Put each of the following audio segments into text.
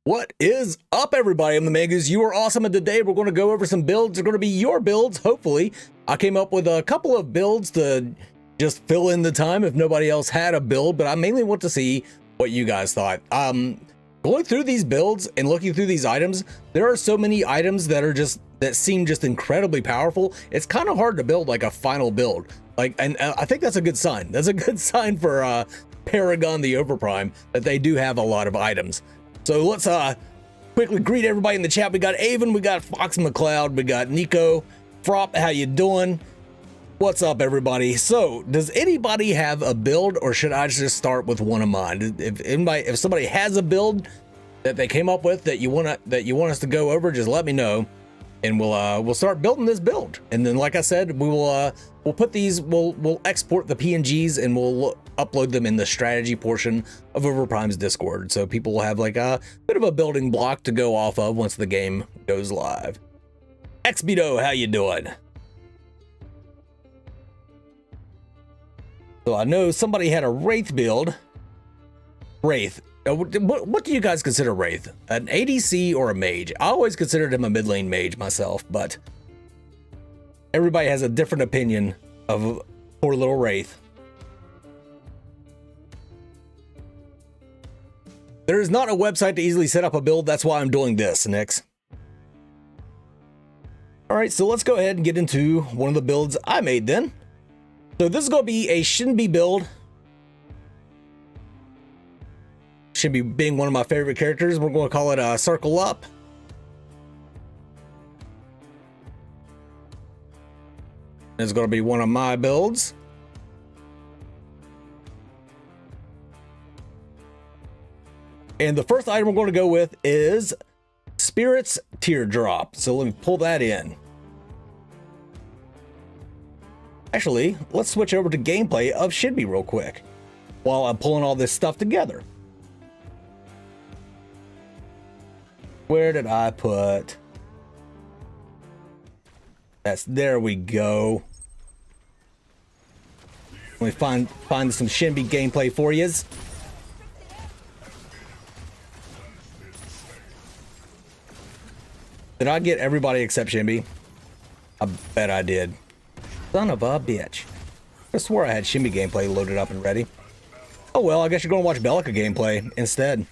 What is up, everybody? I'm the Mangoose. You are awesome, and today we're going to go over some builds. They're going to be your builds, hopefully. I came up with a couple of builds to just fill in the time if nobody else had a build, but I mainly want to see what you guys thought. Going through these builds and looking through these items, there are so many items that seem just incredibly powerful. It's kind of hard to build like a final build. And I think that's a good sign. That's a good sign for Paragon, the Overprime, that they do have a lot of items. So let's quickly greet everybody in the chat. We got Avon, we got Fox McCloud, we got Nico, Frop, how you doing? What's up, everybody? So does anybody have a build, or should I just start with one of mine? If somebody has a build that they came up with that you want us to go over, just let me know, and we'll start building this build. And then, like I said, we'll put these, we'll export the PNGs and we'll upload them in the strategy portion of Overprime's Discord, so people will have like a bit of a building block to go off of once the game goes live. Xbedo, how you doing? So I know somebody had a Wraith build. Wraith. What do you guys consider Wraith? An ADC or a mage? I always considered him a mid lane mage myself, but everybody has a different opinion of poor little Wraith. There is not a website to easily set up a build. That's why I'm doing this, Nix. All right, so let's go ahead and get into one of the builds I made then. So this is going to be a Shinbi build. Shinbi being one of my favorite characters. We're going to call it Circle Up. It's going to be one of my builds. And the first item we're going to go with is Spirit's Teardrop. So let me pull that in. Actually, let's switch over to gameplay of Shinbi real quick while I'm pulling all this stuff together. Where did I put? There we go. Let me find some Shinbi gameplay for yous. Did I get everybody except Shinbi? I bet I did. Son of a bitch. I swore I had Shinbi gameplay loaded up and ready. Oh well, I guess you're going to watch Bellica gameplay instead.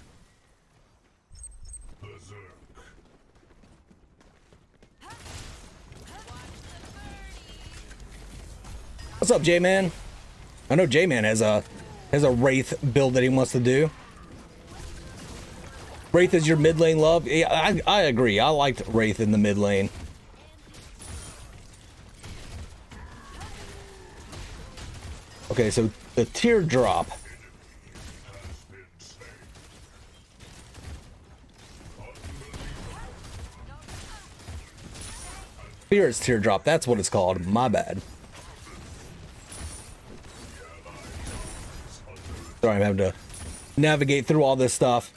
What's up, J-Man? I know J-Man has a Wraith build that he wants to do. Wraith is your mid lane love? Yeah, I agree. I liked Wraith in the mid lane. Okay, so the Teardrop. Spirit's Teardrop, that's what it's called. My bad. Sorry, I'm having to navigate through all this stuff.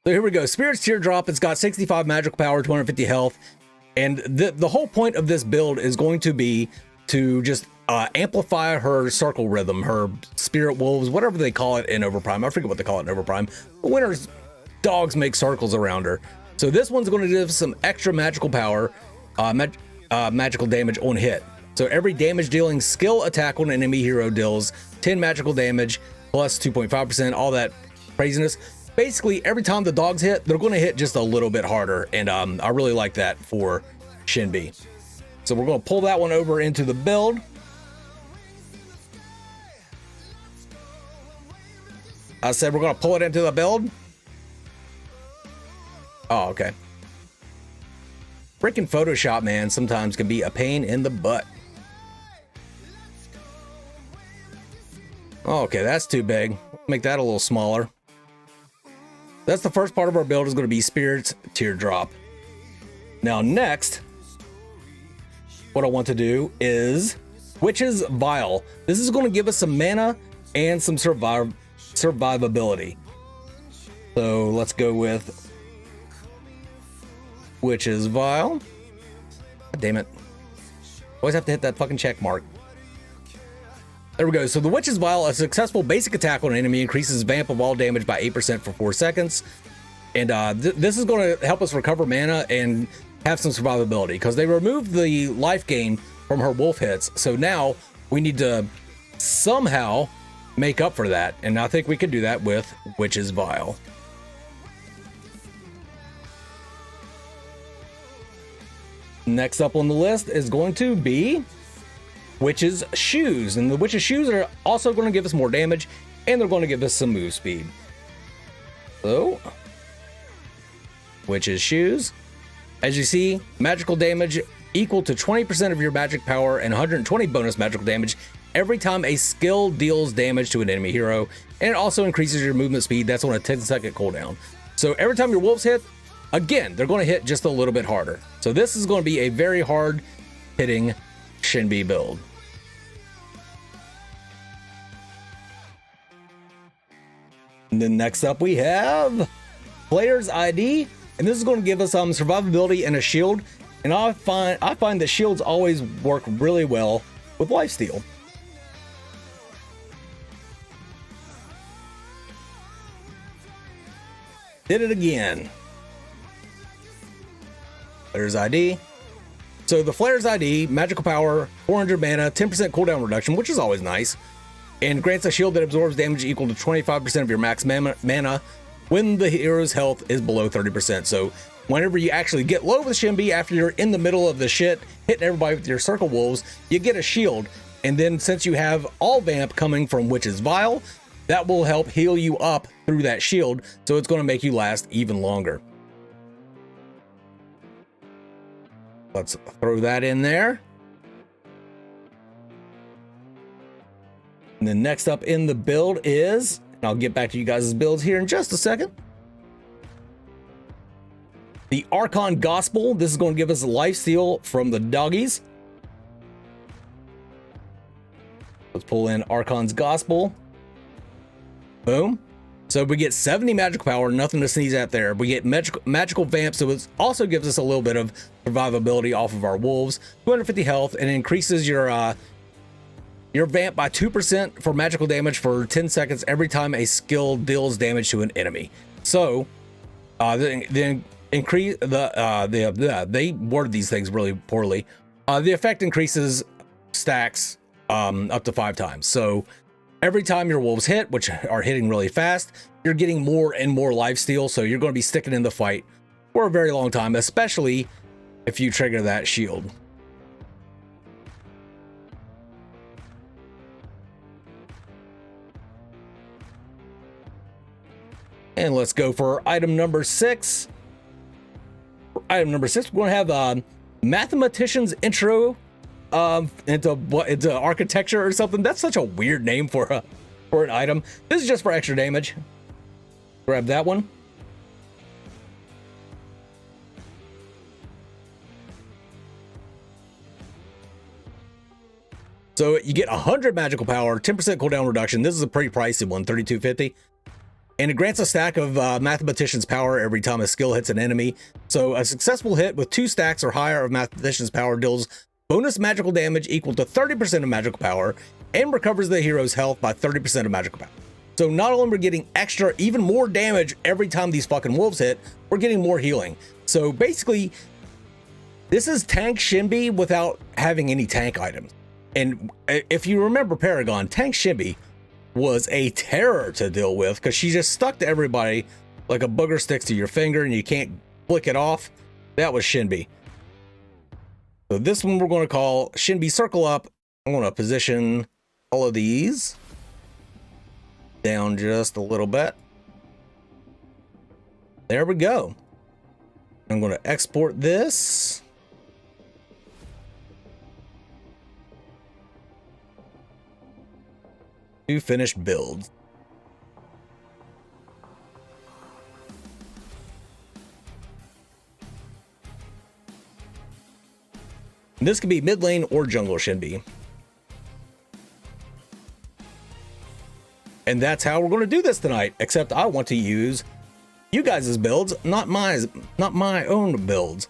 So here we go. Spirit's Teardrop. It's got 65 magical power, 250 health. And the whole point of this build is going to be to just amplify her circle rhythm, her spirit wolves, whatever they call it in Overprime. I forget what they call it in Overprime. But when her dogs make circles around her. So this one's going to give some extra magical power, magical damage on hit. So every damage dealing skill attack on an enemy hero deals 10 magical damage plus 2.5%, all that craziness. Basically, every time the dogs hit, they're going to hit just a little bit harder, and I really like that for Shinbi. So we're going to pull that one over into the build. I said we're going to pull it into the build. Oh, okay. Freaking Photoshop, man, sometimes can be a pain in the butt. Okay, that's too big. Make that a little smaller. That's the first part of our build, is going to be Spirit's Teardrop. Now next, what I want to do is Witch's Vial. This is going to give us some mana and some survivability. So let's go with Witch's Vial. God damn it. Always have to hit that fucking check mark. There we go. So the Witch's Vial, a successful basic attack on an enemy, increases vamp of all damage by 8% for 4 seconds. And this is going to help us recover mana and have some survivability, because they removed the life gain from her wolf hits. So now we need to somehow make up for that. And I think we can do that with Witch's Vial. Next up on the list is going to be Witch's Shoes. And the Witch's Shoes are also going to give us more damage, and they're going to give us some move speed. So, Witch's Shoes. As you see, magical damage equal to 20% of your magic power and 120 bonus magical damage every time a skill deals damage to an enemy hero. And it also increases your movement speed. That's on a 10-second cooldown. So every time your wolves hit, again, they're going to hit just a little bit harder. So this is going to be a very hard hitting Shinbi build. And then next up we have Player's ID, and this is going to give us survivability and a shield. And I find that shields always work really well with lifesteal. Did it again. Player's ID. So the Player's ID, magical power, 400 mana, 10% cooldown reduction, which is always nice, and grants a shield that absorbs damage equal to 25% of your max mana when the hero's health is below 30%. So whenever you actually get low with Shinbi, after you're in the middle of the shit, hitting everybody with your circle wolves, you get a shield. And then since you have all vamp coming from Witch's Vial, that will help heal you up through that shield. So it's going to make you last even longer. Let's throw that in there. And then next up in the build is, and I'll get back to you guys' builds here in just a second, the Archon Gospel. This is going to give us a lifesteal from the doggies. Let's pull in Archon's Gospel. Boom. So we get 70 magical power, nothing to sneeze at there. We get magical vamp, so it also gives us a little bit of survivability off of our wolves. 250 health, and increases your vamp by 2% for magical damage for 10 seconds every time a skill deals damage to an enemy. So they worded these things really poorly. The effect increases stacks up to 5 times. So every time your wolves hit, which are hitting really fast, you're getting more and more lifesteal, so you're going to be sticking in the fight for a very long time, especially if you trigger that shield. And let's go for item number 6. For item number 6, we're going to have a mathematician's intro into architecture or something. That's such a weird name for an item. This is just for extra damage. Grab that one. So you get 100 magical power, 10% cooldown reduction. This is a pretty pricey one, $32.50. And it grants a stack of Mathematician's Power every time a skill hits an enemy. So a successful hit with 2 stacks or higher of Mathematician's Power deals bonus magical damage equal to 30% of magical power and recovers the hero's health by 30% of magical power. So not only are we getting extra, even more damage every time these fucking wolves hit, we're getting more healing. So basically, this is tank Shinbi without having any tank items. And if you remember Paragon, tank Shinbi was a terror to deal with because she just stuck to everybody like a booger sticks to your finger and you can't flick it off. That was Shinbi. So this one we're going to call Shinbi Circle Up. I'm going to position all of these down just a little bit. There we go. I'm going to export this. To finished builds. This could be mid lane or jungle Shinbi. And that's how we're going to do this tonight, except I want to use you guys' builds, not my own builds.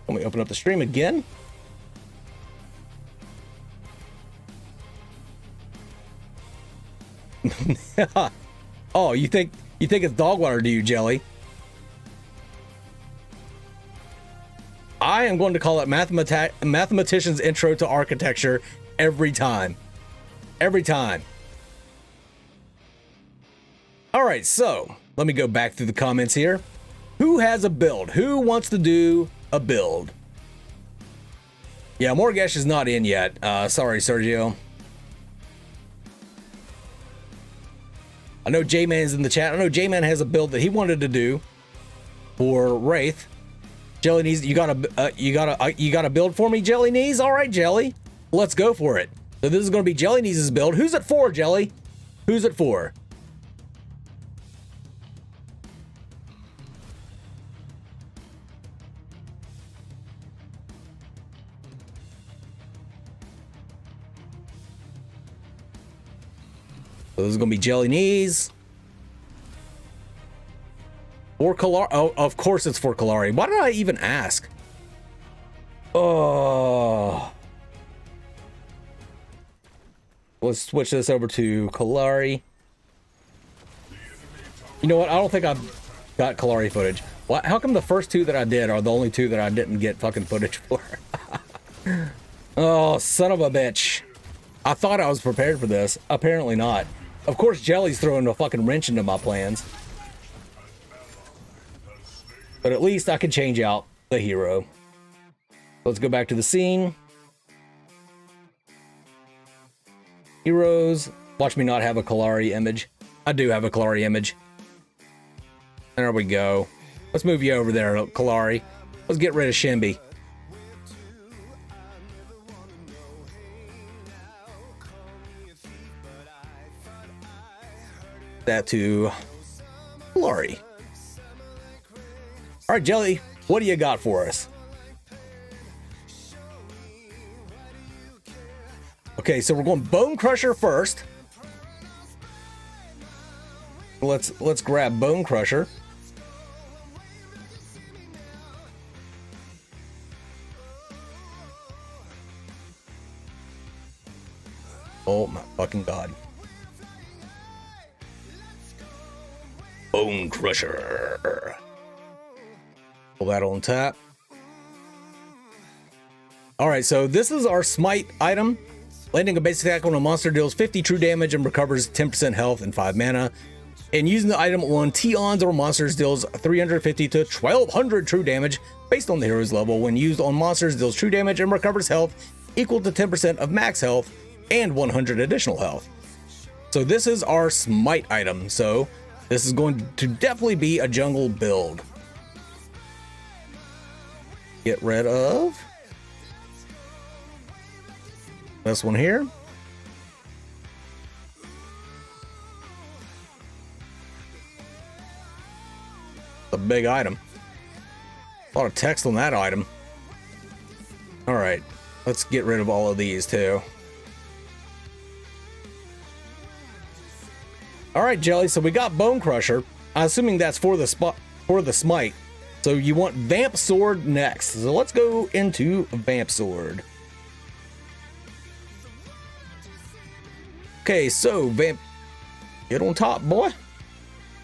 Let me open up the stream again. Oh, you think it's dog water, do you, Jelly? I am going to call it Mathematician's Intro to Architecture every time. Every time. All right, so let me go back through the comments here. Who has a build? Who wants to do a build? Yeah, Morgesh is not in yet. Sorry, Sergio. I know J-Man's in the chat. I know J-Man has a build that he wanted to do for Wraith. Jelly Knees, you got a build for me, Jelly Knees? All right, Jelly, let's go for it. So this is going to be Jelly Knees' build. Who's it for, Jelly? Who's it for? So this is going to be Jelly Knees. For Kalari. Oh, of course it's for Kalari. Why did I even ask? Oh. Let's switch this over to Kalari. You know what? I don't think I've got Kalari footage. Why, how come the first two that I did are the only two that I didn't get fucking footage for? Oh, son of a bitch. I thought I was prepared for this. Apparently not. Of course, Jelly's throwing a fucking wrench into my plans. But at least I can change out the hero. Let's go back to the scene. Heroes. Watch me not have a Kalari image. I do have a Kalari image. There we go. Let's move you over there, Kalari. Let's get rid of Shimby. That to Kalari. All right, Jelly, what do you got for us? Okay, so we're going Bone Crusher first. Let's grab Bone Crusher. Oh my fucking god. Bone Crusher. Pull that on tap. Alright, so this is our smite item. Landing a basic attack on a monster deals 50 true damage and recovers 10% health and 5 mana. And using the item on T-ons or monsters deals 350 to 1200 true damage based on the hero's level. When used on monsters, deals true damage and recovers health equal to 10% of max health and 100 additional health. So this is our smite item. So this is going to definitely be a jungle build. Get rid of this one here. A big item. A lot of text on that item. All right, let's get rid of all of these too. All right, Jelly, so we got Bone Crusher. I'm assuming that's for the smite. So you want Vamp Sword next. So let's go into Vamp Sword. Okay, so Vamp, get on top, boy.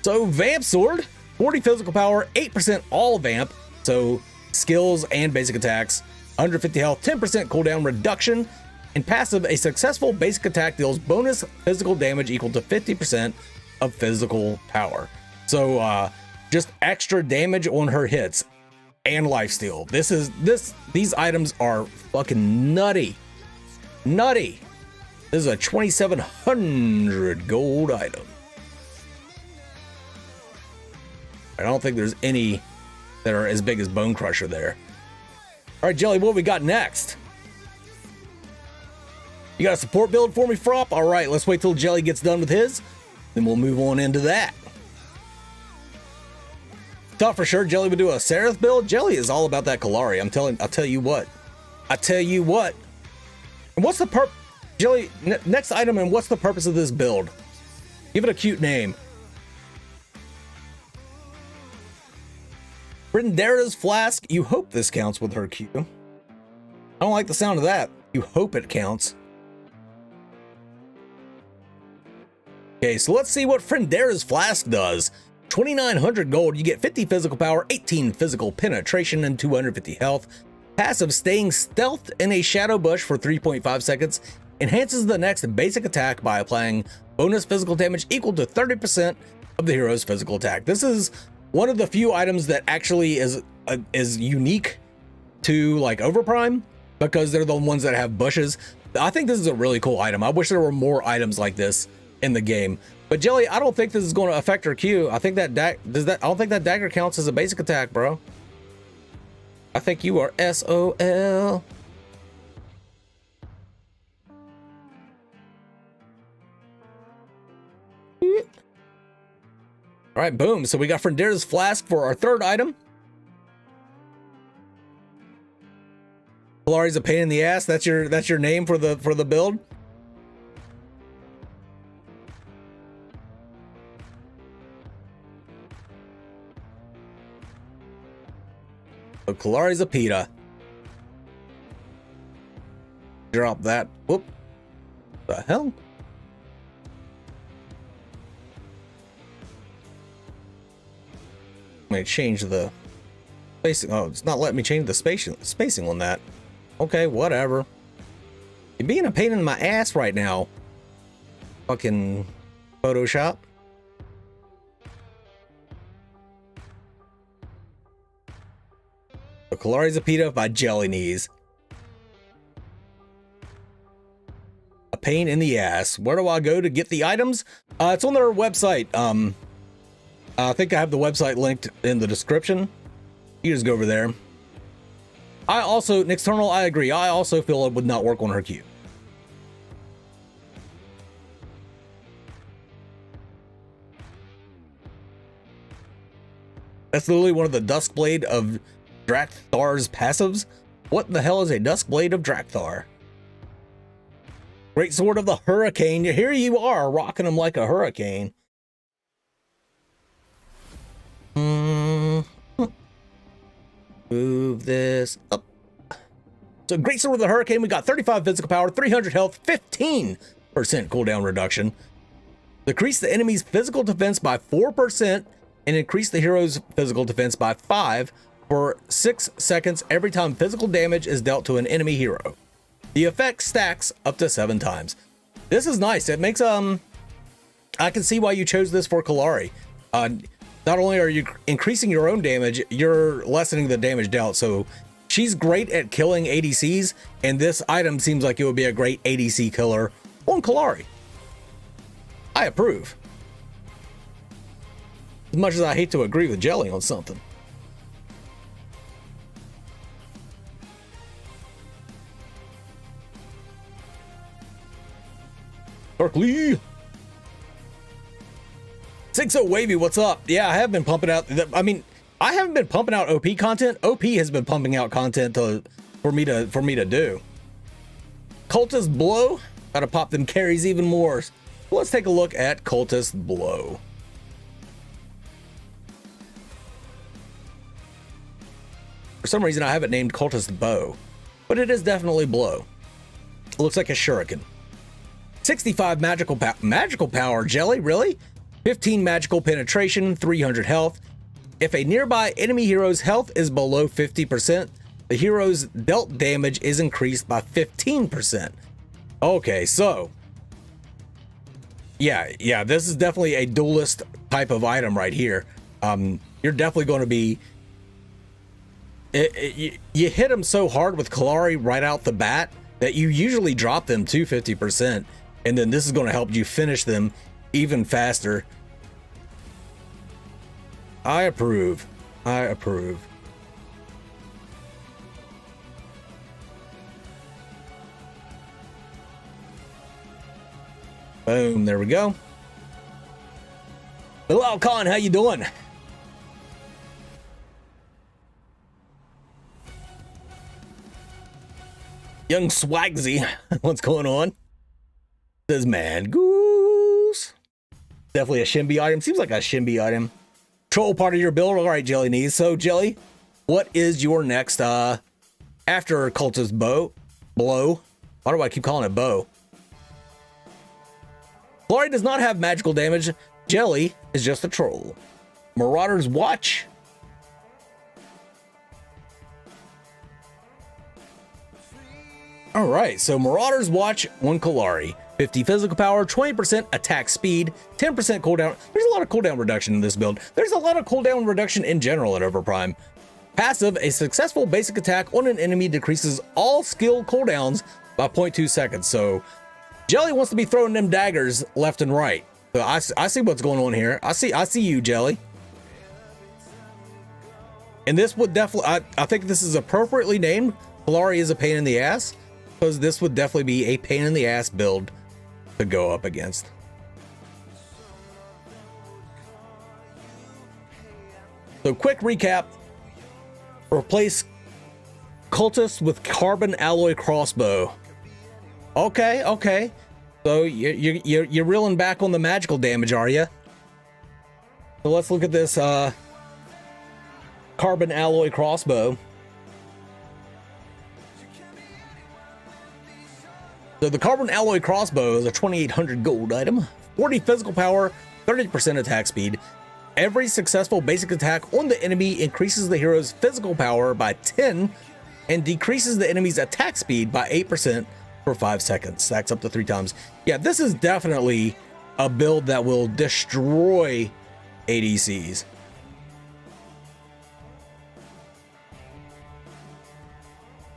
So Vamp Sword, 40 physical power, 8% all Vamp. So skills and basic attacks, 150 health, 10% cooldown reduction, and passive, a successful basic attack deals bonus physical damage equal to 50% of physical power. So just extra damage on her hits and lifesteal. These items are fucking nutty. Nutty. This is a 2,700 gold item. I don't think there's any that are as big as Bone Crusher there. All right, Jelly, what we got next? You got a support build for me, Frop? All right, let's wait till Jelly gets done with his, then we'll move on into that. Thought for sure Jelly would do a Seraph build. Jelly is all about that Kalari. I'll tell you what. And what's the Jelly, next item, and what's the purpose of this build? Give it a cute name. Brindera's Flask. You hope this counts with her Q. I don't like the sound of that. You hope it counts. Okay, so let's see what Frindera's Flask does. 2,900 gold, you get 50 physical power, 18 physical penetration, and 250 health. passive, staying stealth in a shadow bush for 3.5 seconds enhances the next basic attack by applying bonus physical damage equal to 30% of the hero's physical attack. This is one of the few items that actually is unique to like Overprime, because they're the ones that have bushes. I think this is a really cool item. I wish there were more items like this in the game. But Jelly, I don't think this is going to affect her Q. I think that I don't think that dagger counts as a basic attack, bro. I think you are SOL. All right, boom. So we got Frondear's Flask for our third item. Kalari's a pain in the ass. That's your name for the build. So Kalari's a PETA. Drop that. Whoop. The hell? I'm gonna change the spacing. Oh, it's not letting me change the spacing on that. Okay, whatever. You're being a pain in my ass right now. Fucking Photoshop. The Kalari's a PETA by Jelly Knees. A pain in the ass. Where do I go to get the items? It's on their website. I think I have the website linked in the description. You just go over there. I also, Nixternal, I agree. I also feel it would not work on her Q. That's literally one of the Duskblade of Drak'Thar's passives. What the hell is a Duskblade of Drak'Thar? Great Sword of the Hurricane. Here you are, rocking them like a hurricane. Move this up. So Great Sword of the Hurricane, we got 35 physical power, 300 health, 15% cooldown reduction. Decrease the enemy's physical defense by 4% and increase the hero's physical defense by 5 for 6 seconds every time physical damage is dealt to an enemy hero. The effect stacks up to 7 times. This is nice. It makes I can see why you chose this for Kalari. Not only are you increasing your own damage, you're lessening the damage dealt. So she's great at killing ADCs, and this item seems like it would be a great ADC killer on Kalari. I approve. As much as I hate to agree with Jelly on something. Darkly. 60 Wavy, what's up? Yeah, I have been pumping out. I mean, I haven't been pumping out OP content. OP has been pumping out content for me to do. Cultist Blow. Gotta pop them carries even more. Let's take a look at Cultist Blow. For some reason, I have it named Cultist Bow, but it is definitely Blow. It looks like a shuriken. 65 magical power. Jelly, really? 15 magical penetration, 300 health. If a nearby enemy hero's health is below 50%, the hero's dealt damage is increased by 15%. Okay, so yeah, this is definitely a duelist type of item right here. You're definitely going to be you hit them so hard with Kalari right out the bat that you usually drop them to 50%, and then this is going to help you finish them even faster. I approve. I approve. Boom, there we go. Bilal Khan, how you doing? Young Swagsy, what's going on? Says Man Goose. Definitely a Shimby item. Seems like a Shimby item. Troll part of your build. All right, Jelly Knees. So, Jelly, what is your next after Cultist Blow? Why do I keep calling it Bow? Kalari does not have magical damage. Jelly is just a troll. Marauder's Watch. All right, so Marauder's Watch, 1 Kalari, 50 physical power, 20% attack speed, 10% cooldown. There's a lot of cooldown reduction in this build. There's a lot of cooldown reduction in general in Overprime. Passive, a successful basic attack on an enemy decreases all skill cooldowns by 0.2 seconds. So Jelly wants to be throwing them daggers left and right. So I see what's going on here. I see you, Jelly. And this would definitely, I think this is appropriately named. Kalari is a pain in the ass, because this would definitely be a pain in the ass build to go up against. So quick recap. Replace Cultist with Carbon Alloy Crossbow. Okay. So you're reeling back on the magical damage, are you? So let's look at this Carbon Alloy Crossbow. So the Carbon Alloy Crossbow is a 2,800 gold item, 40 physical power, 30% attack speed. Every successful basic attack on the enemy increases the hero's physical power by 10 and decreases the enemy's attack speed by 8% for 5 seconds. Stacks up to 3 times. Yeah, this is definitely a build that will destroy ADCs.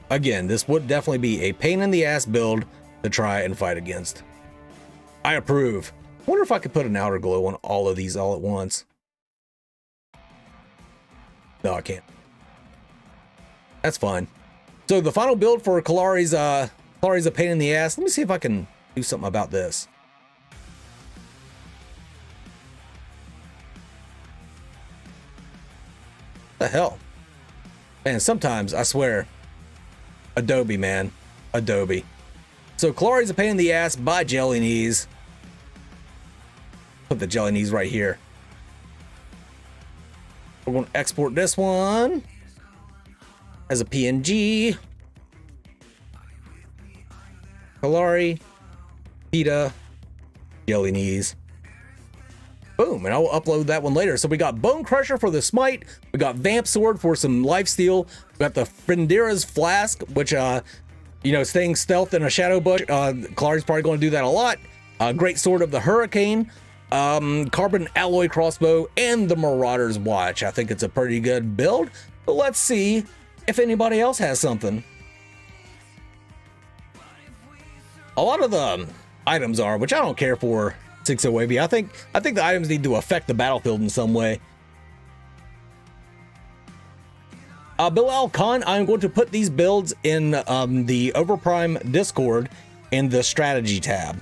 Again, this would definitely be a pain in the ass build to try and fight against. I approve. Wonder if I could put an outer glow on all of these all at once. No, I can't. That's fine. So the final build for Kalari's a pain in the ass. Let me see if I can do something about this. What the hell? Man, sometimes I swear. Adobe, man. Adobe. So Kalari's a pain in the ass by Jelly Knees. Put the Jelly Knees right here. We're going to export this one as a PNG. Kalari, Pita, Jelly Knees. Boom, and I will upload that one later. So we got Bone Crusher for the Smite. We got Vamp Sword for some lifesteal. We got the Frendira's Flask, which, you know, staying stealth in a shadow bush. Kalari's probably going to do that a lot. Great Sword of the Hurricane. Carbon Alloy Crossbow, and the Marauder's Watch. I think it's a pretty good build, but let's see if anybody else has something. A lot of the items are, which I don't care for 608B. I think the items need to affect the battlefield in some way. Bilal Khan, I'm going to put these builds in the Overprime Discord in the strategy tab.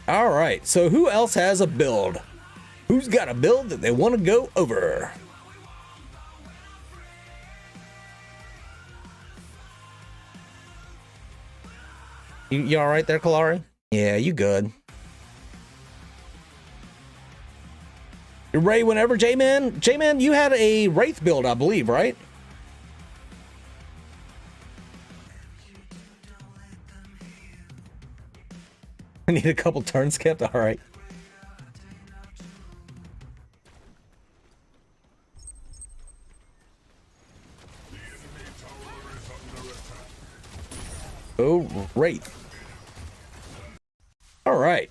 All right, so who else has a build? Who's got a build that they want to go over? You all right there, Kalari? Yeah, you good. You're ready whenever, J-Man? J-Man, you had a Wraith build, I believe, right? I need a couple turns kept. All right. Oh, Wraith. All right.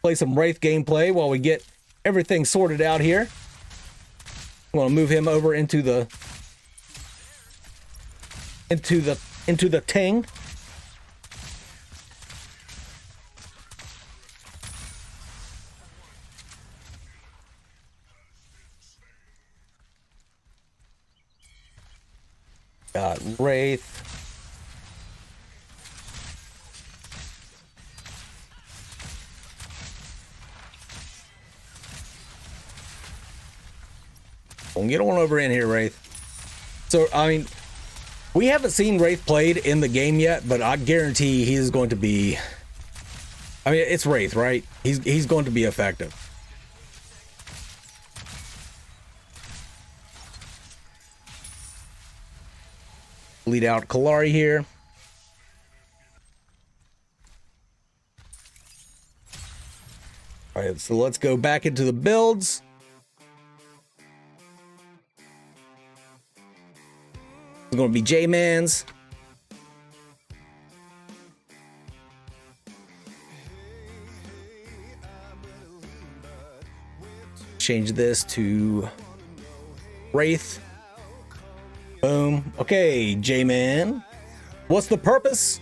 Play some Wraith gameplay while we get everything sorted out here. I'm going to move him over into the ting. Got Wraith. Well, get on over in here, Wraith. So, I mean, we haven't seen Wraith played in the game yet, but I guarantee he is going to be... I mean, it's Wraith, right? He's going to be effective. Lead out Kalari here. All right, so let's go back into the builds. It's going to be J-Man's. Change this to Wraith. Boom. Okay, J-Man. What's the purpose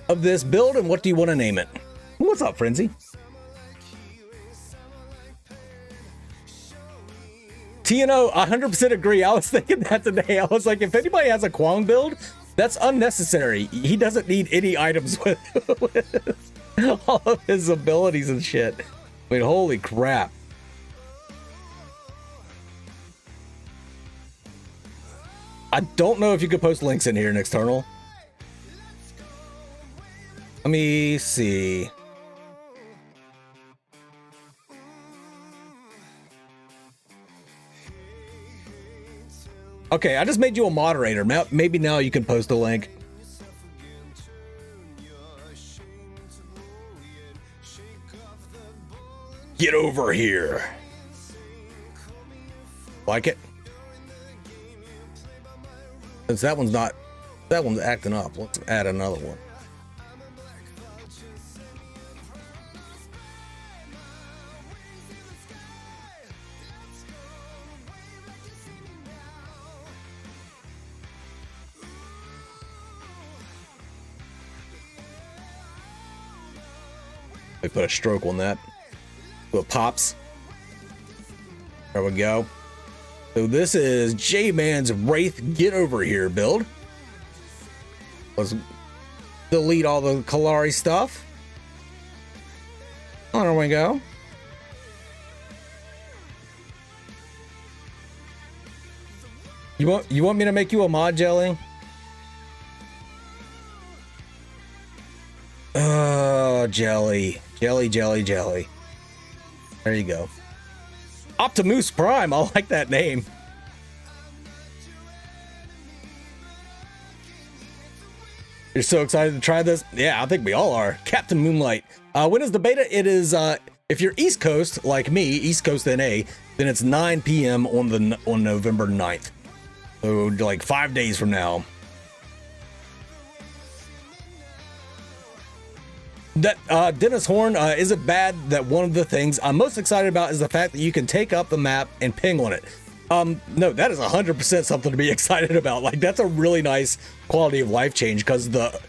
of this build and what do you want to name it? What's up, Frenzy? TNO, 100% agree. I was thinking that today. I was like, if anybody has a Kwang build, that's unnecessary. He doesn't need any items with all of his abilities and shit. I mean, holy crap. I don't know if you could post links in here in external. Let me see. Okay, I just made you a moderator. Maybe now you can post a link. Get over here. Like it? Since that one's acting up, let's add another one. I put a stroke on that. So it pops. There we go. So this is J-Man's Wraith Get Over Here build. Let's delete all the Kalari stuff. Oh, there we go. You want me to make you a mod, Jelly? Oh, Jelly. Jelly. There you go. Optimus Prime. I like that name. You're so excited to try this? Yeah, I think we all are. Captain Moonlight. When is the beta? It is, if you're East Coast, like me, East Coast NA, then it's 9 p.m. on November 9th. So, like 5 days from now. That Dennis Horn, is it bad that one of the things I'm most excited about is the fact that you can take up the map and ping on it? No, that is 100% something to be excited about. Like, that's a really nice quality of life change, because the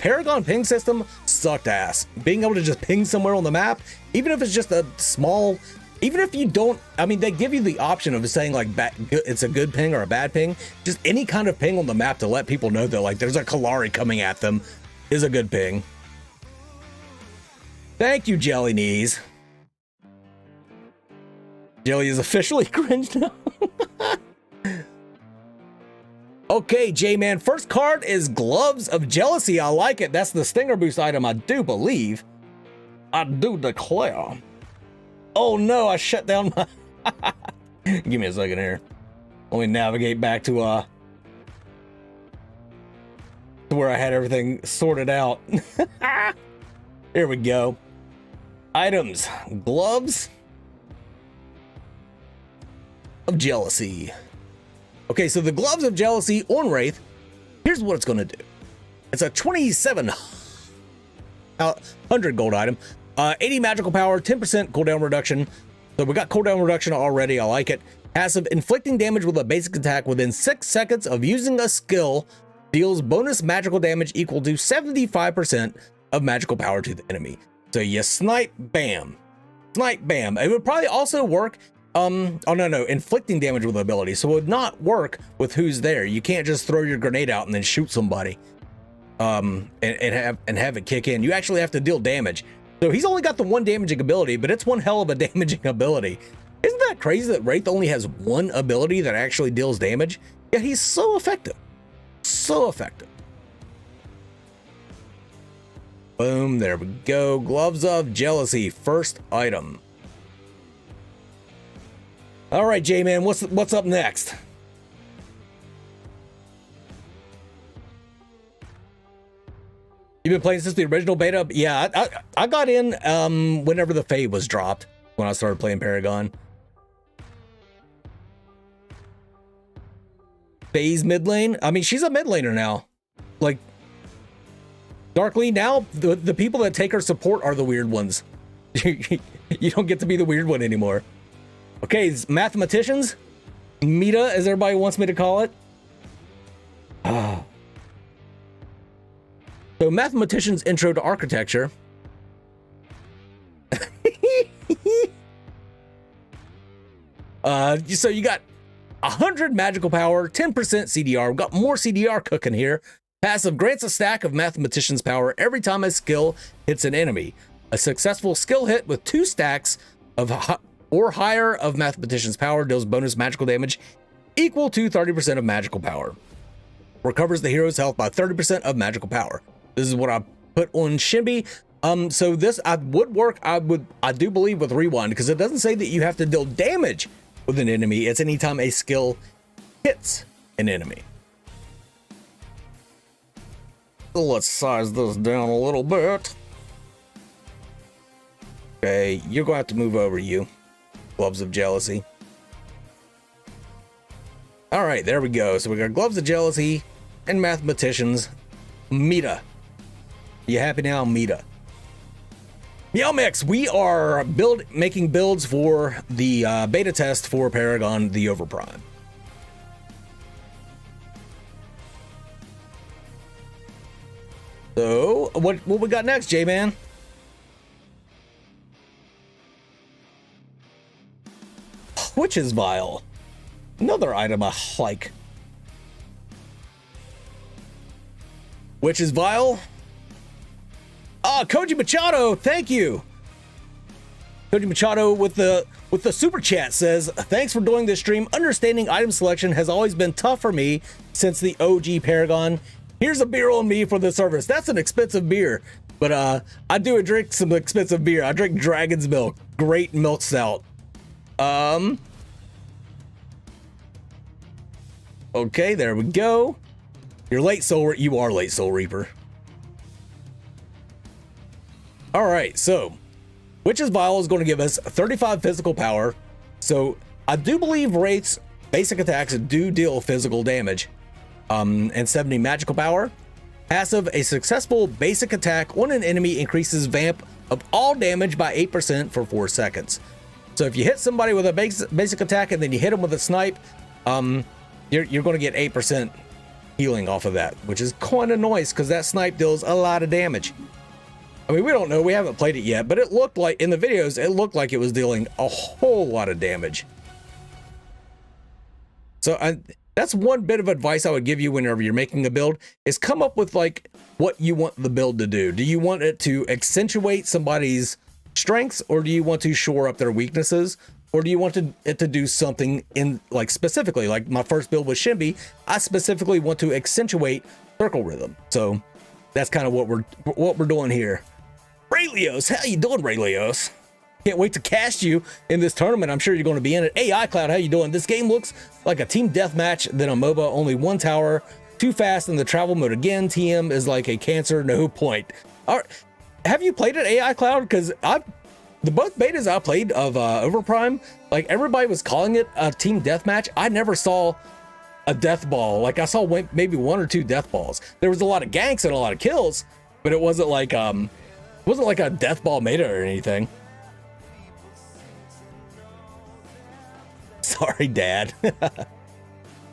Paragon ping system sucked ass. Being able to just ping somewhere on the map, even if it's just a small, even if you don't, I mean, they give you the option of saying like it's a good ping or a bad ping. Just any kind of ping on the map to let people know that like there's a Kalari coming at them is a good ping. Thank you, Jelly Knees. Jelly is officially cringed now. Okay, J-Man, first card is Gloves of Jealousy. I like it. That's the Stinger Boost item, I do believe. I do declare. Oh no, I shut down my... Give me a second here. Let me navigate back to where I had everything sorted out. Here we go. Items, Gloves of Jealousy. Okay, so the Gloves of Jealousy on Wraith, here's what it's going to do. It's a 2,700 gold item, 80 magical power, 10% cooldown reduction. So we got cooldown reduction already. I like it. Passive, inflicting damage with a basic attack within 6 seconds of using a skill, deals bonus magical damage equal to 75% of magical power to the enemy. So you snipe, bam. Snipe, bam. It would probably also work, oh no, inflicting damage with ability. So it would not work with who's there. You can't just throw your grenade out and then shoot somebody and have it kick in. You actually have to deal damage. So he's only got the one damaging ability, but it's one hell of a damaging ability. Isn't that crazy that Wraith only has one ability that actually deals damage? Yet he's so effective. So effective. Boom, there we go. Gloves of Jealousy, first item. All right, J-Man, what's up next? You've been playing since the original beta? Yeah, I got in whenever the Fade was dropped, when I started playing Paragon. phase mid lane. I mean, she's a mid laner now. Like, Darkly, now the people that take her support are the weird ones. You don't get to be the weird one anymore. Okay, mathematicians. Meta, as everybody wants me to call it. So, mathematicians intro to architecture. So you got 100 magical power, 10% CDR. We've got more CDR cooking here. Passive grants a stack of mathematician's power every time a skill hits an enemy. A successful skill hit with 2 stacks of or higher of mathematician's power deals bonus magical damage equal to 30% of magical power. Recovers the hero's health by 30% of magical power. This is what I put on Shinbi. So this would work. I do believe with Rewind, because it doesn't say that you have to deal damage with an enemy. It's anytime a skill hits an enemy. So let's size this down a little bit. Okay, you're gonna have to move over, you. Gloves of Jealousy. All right, there we go. So we got Gloves of Jealousy and Mathematicians. Meta. You happy now, Meta? Meow Mix, we are making builds for the beta test for Paragon, the Overprime. So, what we got next, J-Man? Witch's Vial. Another item I like. Witch's Vial. Ah, Koji Machado, thank you. Koji Machado with the super chat says, thanks for doing this stream. Understanding item selection has always been tough for me since the OG Paragon. Here's a beer on me for the service. That's an expensive beer, but I do drink some expensive beer. I drink Dragon's Milk, great milk stout. Okay, there we go. You're late, you are late, Soul Reaper. All right, so Witch's Vial is going to give us 35 physical power. So I do believe Wraith's basic attacks do deal physical damage, and 70 magical power. Passive, a successful basic attack on an enemy increases vamp of all damage by 8% for 4 seconds. So if you hit somebody with a basic attack and then you hit them with a snipe, you're going to get 8% healing off of that, which is kind of nice because that snipe deals a lot of damage. I mean, we don't know, we haven't played it yet, but it looked like, in the videos, it looked like it was dealing a whole lot of damage. So that's one bit of advice I would give you whenever you're making a build, is come up with like what you want the build to do. Do you want it to accentuate somebody's strengths, or do you want to shore up their weaknesses? Or do you want it to do something in, like, specifically, like my first build with Shinbi, I specifically want to accentuate circle rhythm. So that's kind of what we're doing here. Rayleos, how you doing, Rayleos? Can't wait to cast you in this tournament. I'm sure you're going to be in it. AI Cloud, how you doing? This game looks like a team deathmatch, then a MOBA, only one tower, too fast in the travel mode again. TM is like a cancer, no point. All right. Have you played it, AI Cloud? Because the both betas I played of Overprime, like everybody was calling it a team deathmatch. I never saw a death ball. Like I saw maybe 1 or 2 death balls. There was a lot of ganks and a lot of kills, but it wasn't like a death ball meta or anything. Sorry, Dad.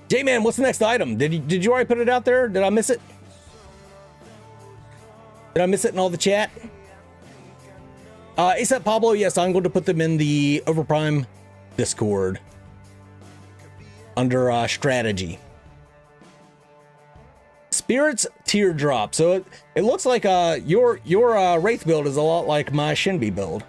J-Man, what's the next item? Did you already put it out there? Did I miss it? Did I miss it in all the chat? ASAP Pablo, yes, I'm going to put them in the Overprime Discord under strategy. Spirit's Teardrop. So it looks like your Wraith build is a lot like my Shinbi build.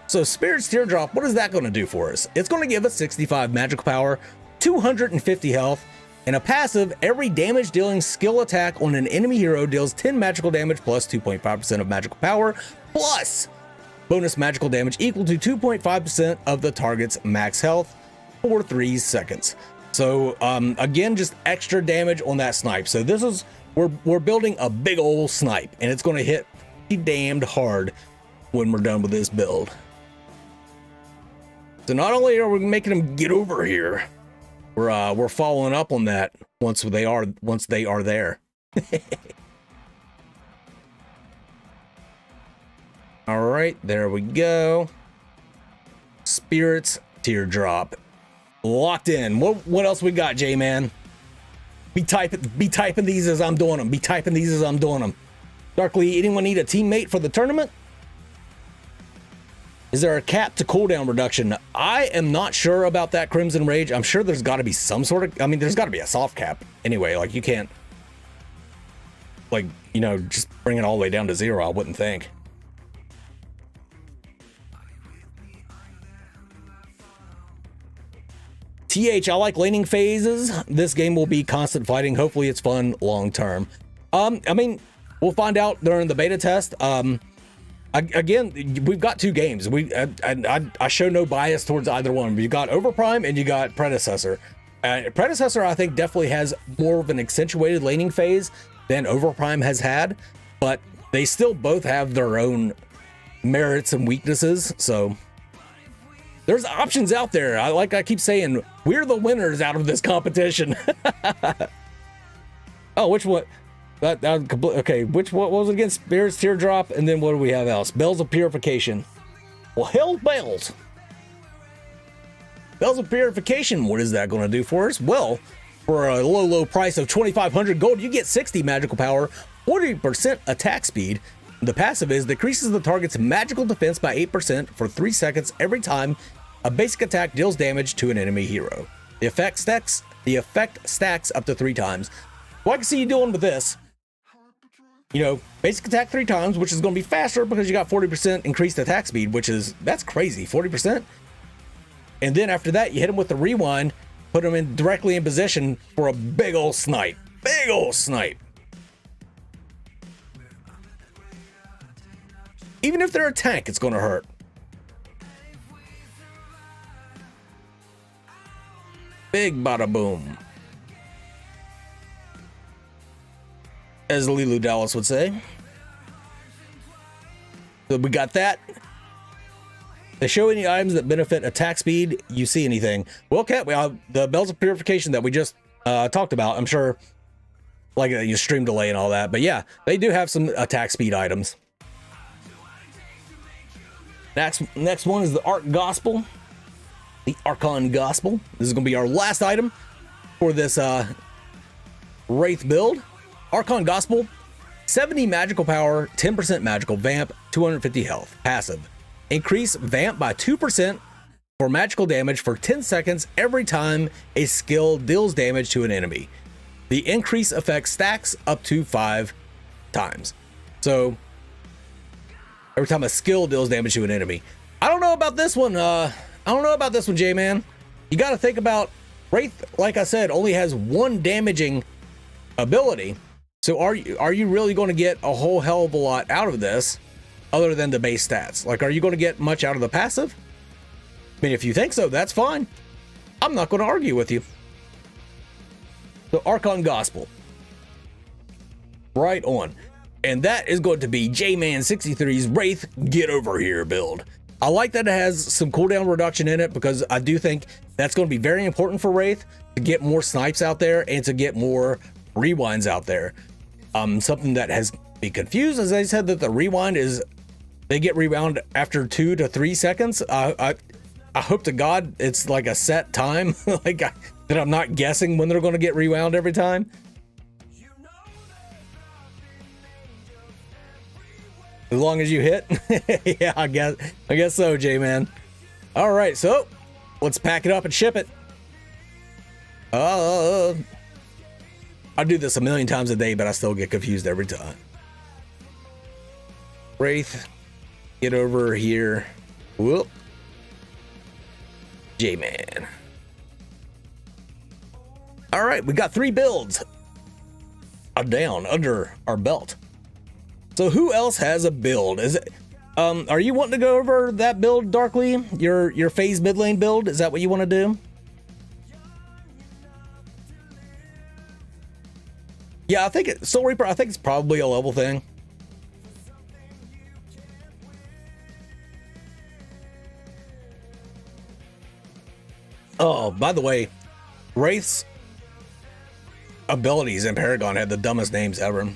So Spirit's Teardrop, what is that going to do for us? It's going to give us 65 magical power, 250 health, and a passive. Every damage dealing skill attack on an enemy hero deals 10 magical damage plus 2.5% of magical power, plus bonus magical damage equal to 2.5% of the target's max health for 3 seconds. So again, just extra damage on that snipe. So this is, we're building a big old snipe, and it's going to hit pretty damned hard when we're done with this build. So not only are we making them get over here, we're following up on that once they are there. All right, there we go. Spirits Teardrop locked in. What else we got, J-Man? Be typing these as I'm doing them. Be typing these as I'm doing them. Darkly, anyone need a teammate for the tournament? Is there a cap to cooldown reduction? I am not sure about that, Crimson Rage. I'm sure there's got to be some sort of, I mean, there's got to be a soft cap anyway. Like, you can't, like, you know, just bring it all the way down to 0, I wouldn't think. TH, I like laning phases. This game will be constant fighting. Hopefully it's fun long term. I mean, we'll find out during the beta test. Again, we've got 2 games. I show no bias towards either one. You got Overprime and you got Predecessor. Predecessor, I think, definitely has more of an accentuated laning phase than Overprime has had, but they still both have their own merits and weaknesses. So there's options out there. I keep saying, we're the winners out of this competition. Oh, which one? Okay, what was it again? Spirits Teardrop, and then what do we have else? Bells of Purification. Well, hell bells. Bells of Purification, what is that going to do for us? Well, for a low price of 2,500 gold, you get 60 magical power, 40% attack speed. The passive is decreases the target's magical defense by 8% for 3 seconds every time a basic attack deals damage to an enemy hero. The effect stacks up to 3 times. What I can see you doing with this, you know, basic attack 3 times, which is going to be faster because you got 40% increased attack speed, that's crazy, 40%. And then after that, you hit them with the rewind, put them directly in position for a big old snipe. Big old snipe. Even if they're a tank, it's going to hurt. Big bada boom, as Lilu Dallas would say. So we got that. They show any items that benefit attack speed. You see anything? Well, Cat, the Bells of Purification that we just talked about, I'm sure, like you stream delay and all that. But yeah, they do have some attack speed items. Next one is the Arc Gospel. The Archon Gospel. This is going to be our last item for this Wraith build. Archon Gospel, 70 magical power, 10% magical vamp, 250 health. Passive. Increase vamp by 2% for magical damage for 10 seconds every time a skill deals damage to an enemy. The increase effect stacks up to 5 times. So every time a skill deals damage to an enemy. I don't know about this one. J-Man. You got to think about Wraith, like I said, only has 1 damaging ability. So are you really going to get a whole hell of a lot out of this other than the base stats? Like, are you going to get much out of the passive? I mean, if you think so, that's fine. I'm not going to argue with you. So Archon Gospel. Right on. And that is going to be J-Man63's Wraith Get Over Here build. I like that it has some cooldown reduction in it because I do think that's going to be very important for Wraith to get more snipes out there and to get more rewinds out there. Something that has been confused, as I said, that the rewind is they get rewound after 2 to 3 seconds. I hope to God it's like a set time, like that I'm not guessing when they're going to get rewound every time. As long as you hit. Yeah, I guess so, J-Man. All right, so let's pack it up and ship it. I do this a million times a day, but I still get confused every time. Wraith, get over here. Whoop. J-Man. All right, we got 3 builds down under our belt. So who else has a build? Is it are you wanting to go over that build, Darkly? Your phase mid lane build? Is that what you want to do? Yeah, I think Soul Reaper, I think it's probably a level thing. Oh, by the way, Wraith's abilities in Paragon had the dumbest names ever.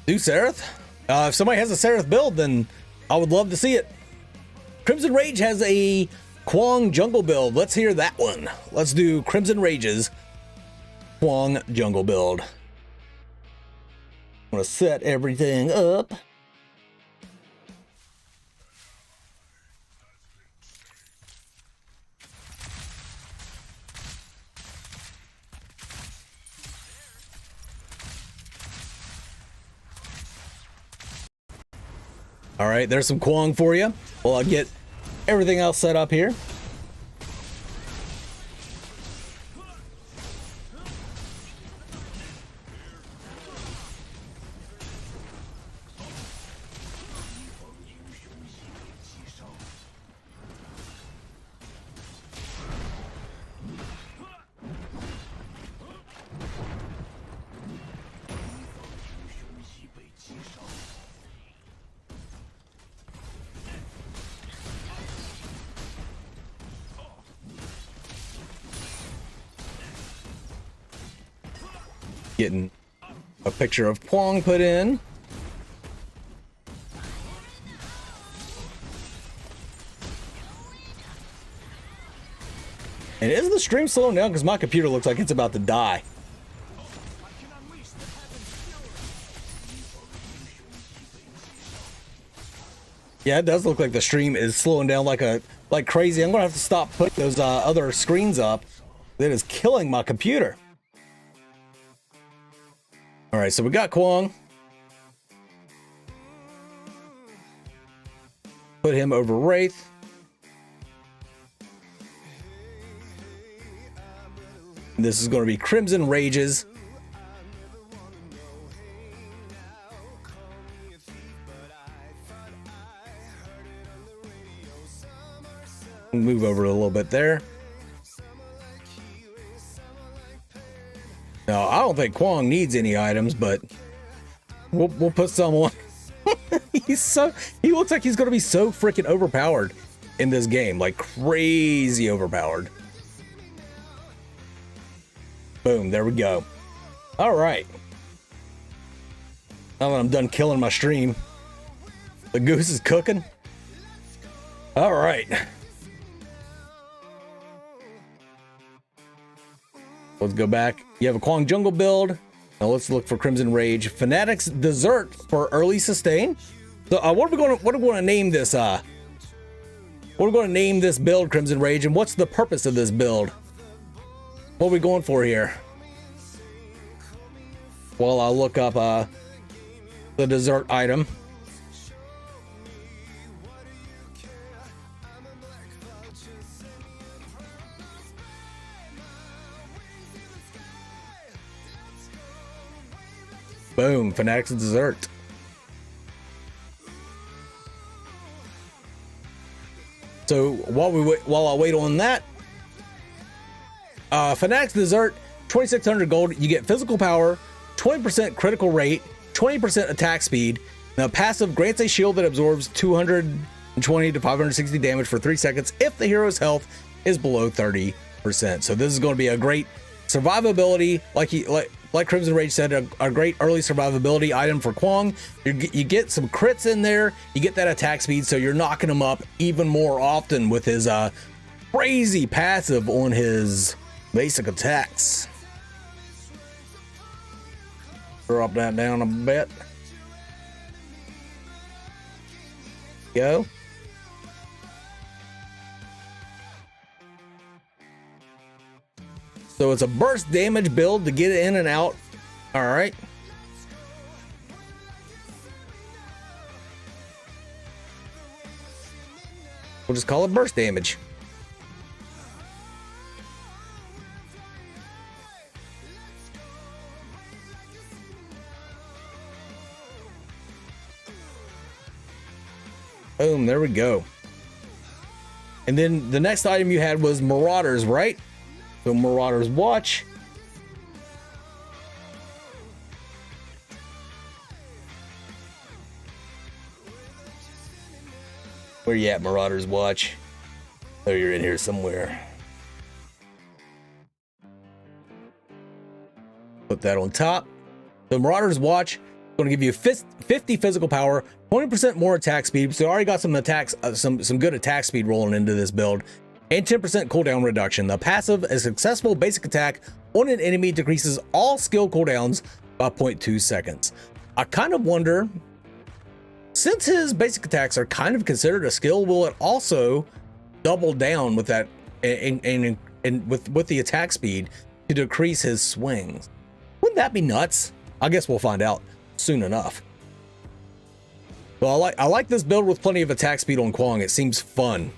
Do Seraph? If somebody has a Seraph build, then I would love to see it. Crimson Rage has a Kwang jungle build. Let's hear that one. Let's do Crimson Rage's Kwang jungle build. I'm gonna set everything up. All right, there's some Kwang for you. Well, I'll get everything else set up here. Getting a picture of Kwang put in. And is the stream slowing down? Because my computer looks like it's about to die. Yeah, it does look like the stream is slowing down like crazy. I'm gonna have to stop putting those other screens up. That is killing my computer. All right, so we got Kwang. Put him over Wraith. This is going to be Crimson Rages. Move over a little bit there. Now, I don't think Kwang needs any items, but we'll put some on. He looks like he's going to be so freaking overpowered in this game, like crazy overpowered. Boom, there we go. All right. Now that I'm done killing my stream, the goose is cooking. All right. Let's go back. You have a Kwang jungle build. Now let's look for Crimson Rage. Fanatic's Dessert for early sustain. So what are we going to name this? What are we going to name this build, Crimson Rage, and what's the purpose of this build? What are we going for here? While I look up the dessert item. Boom, Fanatic's Dessert. So while I wait on that, Fanatic's Dessert, 2,600 gold. You get physical power, 20% critical rate, 20% attack speed. Now, passive grants a shield that absorbs 220 to 560 damage for 3 seconds if the hero's health is below 30%. So this is going to be a great survivability, like Crimson Rage said, a great early survivability item for Kwang. You get some crits in there. You get that attack speed, so you're knocking him up even more often with his crazy passive on his basic attacks. Drop that down a bit. Go. So it's a burst damage build to get it in and out. All right. We'll just call it burst damage. Boom, there we go. And then the next item you had was Marauders, right? So Marauders Watch. Where you at, Marauders Watch? Oh, you're in here somewhere. Put that on top. The Marauders Watch going to give you 50 physical power, 20% more attack speed. So I already got some attacks, some good attack speed rolling into this build, and 10% cooldown reduction. The passive, a successful basic attack on an enemy, decreases all skill cooldowns by 0.2 seconds. I kind of wonder, since his basic attacks are kind of considered a skill, will it also double down with that and with the attack speed to decrease his swings? Wouldn't that be nuts? I guess we'll find out soon enough. Well, I like this build with plenty of attack speed on Kwang. It seems fun.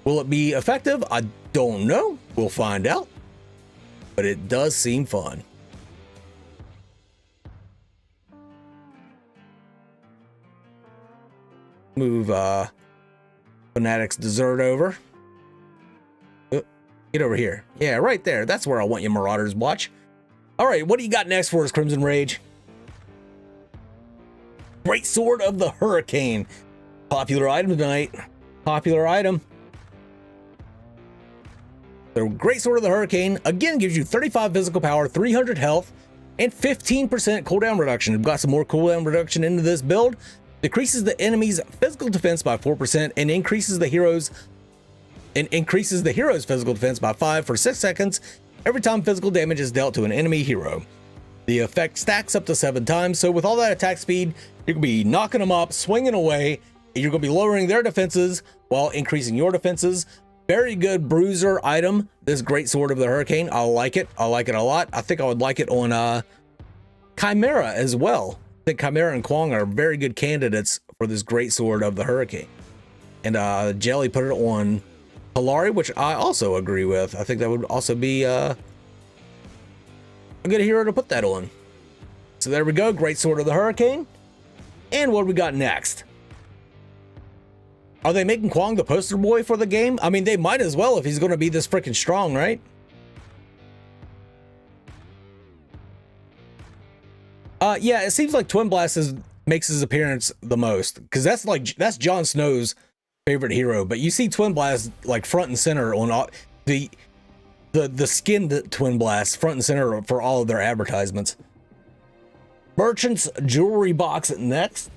Will it be effective? I don't know. We'll find out. But it does seem fun. Move Fanatic's Dessert over. Get over here. Yeah, right there. That's where I want you, Marauders Watch. All right, what do you got next for us, Crimson Rage? Great Sword of the Hurricane. Popular item tonight. Popular item. The Great Sword of the Hurricane, again, gives you 35 physical power, 300 health, and 15% cooldown reduction. We've got some more cooldown reduction into this build. Decreases the enemy's physical defense by 4% and increases the hero's physical defense by 5 for 6 seconds every time physical damage is dealt to an enemy hero. The effect stacks up to 7 times, so with all that attack speed, you're going to be knocking them up, swinging away, and you're going to be lowering their defenses while increasing your defenses. Very good bruiser item, this Great Sword of the Hurricane. I like it. I like it a lot. I think I would like it on Chimera as well. I think Chimera and Kwang are very good candidates for this Great Sword of the Hurricane. And Jelly put it on Hilari, which I also agree with. I think that would also be a good hero to put that on. So there we go, Great Sword of the Hurricane. And what do we got next? Are they making Kwang the poster boy for the game? I mean, they might as well if he's going to be this freaking strong, right? Yeah, it seems like Twin Blast makes his appearance the most, because that's Jon Snow's favorite hero. But you see Twin Blast like front and center on all the skinned Twin Blast front and center for all of their advertisements. Merchant's Jewelry Box next.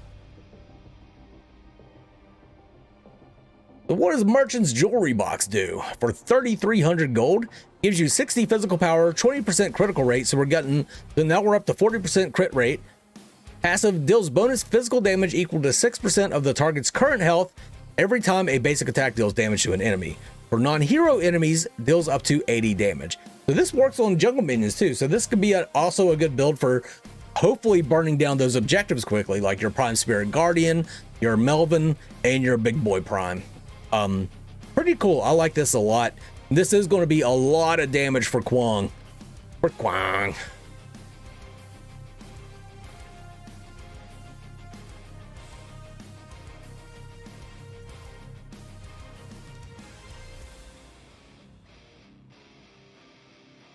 What does Merchant's Jewelry Box do? For 3,300 gold, gives you 60 physical power, 20% critical rate. So now we're up to 40% crit rate. Passive deals bonus physical damage equal to 6% of the target's current health every time a basic attack deals damage to an enemy. For non-hero enemies, deals up to 80 damage. So this works on jungle minions too. So this could be also a good build for hopefully burning down those objectives quickly, like your Prime Spirit Guardian, your Melvin, and your Big Boy Prime. Pretty cool. I like this a lot. This is going to be a lot of damage for Kwang.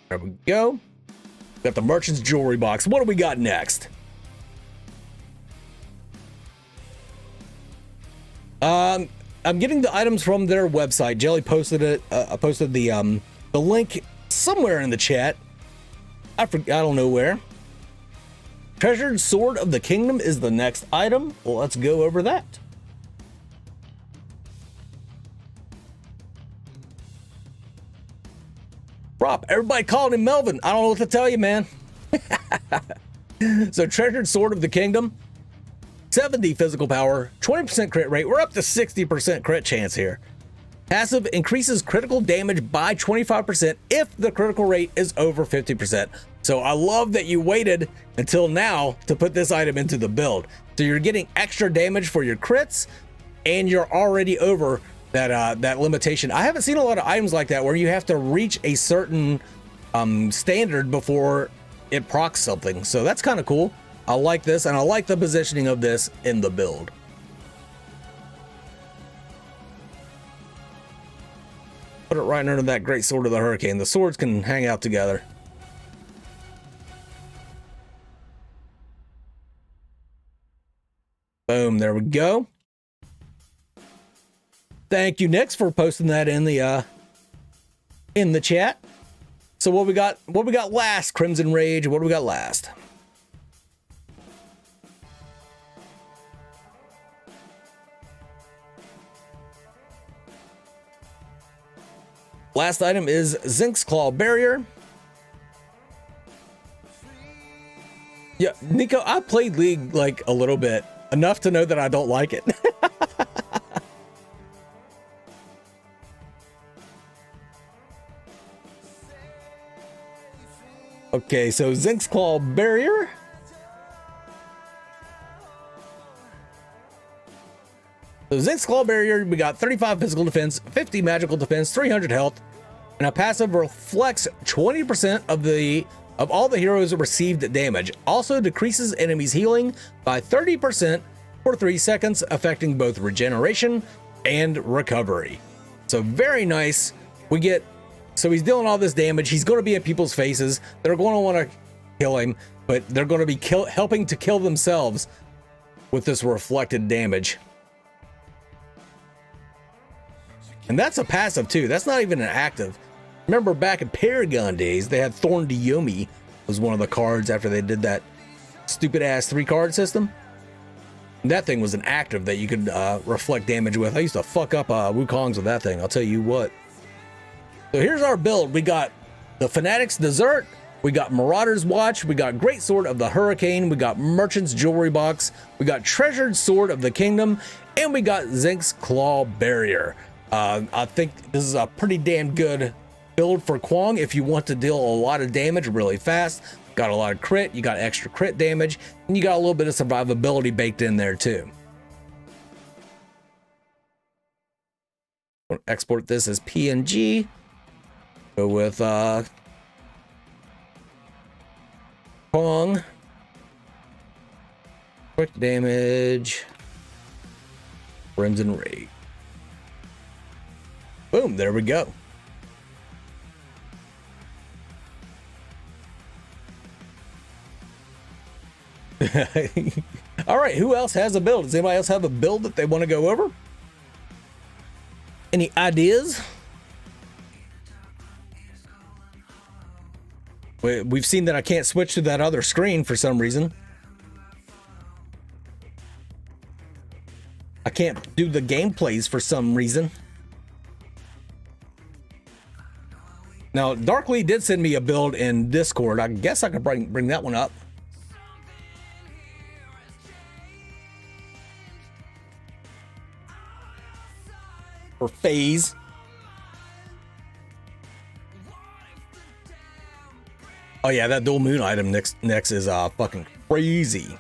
There we go. Got the Merchant's Jewelry Box. What do we got next? I'm getting the items from their website. Jelly posted it. I posted the link somewhere in the chat. I don't know where. Treasured Sword of the Kingdom is the next item. Well, let's go over that. Prop, everybody called him Melvin. I don't know what to tell you, man. So Treasured Sword of the Kingdom, 70 physical power, 20% crit rate. We're up to 60% crit chance here. Passive increases critical damage by 25% if the critical rate is over 50%. So I love that you waited until now to put this item into the build. So you're getting extra damage for your crits, and you're already over that limitation. I haven't seen a lot of items like that where you have to reach a certain standard before it procs something. So that's kind of cool. I like this, and I like the positioning of this in the build. Put it right under that Great Sword of the Hurricane. The swords can hang out together. Boom, there we go. Thank you, Nix, for posting that in the chat. So what we got last, Crimson Rage, what do we got last? Last item is Zinx Claw Barrier. Yeah, Nico, I played League like a little bit, enough to know that I don't like it. Okay, so Zinx Claw Barrier. So Zinx Claw Barrier, we got 35 physical defense, 50 magical defense, 300 health, and a passive reflects 20% of all the heroes' received damage. Also decreases enemies' healing by 30% for 3 seconds, affecting both regeneration and recovery. So very nice. So he's dealing all this damage. He's going to be in people's faces. They're going to want to kill him, but they're going to be helping to kill themselves with this reflected damage. And that's a passive too. That's not even an active. Remember back in Paragon days, they had Thorn Diomi was one of the cards after they did that stupid ass 3-card system. And that thing was an active that you could reflect damage with. I used to fuck up Wukongs with that thing, I'll tell you what. So here's our build. We got the Fanatic's Dessert, we got Marauder's Watch, we got Great Sword of the Hurricane, we got Merchant's Jewelry Box, we got Treasured Sword of the Kingdom, and we got Zinx Claw Barrier. I think this is a pretty damn good build for Kwang if you want to deal a lot of damage really fast. Got a lot of crit, you got extra crit damage, and you got a little bit of survivability baked in there too. I'll export this as PNG. Go with Kwang. Quick damage. Crimson Rage. Boom, there we go. All right, who else has a build? Does anybody else have a build that they want to go over? Any ideas? We've seen that I can't switch to that other screen for some reason. I can't do the gameplays for some reason. Now, Darkly did send me a build in Discord. I guess I could bring that one up. For phase. Oh yeah, that dual moon item next is fucking crazy.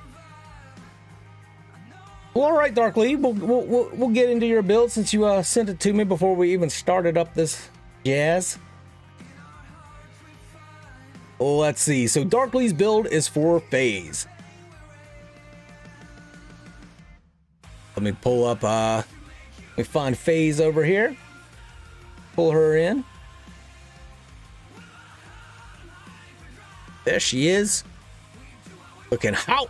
Well, all right, Darkly, we'll get into your build since you sent it to me before we even started up this jazz. Let's see. So Darkly's build is for phase. Let me pull up. Let me find Phase over here. Pull her in. There she is. Looking hot.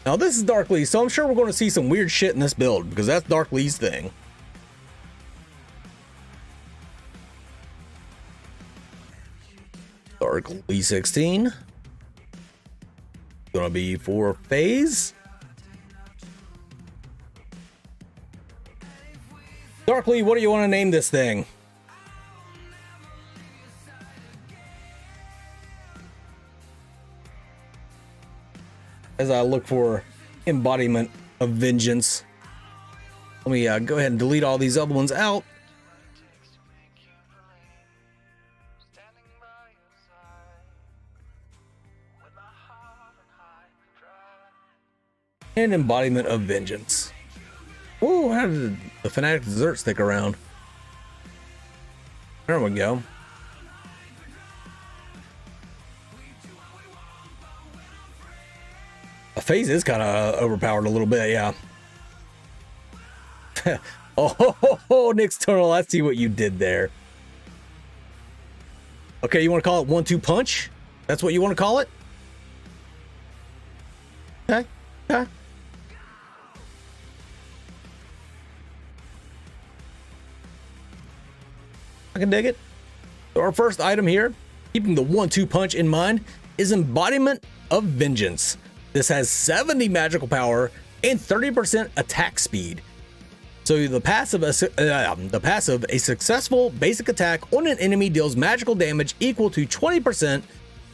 Now this is Darkly, so I'm sure we're going to see some weird shit in this build because that's Darkly's thing. Darkly 16. Gonna be for Phase. Darkly, what do you want to name this thing? As I look for embodiment of vengeance. Let me go ahead and delete all these other ones out. And embodiment of vengeance. Oh, how did the Fanatic Dessert stick around? There we go. A Phase is kind of overpowered a little bit, yeah. Oh, Nick's Tunnel, I see what you did there. Okay, you want to call it 1-2 punch? That's what you want to call it? Okay. Okay. I can dig it. So our first item here, keeping the 1-2 punch in mind, is Embodiment of Vengeance. This has 70 magical power and 30% attack speed. So the passive, a successful basic attack on an enemy deals magical damage equal to 20%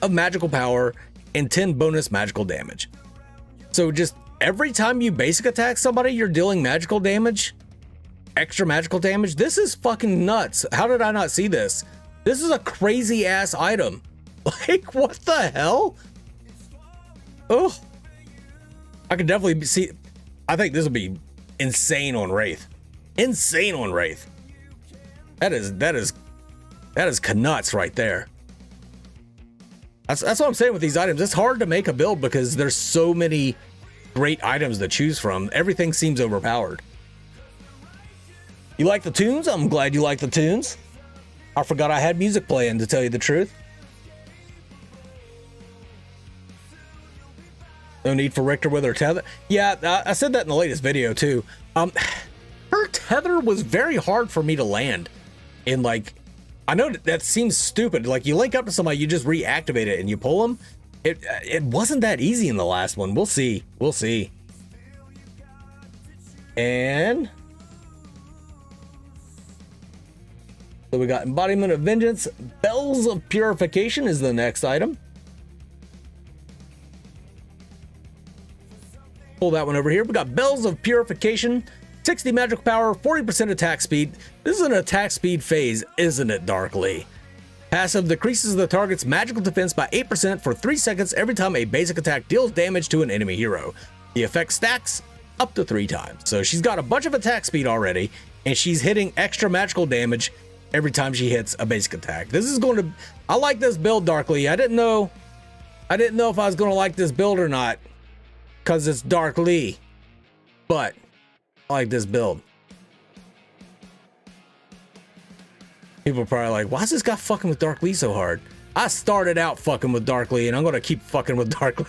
of magical power and 10 bonus magical damage. So just every time you basic attack somebody, you're dealing magical damage, extra magical damage. This is fucking nuts. How did I not see this? This is a crazy ass item. Like, what the hell? Oh, I can definitely see. I think this will be insane on Wraith. Insane on Wraith. That is knuts right there. That's what I'm saying with these items. It's hard to make a build because there's so many great items to choose from. Everything seems overpowered. You like the tunes? I'm glad you like the tunes. I forgot I had music playing, to tell you the truth. No need for Richter with her tether. Yeah, I said that in the latest video too. Her tether was very hard for me to land. And like, I know that seems stupid. Like, you link up to somebody, you just reactivate it and you pull them. It wasn't that easy in the last one. We'll see. We'll see. And so we got Embodiment of Vengeance. Bells of Purification is the next item. Pull that one over here. We got Bells of Purification, 60 magical power, 40% attack speed. This is an attack speed phase, isn't it, Darkly? Passive decreases the target's magical defense by 8% for 3 seconds every time a basic attack deals damage to an enemy hero. The effect stacks up to 3 times. So she's got a bunch of attack speed already, and she's hitting extra magical damage every time she hits a basic attack. This is going to... I like this build, Darkly. I didn't know if I was going to like this build or not, because it's Darkly, but I like this build. People are probably like, why is this guy fucking with Darkly so hard? I started out fucking with Darkly, and I'm going to keep fucking with Darkly.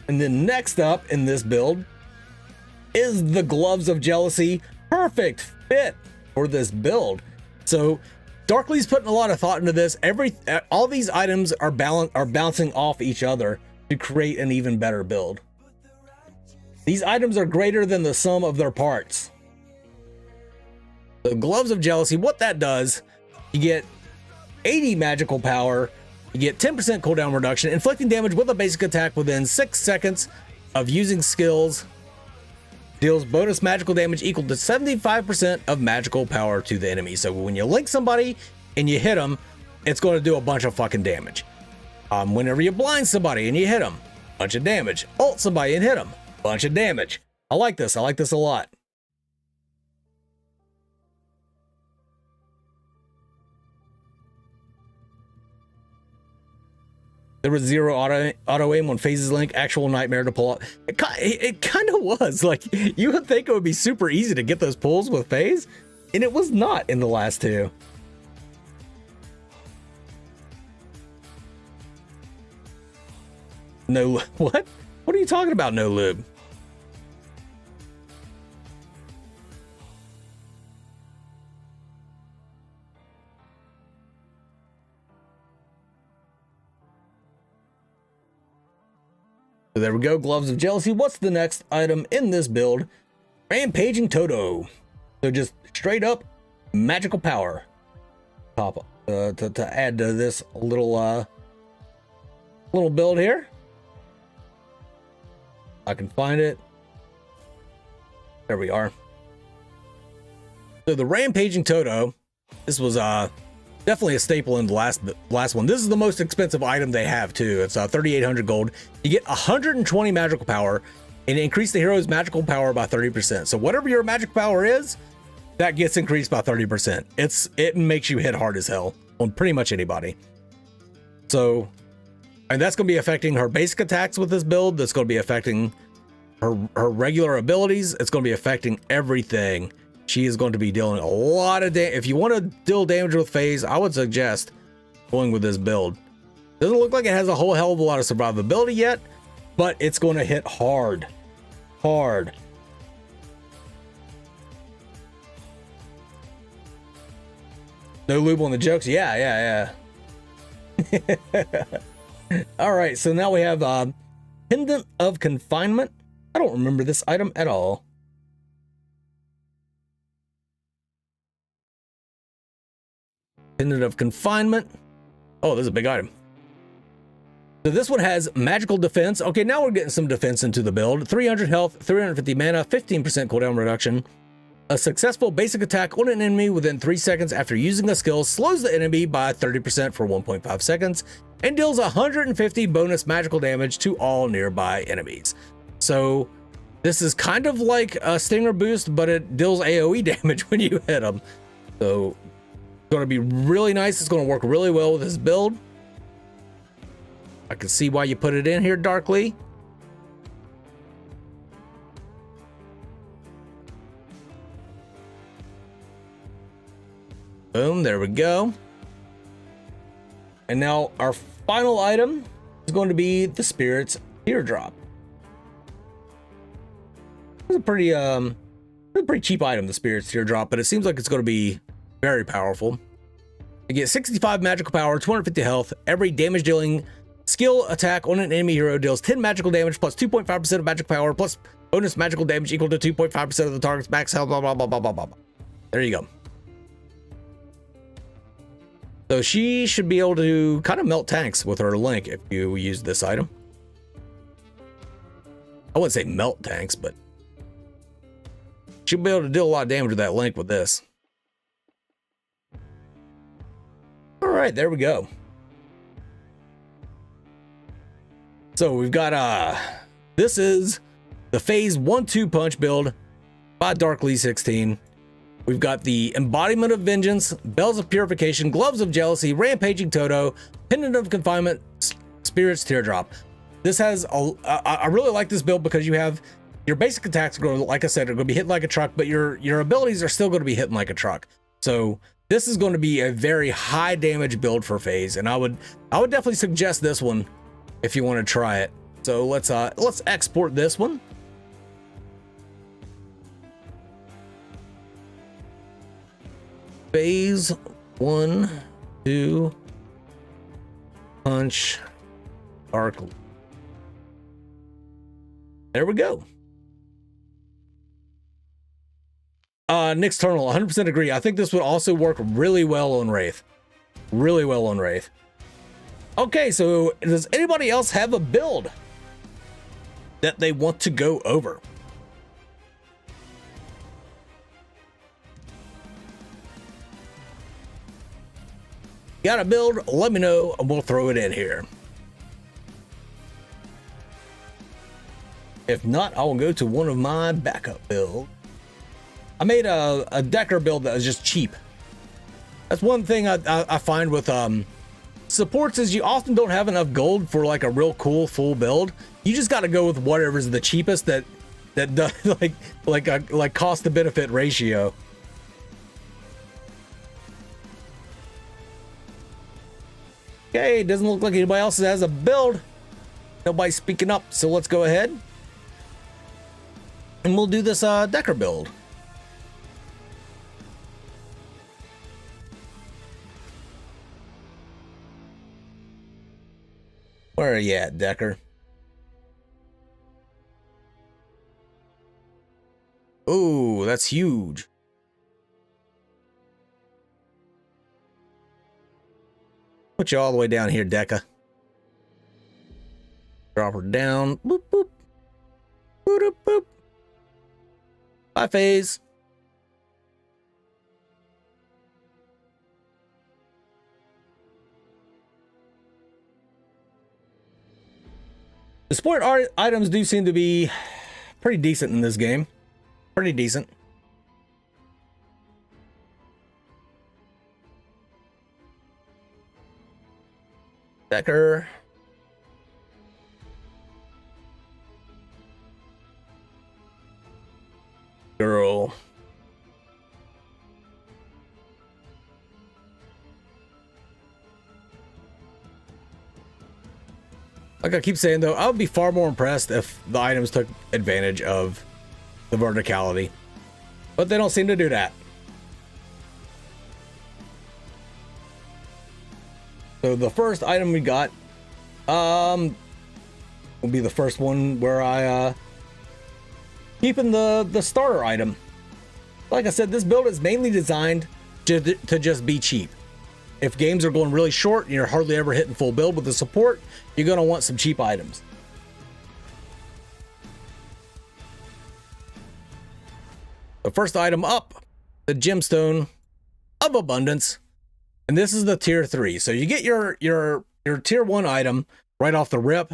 And then next up in this build is the Gloves of Jealousy. Perfect fit for this build. So Darkly's putting a lot of thought into this. All these items are bouncing off each other to create an even better build. These items are greater than the sum of their parts. The Gloves of Jealousy, what that does, you get 80 magical power, you get 10% cooldown reduction, inflicting damage with a basic attack within 6 seconds of using skills, deals bonus magical damage equal to 75% of magical power to the enemy. So when you link somebody and you hit them, it's going to do a bunch of fucking damage. Whenever you blind somebody and you hit them, bunch of damage. Ult somebody and hit them, bunch of damage. I like this. I like this a lot. There was 0 auto aim on phases link. Actual nightmare to pull out. It kind of was. Like, you would think it would be super easy to get those pulls with phase, and it was not in the last 2. No, what? What are you talking about, no lube? So there we go, Gloves of Jealousy. What's the next item in this build? Rampaging Toto. So just straight up magical power. Pop to add to this little build here. I can find it. There we are. So the Rampaging Toto. This was definitely a staple in the last one. This is the most expensive item they have too. It's 3,800 gold. You get 120 magical power and increase the hero's magical power by 30%. So whatever your magic power is, that gets increased by 30%. It makes you hit hard as hell on pretty much anybody. So, and that's going to be affecting her basic attacks with this build. That's going to be affecting her regular abilities. It's going to be affecting everything she is going to be dealing a lot of damage. If you want to deal damage with phase, I would suggest going with this build. Doesn't look like it has a whole hell of a lot of survivability yet, but it's going to hit hard. Hard. No lube on the jokes? Yeah. All right, so now we have Pendant of Confinement. I don't remember this item at all. Pendant of Confinement. Oh, this is a big item. So this one has magical defense. Okay, now we're getting some defense into the build. 300 health, 350 mana, 15% cooldown reduction. A successful basic attack on an enemy within 3 seconds after using a skill slows the enemy by 30% for 1.5 seconds and deals 150 bonus magical damage to all nearby enemies. So this is kind of like a Stinger boost, but it deals AoE damage when you hit them. So it's going to be really nice. It's going to work really well with this build. I can see why you put it in here, Darkly. Boom, there we go. And now our final item is going to be the Spirit's Teardrop. It's a pretty cheap item, the Spirit's Teardrop, but it seems like it's going to be very powerful. You get 65 magical power, 250 health. Every damage dealing skill attack on an enemy hero deals 10 magical damage plus 2.5% of magic power plus bonus magical damage equal to 2.5% of the target's max health, blah, blah, blah, blah, blah, blah. There you go. So she should be able to kind of melt tanks with her link if you use this item. I wouldn't say melt tanks, but she'll be able to deal a lot of damage with that link with this. All right, there we go. So we've got, this is the Phase 1-2 Punch build by Darkly16. We've got the Embodiment of Vengeance, Bells of Purification, Gloves of Jealousy, Rampaging Toto, Pendant of Confinement, Spirit's Teardrop. This has, I really like this build because you have your basic attacks, like I said, are going to be hitting like a truck, but your abilities are still going to be hitting like a truck. So this is going to be a very high damage build for Phase, and I would definitely suggest this one if you want to try it. So let's export this one. Phase 1-2 Punch Darkly. There we go. Nick's Terminal, 100% agree. I think this would also work really well on Wraith. Really well on Wraith. Okay, so does anybody else have a build that they want to go over? Got a build? Let me know and we'll throw it in here. If not, I will go to one of my backup builds. I made a Decker build that was just cheap. That's one thing I find with supports is you often don't have enough gold for like a real cool full build. You just got to go with whatever's the cheapest that does like cost to benefit ratio. Okay, doesn't look like anybody else has a build. Nobody's speaking up, so let's go ahead and we'll do this Decker build. Where are you at, Decker? Oh, that's huge. Put you all the way down here, Decker. Drop her down. Boop, boop. Boop, boop, boop. Bye, Phase. The support items do seem to be pretty decent in this game. Pretty decent. Decker. Girl. Like I keep saying though, I would be far more impressed if the items took advantage of the verticality, but they don't seem to do that. So the first item we got will be the first one where I keeping the starter item. Like I said, this build is mainly designed to just be cheap. If games are going really short and you're hardly ever hitting full build with the support, you're going to want some cheap items. The first item up, the Gemstone of Abundance. And this is the tier 3. So you get your tier 1 item right off the rip,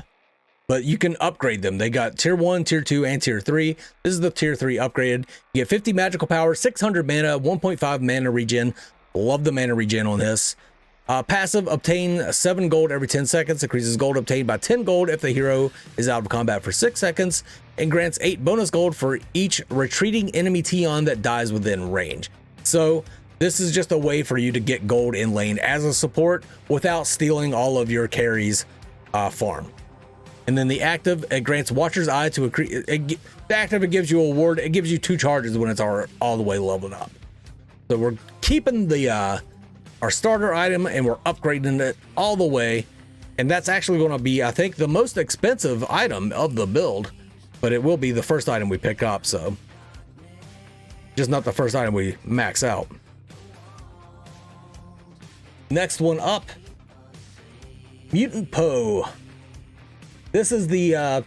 but you can upgrade them. They got tier 1, tier 2, and tier 3. This is the tier 3 upgraded. You get 50 magical power, 600 mana, 1.5 mana regen. Love the mana regen on this. Passive, obtain 7 gold every 10 seconds. Increases gold obtained by 10 gold if the hero is out of combat for 6 seconds. And grants 8 bonus gold for each retreating enemy Tion that dies within range. So this is just a way for you to get gold in lane as a support without stealing all of your carry's farm. And then the active, it grants Watcher's Eye to the active, it gives you a ward. It gives you 2 charges when it's all the way leveled up. So we're keeping the our starter item and we're upgrading it all the way. And that's actually going to be, I think, the most expensive item of the build, but it will be the first item we pick up. So just not the first item we max out. Next one up, Mutant Poe. This is the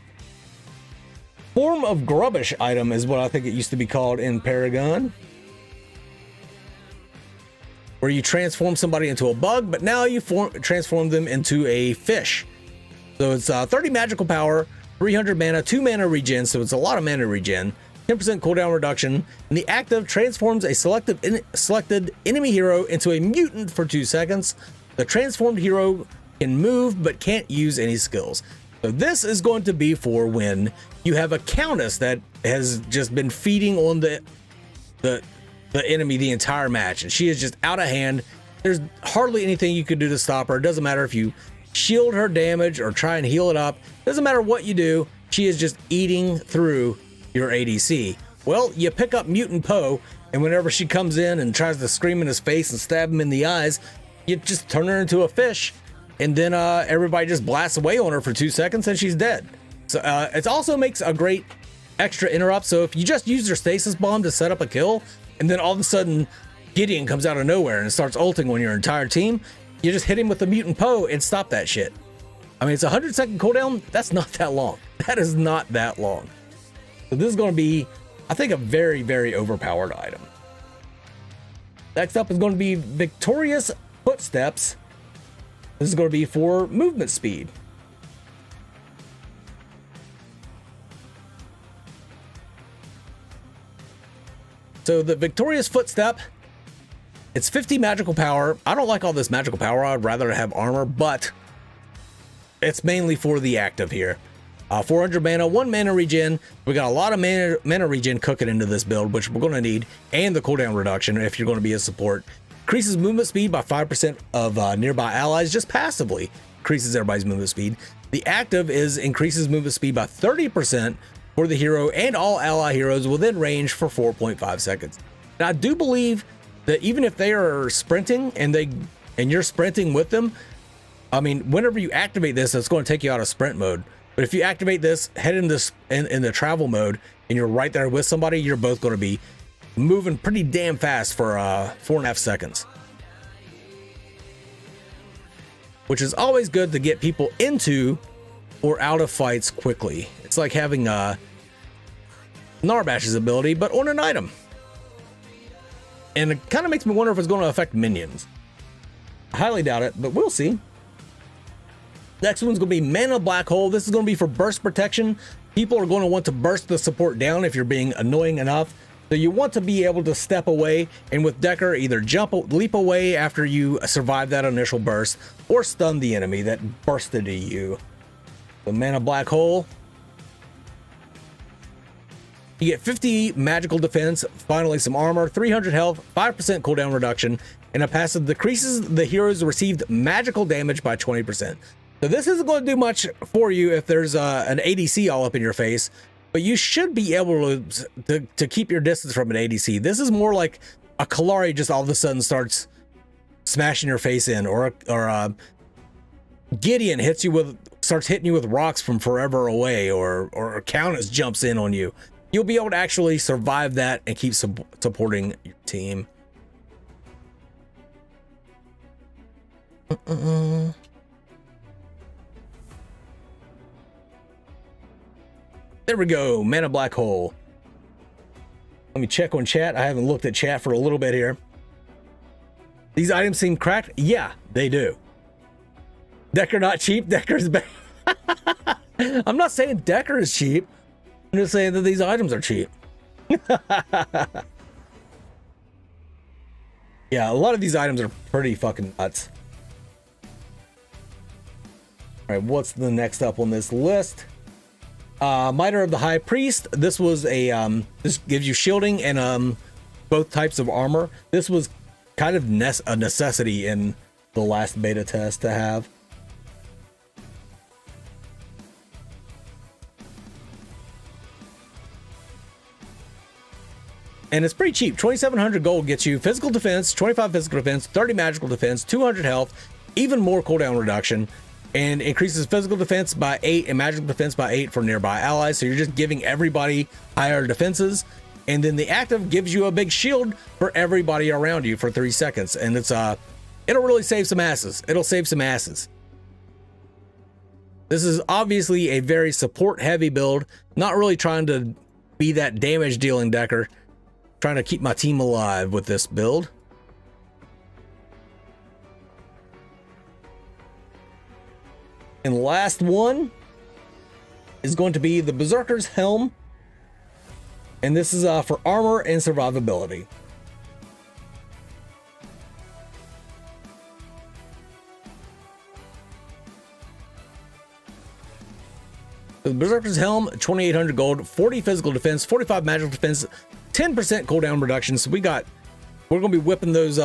form of Grubbish item is what I think it used to be called in Paragon, where you transform somebody into a bug, but now you transform them into a fish. So it's 30 magical power, 300 mana, 2 mana regen, so it's a lot of mana regen, 10% cooldown reduction, and the active transforms a selected enemy hero into a mutant for 2 seconds. The transformed hero can move but can't use any skills. So this is going to be for when you have a countess that has just been feeding on the enemy the entire match, and she is just out of hand. There's hardly anything you could do to stop her. It doesn't matter if you shield her damage or try and heal it up. It doesn't matter what you do. She is just eating through your ADC. Well, you pick up Mutant Poe, and whenever she comes in and tries to scream in his face and stab him in the eyes, you just turn her into a fish, and then everybody just blasts away on her for 2 seconds and she's dead. So it also makes a great extra interrupt. So if you just use your stasis bomb to set up a kill, and then all of a sudden Gideon comes out of nowhere and starts ulting on your entire team, you just hit him with the Mutant Poe and stop that shit. I mean, it's a 100-second cooldown. That's not that long. That is not that long. So this is going to be, I think, a very, very overpowered item. Next up is going to be Victorious Footsteps. This is going to be for movement speed. So the Victorious Footstep, it's 50 magical power. I don't like all this magical power. I'd rather have armor, but it's mainly for the active here. 400 mana, 1 mana regen. We got a lot of mana regen cooking into this build, which we're going to need, and the cooldown reduction if you're going to be a support. Increases movement speed by 5% of nearby allies just passively. Increases everybody's movement speed. The active is increases movement speed by 30% for the hero and all ally heroes within range for 4.5 seconds. Now, I do believe that even if they are sprinting and you're sprinting with them, I mean, whenever you activate this, it's going to take you out of sprint mode. But if you activate this, head in the travel mode, and you're right there with somebody, you're both going to be moving pretty damn fast for 4.5 seconds. Which is always good to get people into or out of fights quickly. It's like having Narbash's ability, but on an item. And it kind of makes me wonder if it's going to affect minions. I highly doubt it, but we'll see. Next one's going to be Mana Black Hole. This is going to be for burst protection. People are going to want to burst the support down if you're being annoying enough. So you want to be able to step away, and with Decker, either leap away after you survive that initial burst, or stun the enemy that bursted at you. The Mana Black Hole. You get 50 magical defense, finally some armor, 300 health, 5% cooldown reduction, and a passive decreases the hero's received magical damage by 20%. So this isn't going to do much for you if there's an ADC all up in your face, but you should be able to keep your distance from an ADC. This is more like a Kalari just all of a sudden starts smashing your face in, or Gideon starts hitting you with rocks from forever away, or Countess jumps in on you. You'll be able to actually survive that and keep supporting your team. There we go, Mana Black Hole. Let me check on chat. I haven't looked at chat for a little bit here. These items seem cracked. Yeah, they do. Decker not cheap. Decker's bad. I'm not saying Decker is cheap. I'm just saying that these items are cheap. Yeah, a lot of these items are pretty fucking nuts. All right, what's the next up on this list? Miter of the High Priest. This was a this gives you shielding and both types of armor. This was kind of a necessity in the last beta test to have. And it's pretty cheap. 2,700 gold gets you physical defense, 25 physical defense, 30 magical defense, 200 health, even more cooldown reduction, and increases physical defense by 8 and magical defense by 8 for nearby allies. So you're just giving everybody higher defenses. And then the active gives you a big shield for everybody around you for 3 seconds. And it's it'll really save some asses. It'll save some asses. This is obviously a very support heavy build. Not really trying to be that damage dealing decker. Trying to keep my team alive with this build. And the last one is going to be the Berserker's Helm. And this is for armor and survivability. The Berserker's Helm, 2,800 gold, 40 physical defense, 45 magical defense, 10% cooldown reduction. So we're going to be whipping those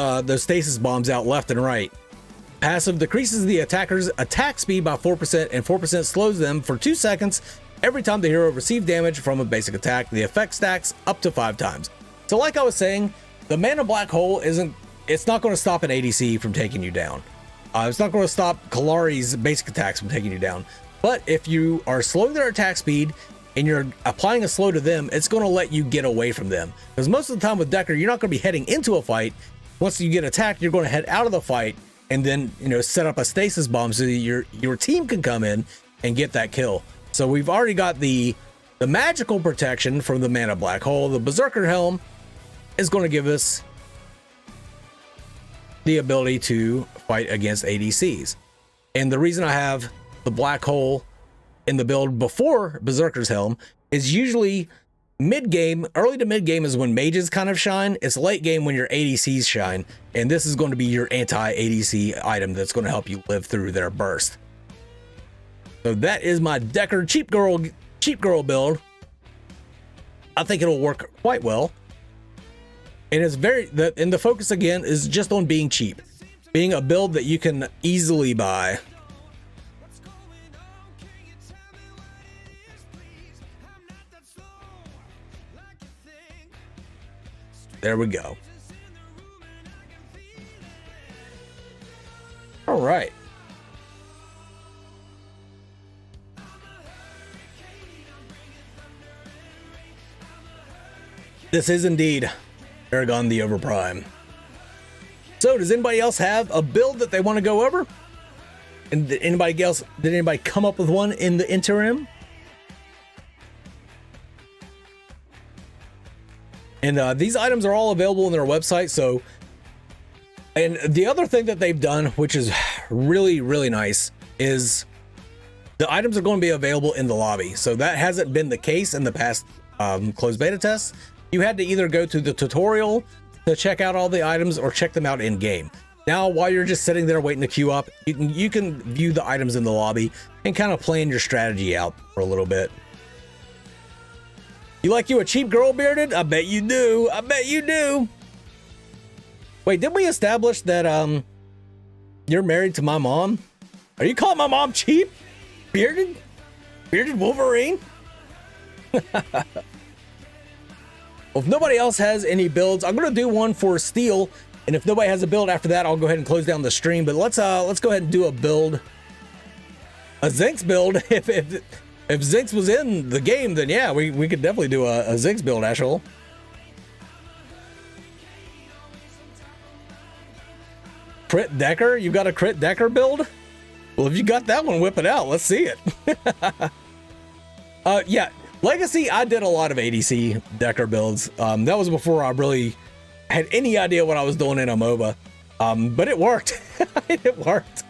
stasis bombs out left and right. Passive decreases the attacker's attack speed by 4% and 4% slows them for 2 seconds every time the hero receives damage from a basic attack. The effect stacks up to 5 times. So like I was saying, the Mana Black Hole it's not going to stop an ADC from taking you down. It's not going to stop Kalari's basic attacks from taking you down. But if you are slowing their attack speed and you're applying a slow to them, it's going to let you get away from them. Because most of the time with Decker, you're not going to be heading into a fight. Once you get attacked, you're going to head out of the fight and then, set up a stasis bomb so that your team can come in and get that kill. So we've already got the magical protection from the Mana Black Hole. The Berserker Helm is going to give us the ability to fight against ADCs. And the reason I have the Black Hole in the build before Berserker's Helm is usually mid-game. Early to mid-game is when mages kind of shine. It's late game when your ADCs shine. And this is going to be your anti-ADC item that's going to help you live through their burst. So that is my Decker cheap girl build. I think it'll work quite well. And it's and the focus again is just on being cheap. Being a build that you can easily buy. There we go. All right. This is indeed Paragon the Overprime. So does anybody else have a build that they want to go over? And did anybody come up with one in the interim? And these items are all available on their website. So, and the other thing that they've done, which is really, really nice, is the items are going to be available in the lobby. So that hasn't been the case in the past closed beta tests. You had to either go to the tutorial to check out all the items or check them out in game. Now, while you're just sitting there waiting to queue up, you can view the items in the lobby and kind of plan your strategy out for a little bit. You like you a cheap girl bearded? I bet you do. I bet you do. Wait, didn't we establish that you're married to my mom? Are you calling my mom cheap? Bearded Wolverine? Well, if nobody else has any builds, I'm gonna do one for steel, and if nobody has a build after that, I'll go ahead and close down the stream. But let's go ahead and do a build, a Zinx build. If Zinx was in the game, then yeah, we could definitely do a Zinx build, Ashel. Crit Decker? You got a Crit Decker build? Well, if you got that one, whip it out. Let's see it. Yeah, Legacy, I did a lot of ADC Decker builds. That was before I really had any idea what I was doing in a MOBA. But it worked. It worked.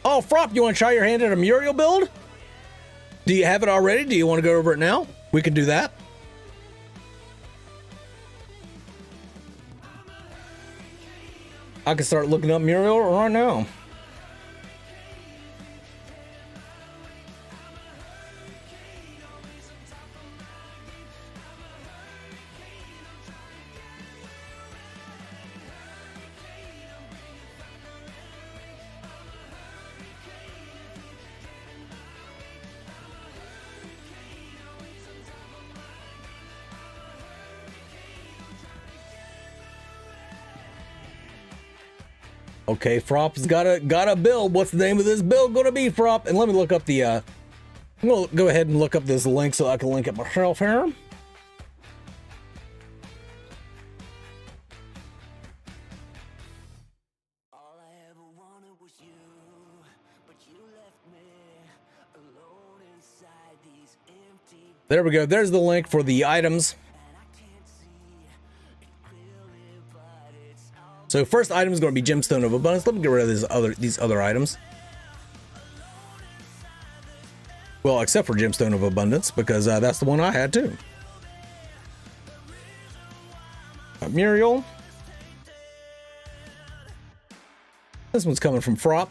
Oh, Frop, you want to try your hand at a Muriel build? Do you have it already? Do you want to go over it now? We can do that. I can start looking up Muriel right now. Okay, Frop's got a build. What's the name of this build gonna be, Frop? And let me look up the I'm gonna go ahead and look up this link so I can link it myself here. There we go. There's the link for the items. So first item is going to be Gemstone of Abundance. Let me get rid of these other items. Well, except for Gemstone of Abundance, because that's the one I had too. Muriel. This one's coming from Frop.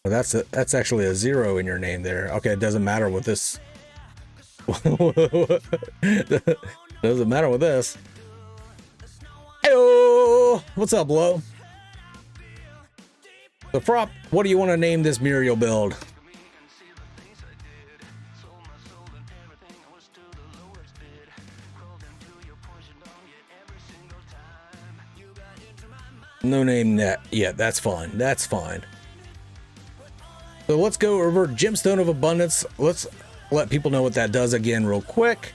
That's actually a 0 in your name there. Okay, it doesn't matter with this. Doesn't matter with this. Heyo! What's up, Lo? So, Frop, what do you want to name this Muriel build? No name that. Yeah, that's fine. That's fine. So let's go over Gemstone of Abundance. Let's let people know what that does again real quick.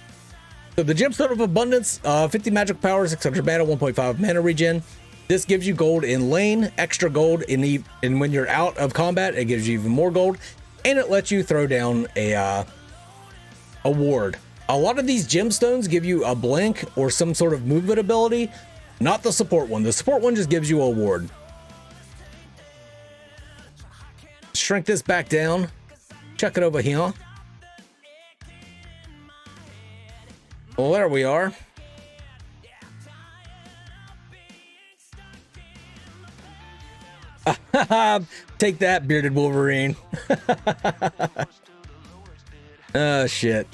So the Gemstone of Abundance, 50 magic power, 600 mana, 1.5 mana regen. This gives you gold in lane, extra gold and when you're out of combat, it gives you even more gold, and it lets you throw down a ward. A lot of these gemstones give you a blink or some sort of movement ability, not the support one. The support one just gives you a ward. Shrink this back down. Check it over here. Well, there we are. Take that, bearded Wolverine. Oh, shit.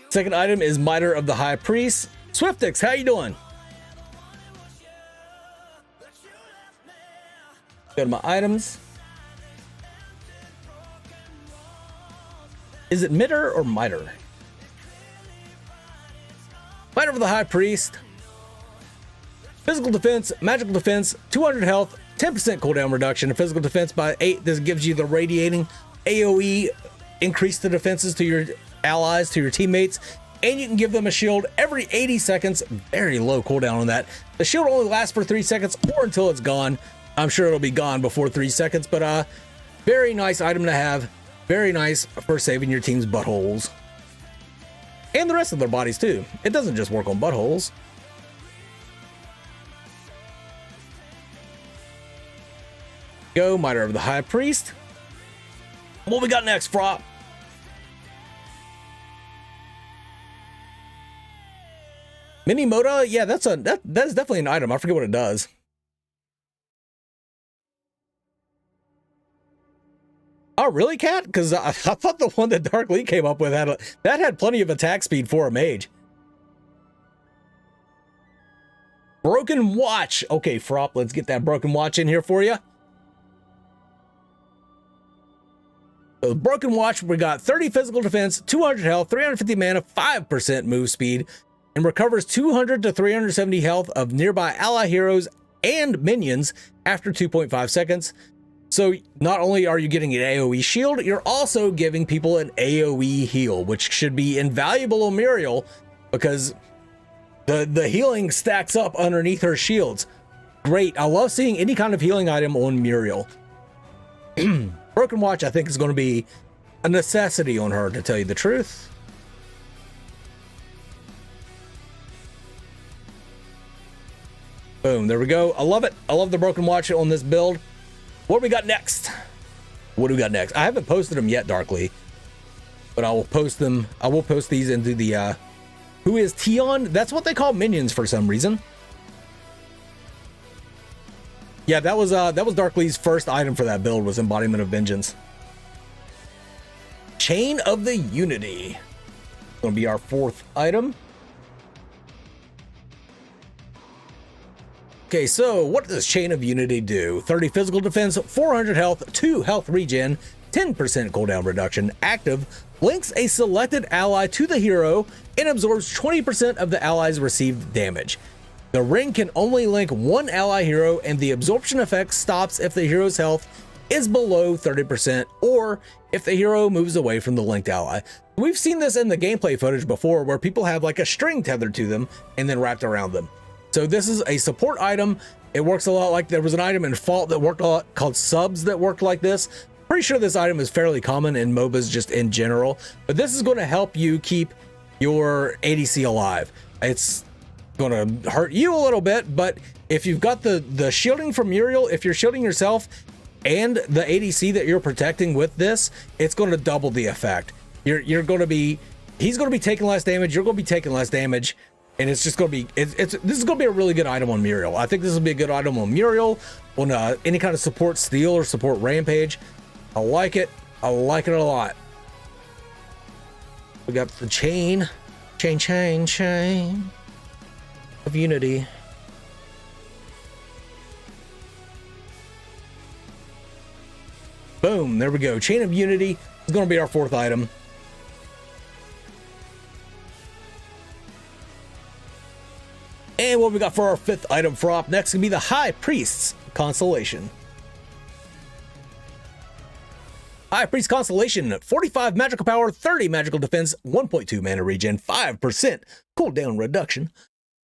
Second item is Mitre of the High Priest. Swiftix, how you doing? Go to my items. Is it Mitre or Mitre? Mitre of the High Priest. Physical defense, magical defense, 200 health, 10% cooldown reduction, and physical defense by 8. This gives you the radiating AoE, increase the defenses to your allies, to your teammates, and you can give them a shield every 80 seconds. Very low cooldown on that. The shield only lasts for 3 seconds or until it's gone. I'm sure it'll be gone before 3 seconds, but very nice item to have. Very nice for saving your team's buttholes. And the rest of their bodies too. It doesn't just work on buttholes. Go, Mitre of the High Priest. What we got next, Frop? Mini Moda? Yeah, that is definitely an item. I forget what it does. Oh, really, Cat? Because I thought the one that Dark Lee came up with had plenty of attack speed for a mage. Broken Watch. Okay, Frop, let's get that Broken Watch in here for you. So Broken Watch, we got 30 physical defense, 200 health, 350 mana, 5% move speed, and recovers 200 to 370 health of nearby ally heroes and minions after 2.5 seconds. So not only are you getting an AoE shield, you're also giving people an AoE heal, which should be invaluable on Muriel because the healing stacks up underneath her shields. Great. I love seeing any kind of healing item on Muriel. Broken Watch, I think, is going to be a necessity on her, to tell you the truth. Boom, there we go. I love it. I love the Broken Watch on this build. What do we got next? What do we got next? I haven't posted them yet, Darkly, but I will post them. I will post these into the who is Tion? That's what they call minions for some reason. Yeah, that was Darkly's first item for that build, was Embodiment of Vengeance. Chain of the Unity. Gonna be our fourth item. Okay, so what does Chain of Unity do? 30 physical defense, 400 health, 2 health regen, 10% cooldown reduction, active, links a selected ally to the hero, and absorbs 20% of the ally's received damage. The ring can only link one ally hero, and the absorption effect stops if the hero's health is below 30% or if the hero moves away from the linked ally. We've seen this in the gameplay footage before where people have like a string tethered to them and then wrapped around them. So this is a support item. It works a lot like there was an item in Fault that worked a lot called Subs that worked like this. Pretty sure this item is fairly common in MOBAs just in general, but this is going to help you keep your ADC alive. It's going to hurt you a little bit, but if you've got the shielding from Muriel, if you're shielding yourself and the ADC that you're protecting with this, it's going to double the effect. He's going to be taking less damage, you're going to be taking less damage, and it's just going to be this is going to be a really good item on Muriel. I think this will be a good item on Muriel, on any kind of support Steel or support Rampage. I like it. I like it a lot. We got the chain of Unity. Boom, there we go. Chain of Unity is going to be our fourth item. And what we got for our fifth item Frop next can be the High Priest's Constellation. High Priest Constellation, 45 magical power, 30 magical defense, 1.2 mana regen, 5% cooldown reduction.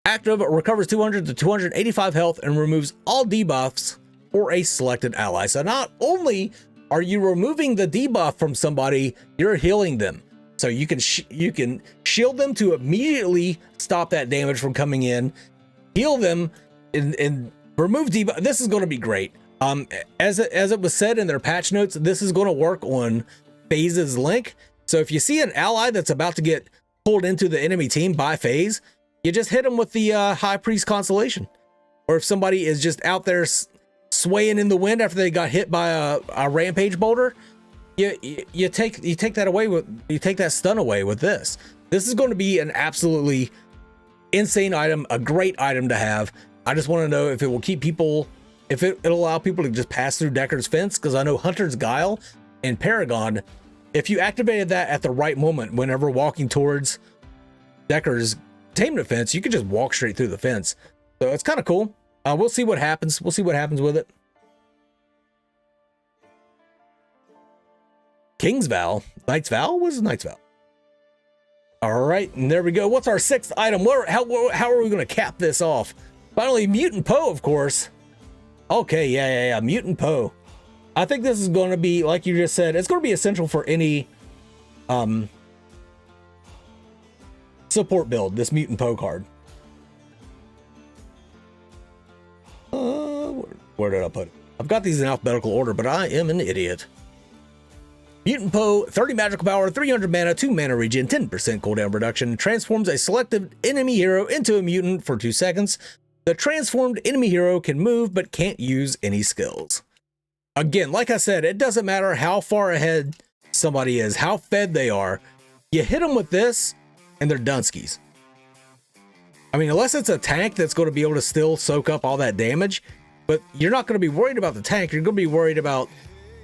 Active, recovers 200 to 285 health and removes all debuffs for a selected ally. So not only are you removing the debuff from somebody, you're healing them. So you can shield them to immediately stop that damage from coming in, heal them, and remove debuff. This is going to be great. As it was said in their patch notes, this is going to work on Phase's link. So if you see an ally that's about to get pulled into the enemy team by Phase, you just hit them with the High Priest Constellation. Or if somebody is just out there swaying in the wind after they got hit by a Rampage boulder, you take that stun away with this. This is going to be an absolutely insane item, a great item to have. I just want to know if it will keep people, if it'll allow people to just pass through Decker's Fence, because I know Hunter's Guile and Paragon, if you activated that at the right moment, whenever walking towards Decker's Tainment Fence, you could just walk straight through the fence. So it's kind of cool. We'll see what happens. We'll see what happens with it. King's Vow. Knight's Vow? What is Knight's Vow? All right, and there we go. What's our sixth item? How are we going to cap this off? Finally, Mutant Poe, of course. Okay, yeah. Mutant Poe. I think this is going to be, like you just said, it's going to be essential for any support build, this Mutant Poe card. Where did I put it? I've got these in alphabetical order, but I am an idiot. Mutant Poe, 30 magical power, 300 mana, 2 mana regen, 10% cooldown reduction, transforms a selected enemy hero into a mutant for 2 seconds. The transformed enemy hero can move but can't use any skills. again, like I said, it doesn't matter how far ahead somebody is, how fed they are. You hit them with this and they're dunskies. I mean, unless it's a tank that's going to be able to still soak up all that damage, but you're not going to be worried about the tank. You're going to be worried about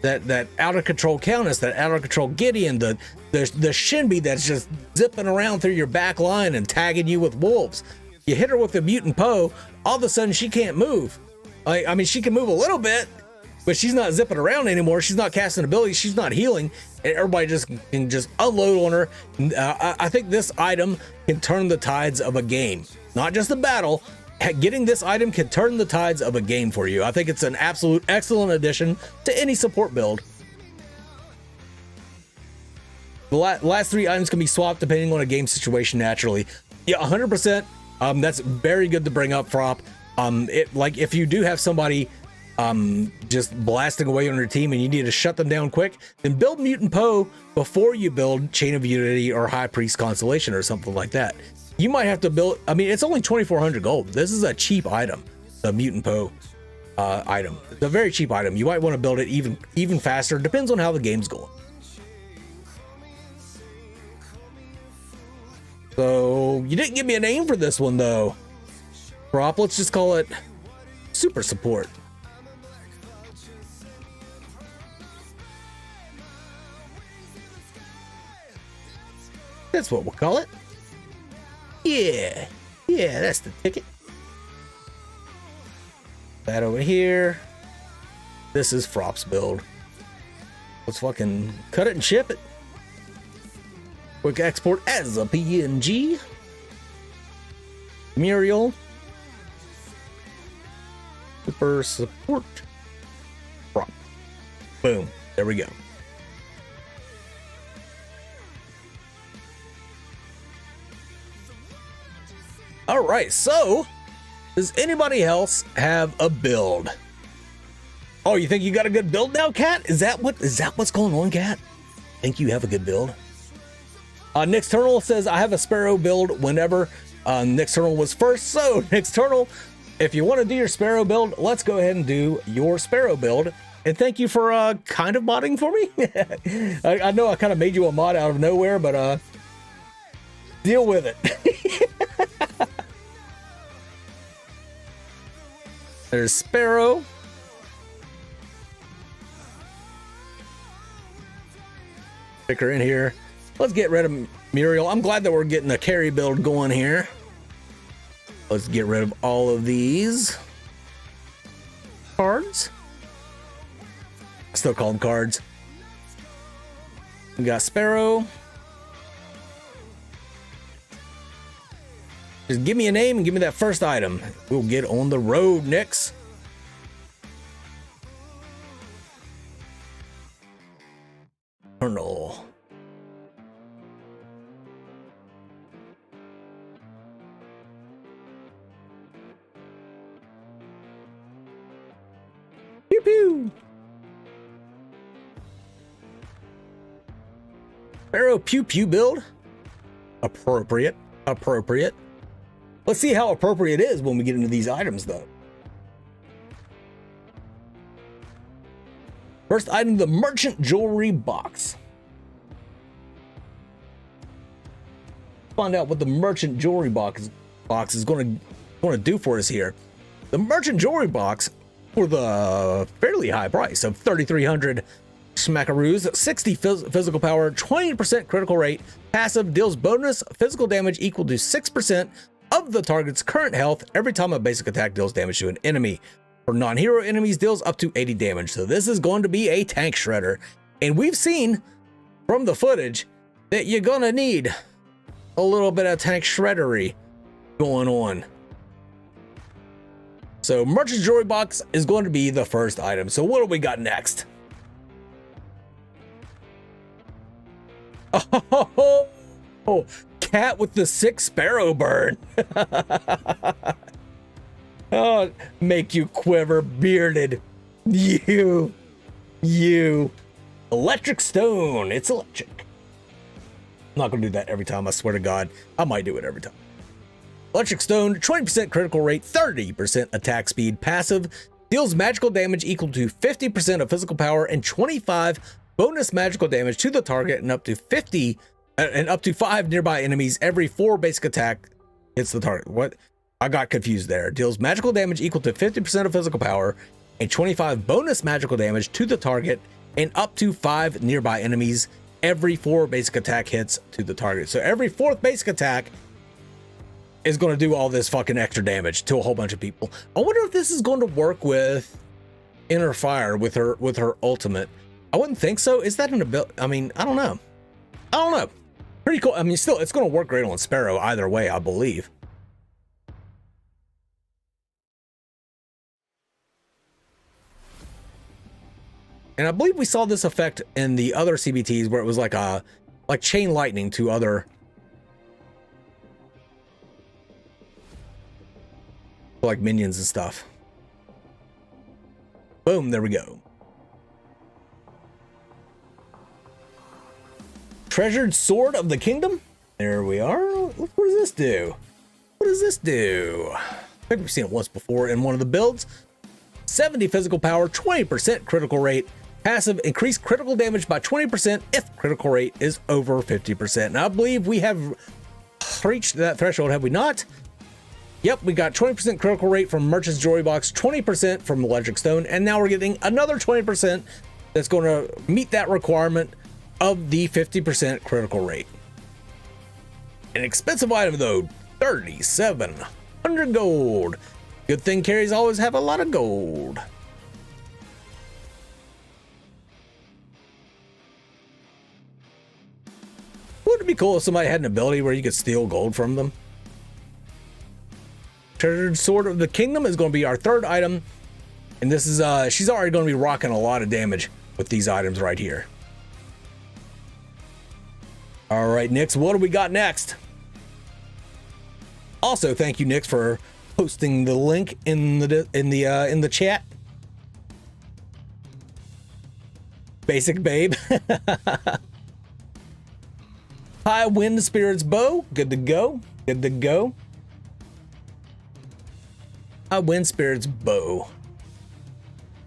that out of control Countess, that out of control Gideon, the Shinbi that's just zipping around through your back line and tagging you with wolves. You hit her with the mutant Poe, all of a sudden she can't move. I mean, she can move a little bit, but she's not zipping around anymore. She's not casting abilities. She's not healing. And everybody can just unload on her. I think this item can turn the tides of a game, not just a battle. Getting this item can turn the tides of a game for you. I think it's an absolute excellent addition to any support build. The last three items can be swapped depending on a game situation naturally. Yeah, 100%. That's very good to bring up, Frop. Like if you do have somebody just blasting away on your team and you need to shut them down quick, then build Mutant Poe before you build Chain of Unity or High Priest Constellation or something like that. You might have to build, I mean, it's only 2,400 gold. This is a cheap item, the Mutant Poe item. It's a very cheap item. You might want to build it even faster. Depends on how the game's going. So you didn't give me a name for this one though. Prop, let's just call it Super Support. That's what we'll call it. Yeah, that's the ticket. That over here. This is Frop's build. Let's fucking cut it and ship it. Quick export as a PNG. Muriel. Super Support. Frop. Boom. There we go. All right, so does anybody else have a build? Oh, you think you got a good build now, Cat? Is that what's going on, Cat? Think you have a good build? Nixternal says I have a Sparrow build whenever Nixternal was first. So Nixternal, if you want to do your Sparrow build, let's go ahead and do your Sparrow build. And thank you for kind of modding for me. I know I kind of made you a mod out of nowhere, but deal with it. There's Sparrow. Pick her in here. Let's get rid of Muriel. I'm glad that we're getting a carry build going here. Let's get rid of all of these cards. I still call them cards. We got Sparrow. Just give me a name and give me that first item. We'll get on the road, Nix. Colonel. Pew pew. Sparrow pew pew build. Appropriate. Let's see how appropriate it is when we get into these items, though. First item, the Merchant Jewelry Box. Find out what the Merchant Jewelry Box is going to do for us here. The Merchant Jewelry Box, for the fairly high price of 3,300 smackaroos, 60 physical power, 20% critical rate, passive, deals bonus physical damage equal to 6% of the target's current health every time a basic attack deals damage to an enemy. For non-hero enemies, deals up to 80 damage. So this is going to be a tank shredder. And we've seen from the footage that you're gonna need a little bit of tank shreddery going on. So Merchant Jewelry Box is going to be the first item. So what do we got next? Oh, Cat with the 6 Sparrow burn. Oh, make you quiver, bearded. You. Electric Stone. It's electric. I'm not gonna do that every time, I swear to God. I might do it every time. Electric Stone, 20% critical rate, 30% attack speed, passive, Deals magical damage equal to 50% of physical power and 25 bonus magical damage to the target and up to 5 nearby enemies every 4 basic attack hits the target. What? I got confused there. Deals magical damage equal to 50% of physical power and 25 bonus magical damage to the target and up to 5 nearby enemies every 4 basic attack hits to the target. So every 4th basic attack is going to do all this fucking extra damage to a whole bunch of people. I wonder if this is going to work with Inner Fire with her ultimate. I wouldn't think so. Is that an ability? I mean, I don't know. Pretty cool. I mean, still, it's going to work great on Sparrow either way, I believe. And I believe we saw this effect in the other CBTs where it was like chain lightning to other like minions and stuff. Boom, there we go. Treasured Sword of the Kingdom. There we are. What does this do? What does this do? I think we've seen it once before in one of the builds. 70 physical power, 20% critical rate. Passive, increase critical damage by 20% if critical rate is over 50%. Now I believe we have reached that threshold, have we not? Yep, we got 20% critical rate from Merchant's Jewelry Box, 20% from Electric Stone, and now we're getting another 20% that's going to meet that requirement of the 50% critical rate. An expensive item though, 3,700 gold. Good thing carries always have a lot of gold. Wouldn't it be cool if somebody had an ability where you could steal gold from them? Treasured Sword of the Kingdom is going to be our 3rd item. And this is, she's already going to be rocking a lot of damage with these items right here. All right, Nix, what do we got next? Also, thank you, Nix, for posting the link in the chat. Basic babe. High Wind Spirit's Bow, good to go. Good to go. High Wind Spirit's Bow.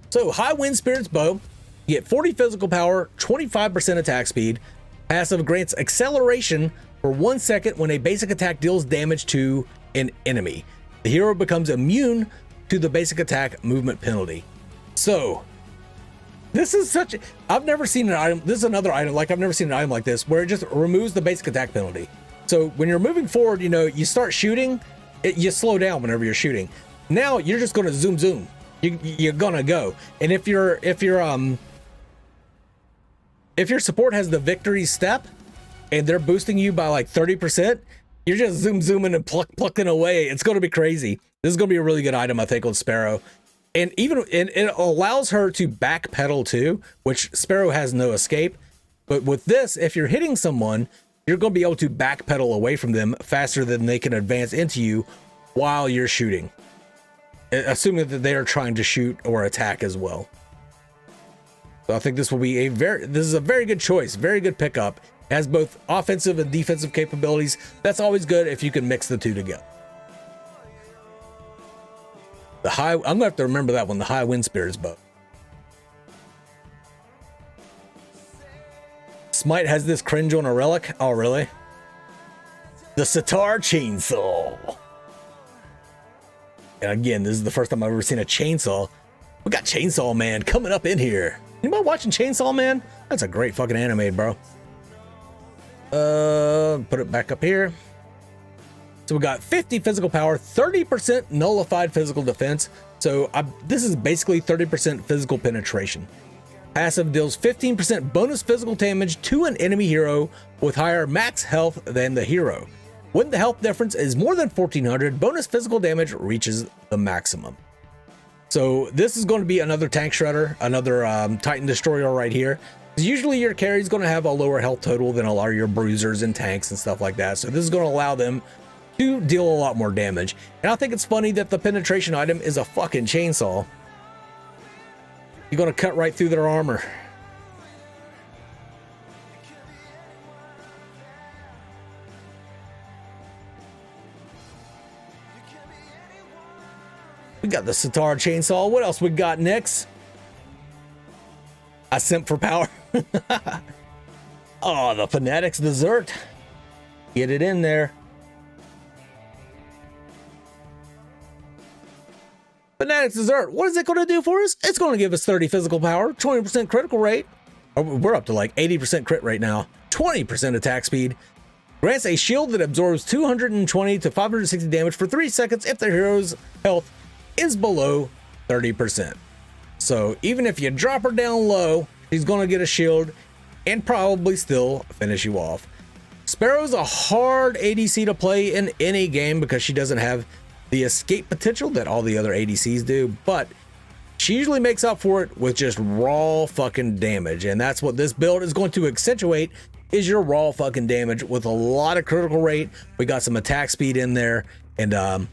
So High Wind Spirit's Bow, you get 40 physical power, 25% attack speed. Passive grants acceleration for 1 second when a basic attack deals damage to an enemy. The hero becomes immune to the basic attack movement penalty. So this is I've never seen an item. This is another item, like I've never seen an item like this where it just removes the basic attack penalty. So when you're moving forward, you know, you start shooting, you slow down whenever you're shooting. Now you're just going to zoom. You're gonna go. And if your support has the victory step and they're boosting you by like 30%, you're just zooming and plucking away. It's going to be crazy. This is going to be a really good item, I think, on Sparrow. And it allows her to backpedal too, which Sparrow has no escape. But with this, if you're hitting someone, you're going to be able to backpedal away from them faster than they can advance into you while you're shooting. Assuming that they are trying to shoot or attack as well. So I think this will be this is a very good choice, very good pickup. It has both offensive and defensive capabilities. That's always good if you can mix the two together. I'm gonna have to remember that one, the High Wind Spirit's Bow. Smite has this cringe on a relic. Oh, really? The Sitar Chainsaw. And again, this is the first time I've ever seen a chainsaw. We got Chainsaw Man coming up in here. Anybody watching Chainsaw Man? That's a great fucking anime, bro. Put it back up here. So we got 50 physical power, 30% nullified physical defense. So this is basically 30% physical penetration. Passive deals 15% bonus physical damage to an enemy hero with higher max health than the hero. When the health difference is more than 1400, bonus physical damage reaches the maximum. So this is going to be another tank shredder, another Titan destroyer right here. Usually your carry is going to have a lower health total than a lot of your bruisers and tanks and stuff like that. So this is going to allow them to deal a lot more damage. And I think it's funny that the penetration item is a fucking chainsaw. You're going to cut right through their armor. We We got the Sitar chainsaw. What else we got next? I simp for power. Oh, the Fanatics dessert. Get it in there. Fanatics dessert. What is it going to do for us? It's going to give us 30 physical power, 20% critical rate. Oh, we're up to like 80% crit rate now. 20% attack speed. Grants a shield that absorbs 220 to 560 damage for 3 seconds if their hero's health is below 30%. So even if you drop her down low, she's going to get a shield and probably still finish you off. Sparrow's a hard ADC to play in any game because she doesn't have the escape potential that all the other ADCs do, but she usually makes up for it with just raw fucking damage, and that's what this build is going to accentuate, is your raw fucking damage with a lot of critical rate. We got some attack speed in there, and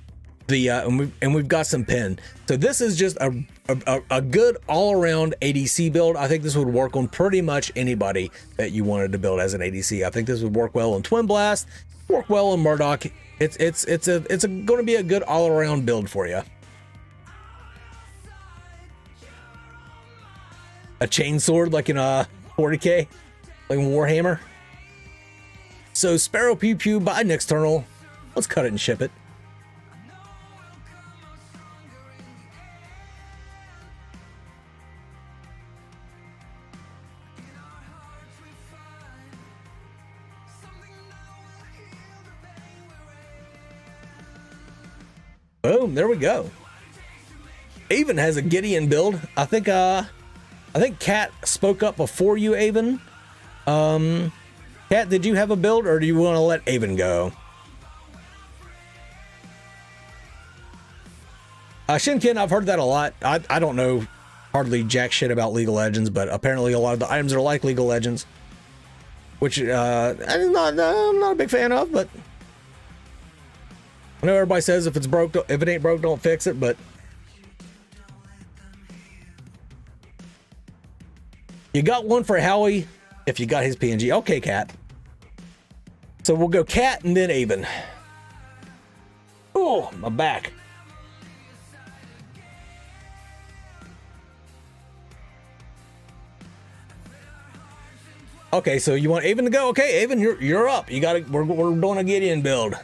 we've got some pin. So this is just a good all-around ADC build. I think this would work on pretty much anybody that you wanted to build as an ADC. I think this would work well on Twin Blast, work well on Murdoch. It's going to be a good all-around build for you. A chainsword like in 40k, like in Warhammer. So Sparrow Pew Pew by Nexternal. Let's cut it and ship it. Boom, there we go. Avon has a Gideon build. I think Kat spoke up before you, Avon. Kat, did you have a build, or do you want to let Avon go? Shinken, I've heard that a lot. I don't know hardly jack shit about League of Legends, but apparently a lot of the items are like League of Legends, which I'm not a big fan of, but I know everybody says if it's broke, if it ain't broke, don't fix it, but you got one for Howie if you got his PNG. Okay, Cat. So we'll go Cat and then Avon. Oh, my back. Okay, so you want Avon to go? Okay, Avon, you're up. You got it. We're doing a Gideon build.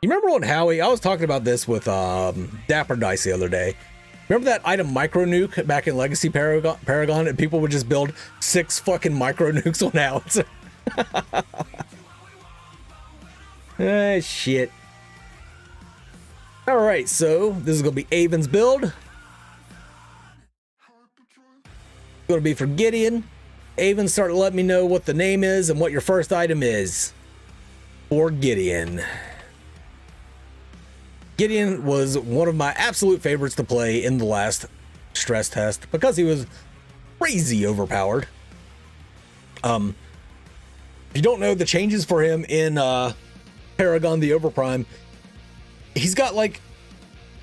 You remember when Howie, I was talking about this with Dapper Dice the other day. Remember that item Micro Nuke back in Legacy Paragon, and people would just build 6 fucking Micro Nukes on Howitzer? Ah, shit. Alright, so this is going to be Avon's build. It's going to be for Gideon. Avon, start letting me know what the name is and what your first item is for Gideon. Gideon was one of my absolute favorites to play in the last stress test because he was crazy overpowered. If you don't know the changes for him in Paragon the Overprime, he's got like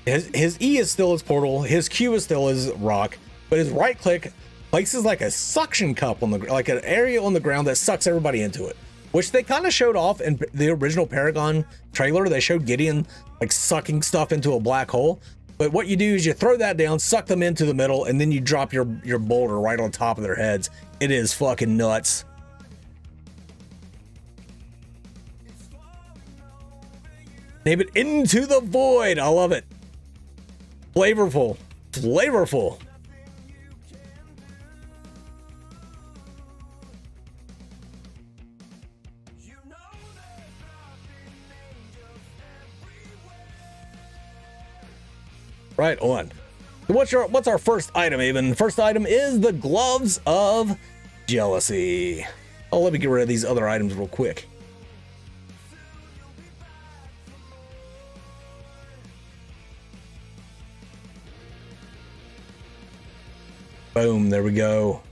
his E is still his portal, his Q is still his rock, but his right click places like a suction cup on the, like an area on the ground that sucks everybody into it, which they kind of showed off in the original Paragon trailer. They showed Gideon like sucking stuff into a black hole. But what you do is you throw that down, suck them into the middle, and then you drop your boulder right on top of their heads. It is fucking nuts. Name it Into the Void. I love it. Flavorful. Flavorful. Right on. So what's our first item, Avon? The first item is the Gloves of Jealousy. Oh, let me get rid of these other items real quick. Boom, there we go.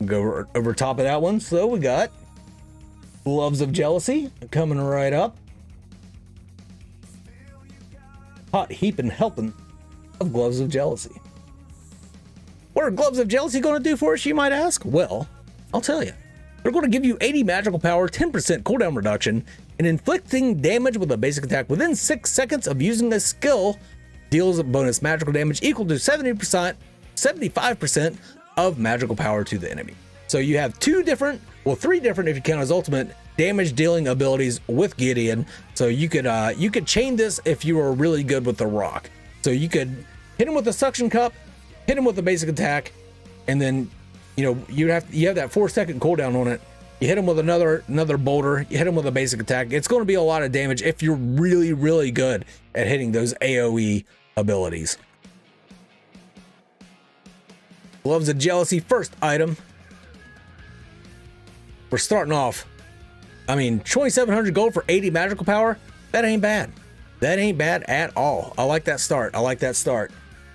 Go over top of that one. So we got Gloves of Jealousy coming right up. Hot heaping helping of Gloves of Jealousy. What are Gloves of Jealousy going to do for us, you might ask? Well, I'll tell you. They're going to give you 80 magical power, 10% cooldown reduction, and inflicting damage with a basic attack within 6 seconds of using a skill deals bonus magical damage equal to 75% of magical power to the enemy. So you have three different if you count as ultimate damage dealing abilities with Gideon. So you could chain this if you were really good with the rock. So you could hit him with a suction cup, hit him with a basic attack, and then you have that 4-second cooldown on it. You hit him with another boulder, you hit him with a basic attack. It's going to be a lot of damage if you're really, really good at hitting those AoE abilities. Gloves of Jealousy, first item. We're starting off, 2,700 gold for 80 magical power. That ain't bad. That ain't bad at all. I like that start.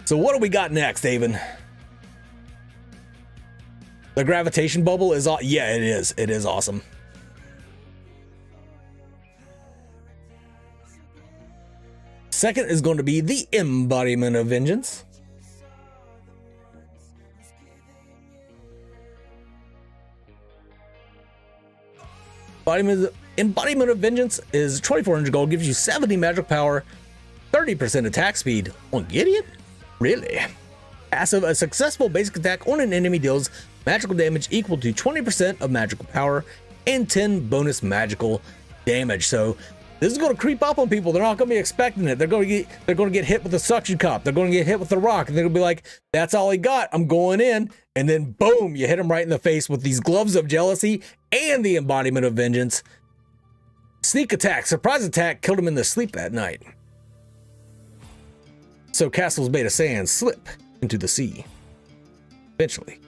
So what do we got next, Avon? The gravitation bubble is, yeah, it is. It is awesome. Second is going to be the Embodiment of Vengeance. Embodiment of Vengeance is 2,400 gold, gives you 70 magic power, 30% attack speed on Gideon? Really? Passive, a successful basic attack on an enemy deals magical damage equal to 20% of magical power and 10 bonus magical damage. So this is going to creep up on people. They're not going to be expecting it. They're going to get hit with the suction cup. They're going to get hit with the rock, and they're going to be like, "That's all he got. I'm going in." And then boom, you hit him right in the face with these Gloves of Jealousy and the Embodiment of Vengeance. Sneak attack, surprise attack, killed him in the sleep that night. So castles made of sand slip into the sea. Eventually.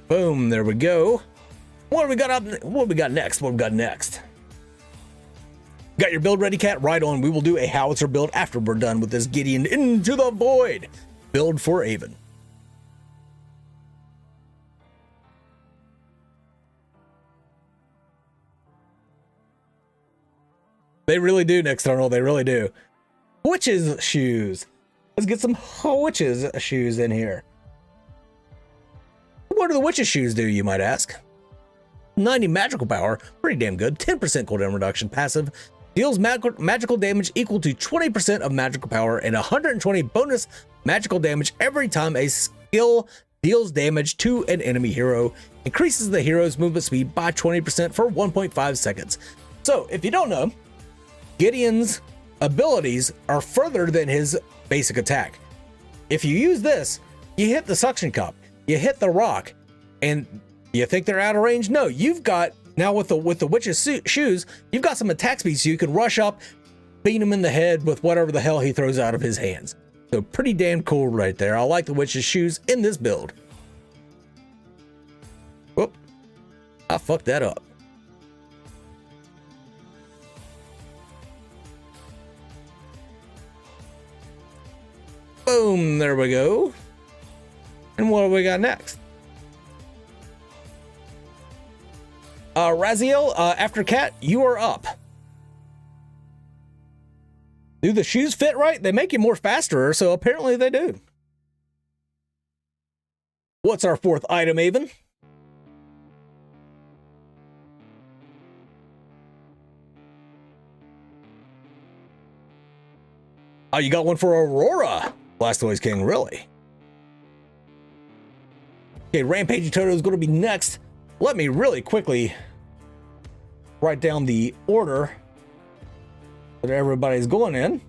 Boom, there we go. What do we got next? Got your build ready, Cat? Right on. We will do a howitzer build after we're done with this Gideon Into the Void build for Avon. They really do, Nexternal. They really do. Witch's shoes. Let's get some witch's shoes in here. What do the witch's shoes do, you might ask? 90 magical power, pretty damn good. 10% cooldown reduction passive. Deals magical damage equal to 20% of magical power and 120 bonus magical damage every time a skill deals damage to an enemy hero. Increases the hero's movement speed by 20% for 1.5 seconds. So, if you don't know, Gideon's abilities are further than his basic attack. If you use this, you hit the suction cup, you hit the rock, and you think they're out of range? No, you've got, now with the witch's shoes, you've got some attack speed, so you can rush up, beat him in the head with whatever the hell he throws out of his hands. So pretty damn cool right there. I like the witch's shoes in this build. Whoop, I fucked that up. Boom, there we go. And what do we got next? Raziel, after Cat, you are up. Do the shoes fit right? They make you more faster, so apparently they do. What's our fourth item, Avon? Oh, you got one for Aurora. Blastoise King, really? Okay, Rampaging Toto is going to be next. Let me really quickly write down the order that everybody's going in.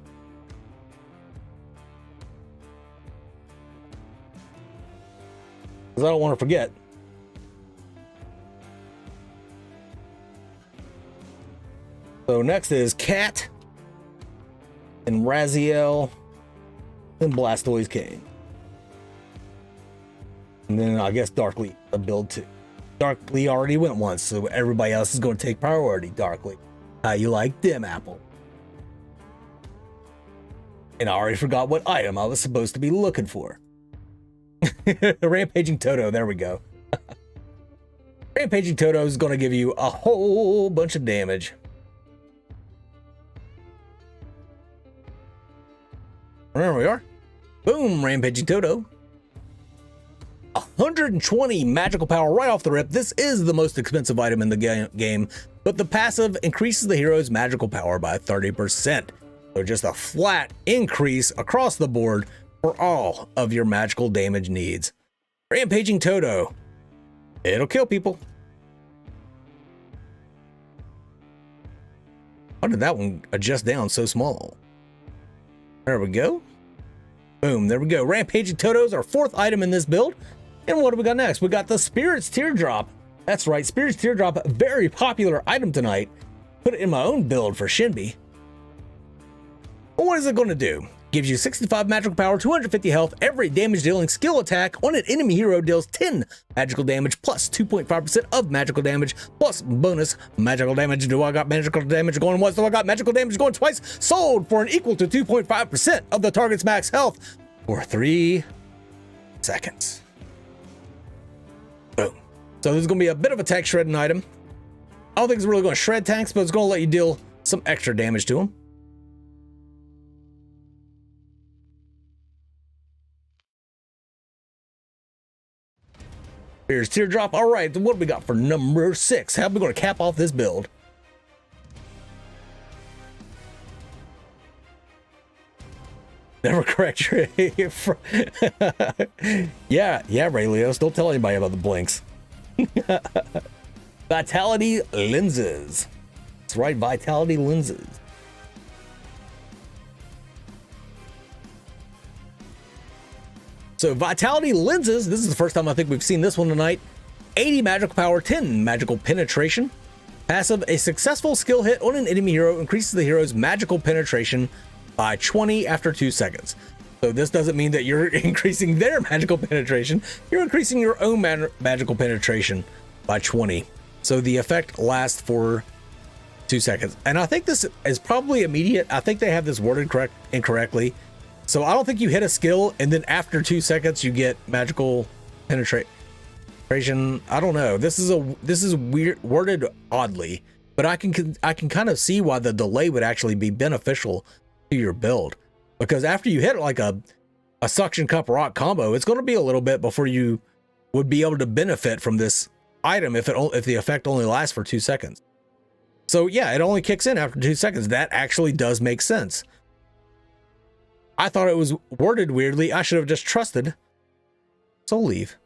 Because I don't want to forget. So next is Cat, and Raziel, and Blastoise King. And then I guess Darkly, a build too. Darkly already went once, so everybody else is going to take priority. Darkly. How you like them, Apple? And I already forgot what item I was supposed to be looking for. Rampaging Toto, there we go. Rampaging Toto is going to give you a whole bunch of damage. There we are. Boom, Rampaging Toto. 120 magical power right off the rip. This is the most expensive item in the game, but the passive increases the hero's magical power by 30%. So just a flat increase across the board for all of your magical damage needs. Rampaging Toto. It'll kill people. Why did that one adjust down so small? There we go. Boom, there we go. Rampaging Toto's our fourth item in this build. And what do we got next? We got the Spirit's Teardrop. That's right, Spirit's Teardrop, a very popular item tonight. Put it in my own build for Shinbi. Well, what is it going to do? Gives you 65 magical power, 250 health. Every damage dealing skill attack on an enemy hero deals 10 magical damage plus 2.5% of magical damage plus bonus magical damage. Do I got magical damage going once? Do I got magical damage going twice? Sold for an equal to 2.5% of the target's max health for 3 seconds. Boom. So this is going to be a bit of a tank shredding item. I don't think it's really going to shred tanks, but it's going to let you deal some extra damage to them. Here's Teardrop. All right, what do we got for number 6? How are we going to cap off this build? Never correct your... yeah, Ray Leos. Don't tell anybody about the blinks. Vitality lenses. That's right, Vitality lenses. So Vitality lenses, this is the first time I think we've seen this one tonight. 80 magical power, 10 magical penetration. Passive, a successful skill hit on an enemy hero increases the hero's magical penetration by 20 after 2 seconds. So this doesn't mean that you're increasing their magical penetration. You're increasing your own magical penetration by 20. So the effect lasts for 2 seconds. And I think this is probably immediate. I think they have this worded incorrectly. So I don't think you hit a skill and then after 2 seconds you get magical penetration. I don't know. This is weird, worded oddly, but I can kind of see why the delay would actually be beneficial to your build, because after you hit like a suction cup rock combo, it's going to be a little bit before you would be able to benefit from this item if the effect only lasts for 2 seconds. So yeah, it only kicks in after 2 seconds. That actually does make sense. I thought it was worded weirdly. I should have just trusted Soul Leave.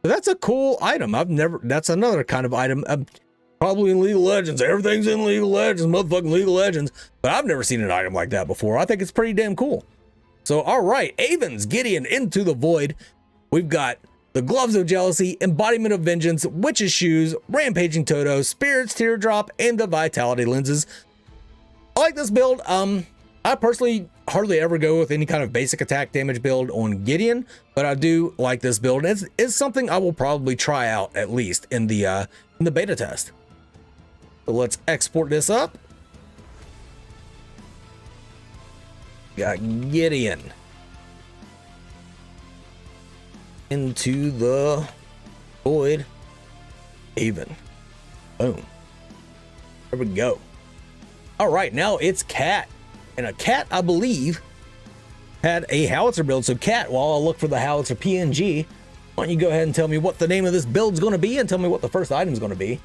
So that's a cool item. That's another kind of item. Probably in League of Legends. Everything's in League of Legends, motherfucking League of Legends. But I've never seen an item like that before. I think it's pretty damn cool. So, all right, Avon's Gideon into the void. We've got the Gloves of Jealousy, Embodiment of Vengeance, Witch's Shoes, Rampaging Toto, Spirit's Teardrop, and the Vitality lenses. I like this build. I personally hardly ever go with any kind of basic attack damage build on Gideon, but I do like this build. It's something I will probably try out at least in the beta test. So let's export this up. Got Gideon into the void. Even. Boom. There we go. All right, now it's Cat. And a Cat, I believe, had a howitzer build. So Cat, while I look for the howitzer PNG, why don't you go ahead and tell me what the name of this build is going to be and tell me what the first item is going to be.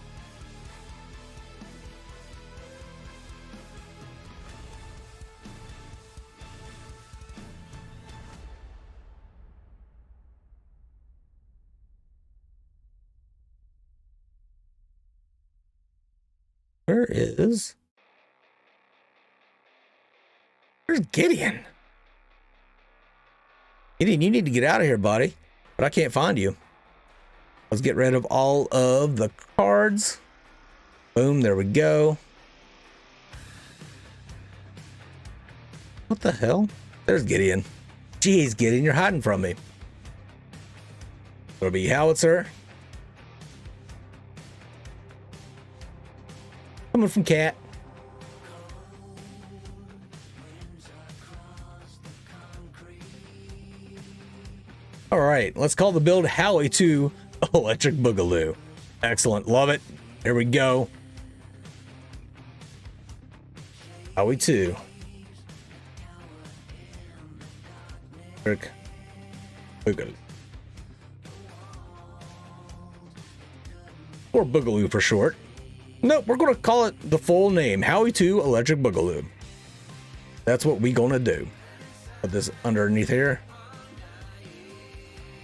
Where's Gideon? Gideon, you need to get out of here, buddy. But I can't find you. Let's get rid of all of the cards. Boom, there we go. What the hell? There's Gideon. Jeez, Gideon, you're hiding from me. It'll be howitzer. Coming from Cat. All right, let's call the build Howie 2 Electric Boogaloo. Excellent, love it. Here we go. Howie 2. Electric Boogaloo. or Boogaloo for short. Nope, we're going to call it the full name, Howie 2 Electric Boogaloo. That's what we going to do. Put this underneath here.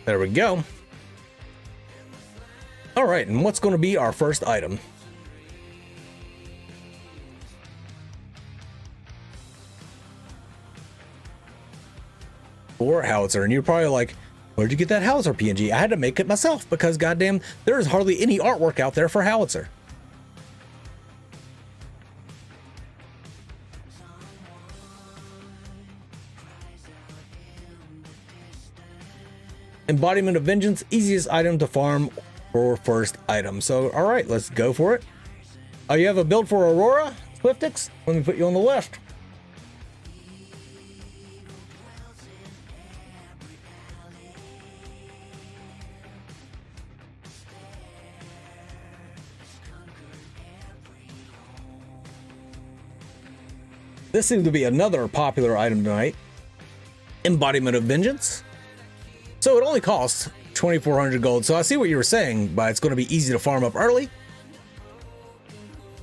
There we go. All right, and what's going to be our first item? Or howitzer, and you're probably like, where'd you get that howitzer PNG? I had to make it myself because goddamn, there is hardly any artwork out there for howitzer. Embodiment of Vengeance, easiest item to farm for first item. So, all right, let's go for it. Oh, you have a build for Aurora, Swiftix? Let me put you on the list. This seems to be another popular item tonight. Embodiment of Vengeance. So it only costs 2,400 gold. So I see what you were saying, but it's going to be easy to farm up early.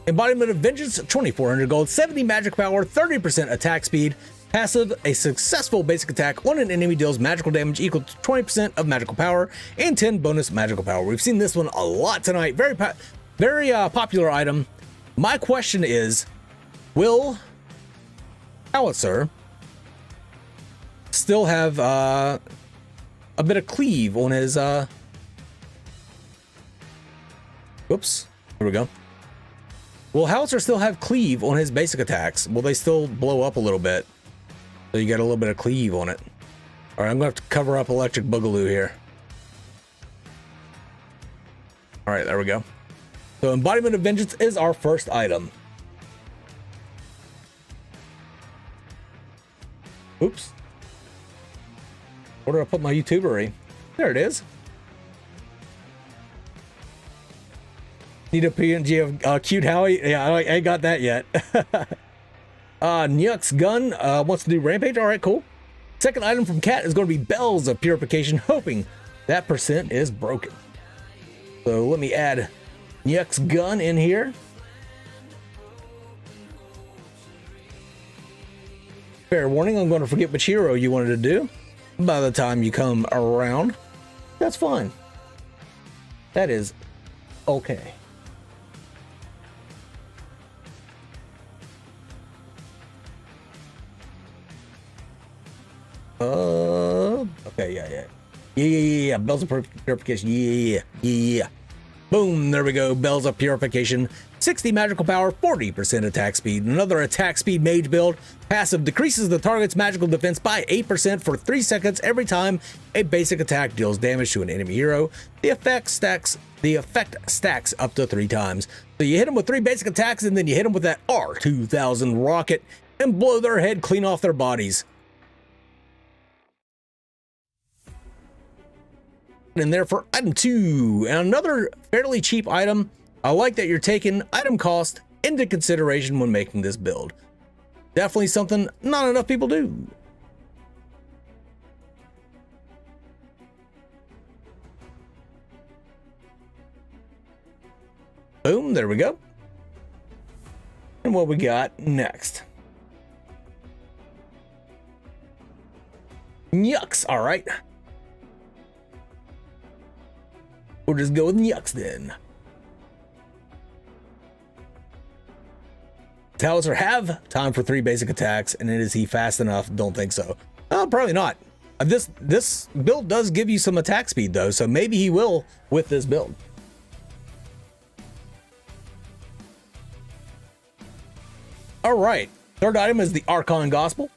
Embodiment of Vengeance, 2,400 gold, 70 magic power, 30% attack speed. Passive, a successful basic attack on an enemy deals magical damage equal to 20% of magical power and 10 bonus magical power. We've seen this one a lot tonight. Very popular item. My question is, will howitzer still have a bit of cleave on his whoops, here we go. Will howitzer still have cleave on his basic attacks? Will they still blow up a little bit? So you got a little bit of cleave on it. All right, I'm gonna have to cover up Electric Boogaloo here. All right, there we go. So Embodiment of Vengeance is our first item. Oops. Where did I put my YouTubery? There it is. Need a PNG of cute Howie? Yeah, I ain't got that yet. Nyuk's gun wants to do Rampage. All right, cool. Second item from Cat is going to be Bells of Purification, hoping that percent is broken. So let me add Nyuk's gun in here. Fair warning, I'm going to forget which hero you wanted to do by the time you come around. That's fine. That is okay. Okay, yeah. Bells of Purification. Yeah. Boom, there we go. Bells of Purification. 60 magical power, 40% attack speed. Another attack speed mage build. Passive decreases the target's magical defense by 8% for 3 seconds every time a basic attack deals damage to an enemy hero. The effect stacks up to 3 times. So you hit them with 3 basic attacks and then you hit them with that R2000 rocket and blow their head clean off their bodies. In there for item 2, and another fairly cheap item. I like that you're taking item cost into consideration when making this build. Definitely something not enough people do. Boom, there we go. And what we got next? Nyuks, all right. We'll just go with Nyuks then. Howitzer have time for 3 basic attacks, and is he fast enough? Don't think so. Probably not. This build does give you some attack speed though, so maybe he will with this build. All right, third item is the Archon Gospel.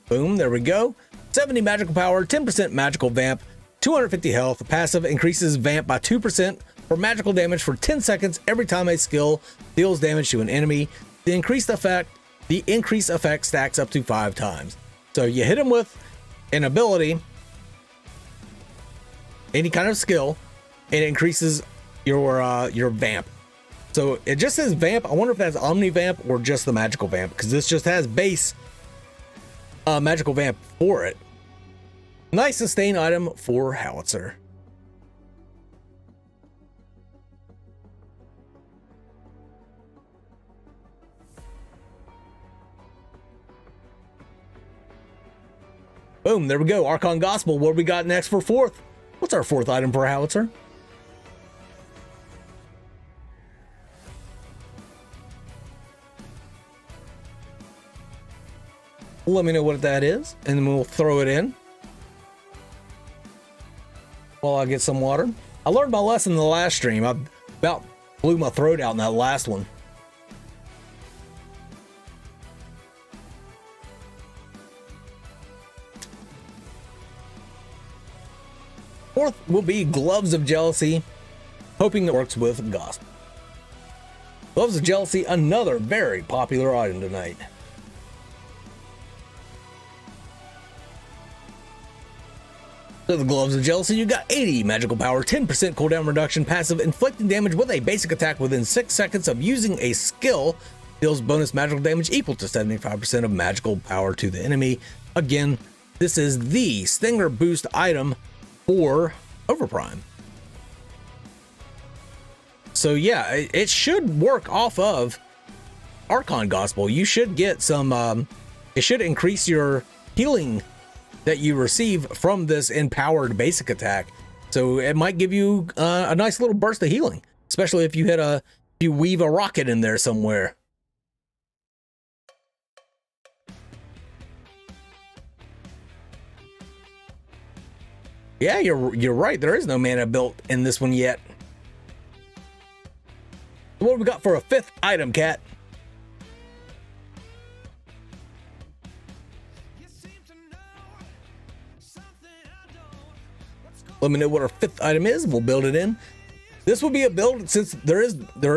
Boom, there we go. 70 magical power, 10% magical vamp, 250 health. Passive increases vamp by 2% for magical damage for 10 seconds every time a skill deals damage to an enemy. The increased effect stacks up to 5 times. So you hit him with an ability, any kind of skill, and it increases your vamp. So it just says vamp. I wonder if that's omni vamp or just the magical vamp, because this just has base magical vamp for it. Nice sustain item for Howitzer. Boom, there we go. Archon Gospel. What do we got next for fourth? What's our fourth item for Howitzer? Let me know what that is, and then we'll throw it in while I get some water. I learned my lesson in the last stream. I about blew my throat out in that last one. Fourth will be Gloves of Jealousy, hoping it works with Gospel. Gloves of Jealousy, another very popular item tonight. So the Gloves of Jealousy, you got 80 magical power, 10% cooldown reduction, passive, inflicting damage with a basic attack within 6 seconds of using a skill, deals bonus magical damage equal to 75% of magical power to the enemy. Again, this is the Stinger boost item for Overprime. So yeah, it should work off of Archon Gospel. You should get some, it should increase your healing that you receive from this empowered basic attack. So it might give you a nice little burst of healing, especially if you weave a rocket in there somewhere. Yeah, you're right. There is no mana built in this one yet. What have we got for a fifth item, Cat? Let me know what our fifth item is. We'll build it in. This will be a build, since there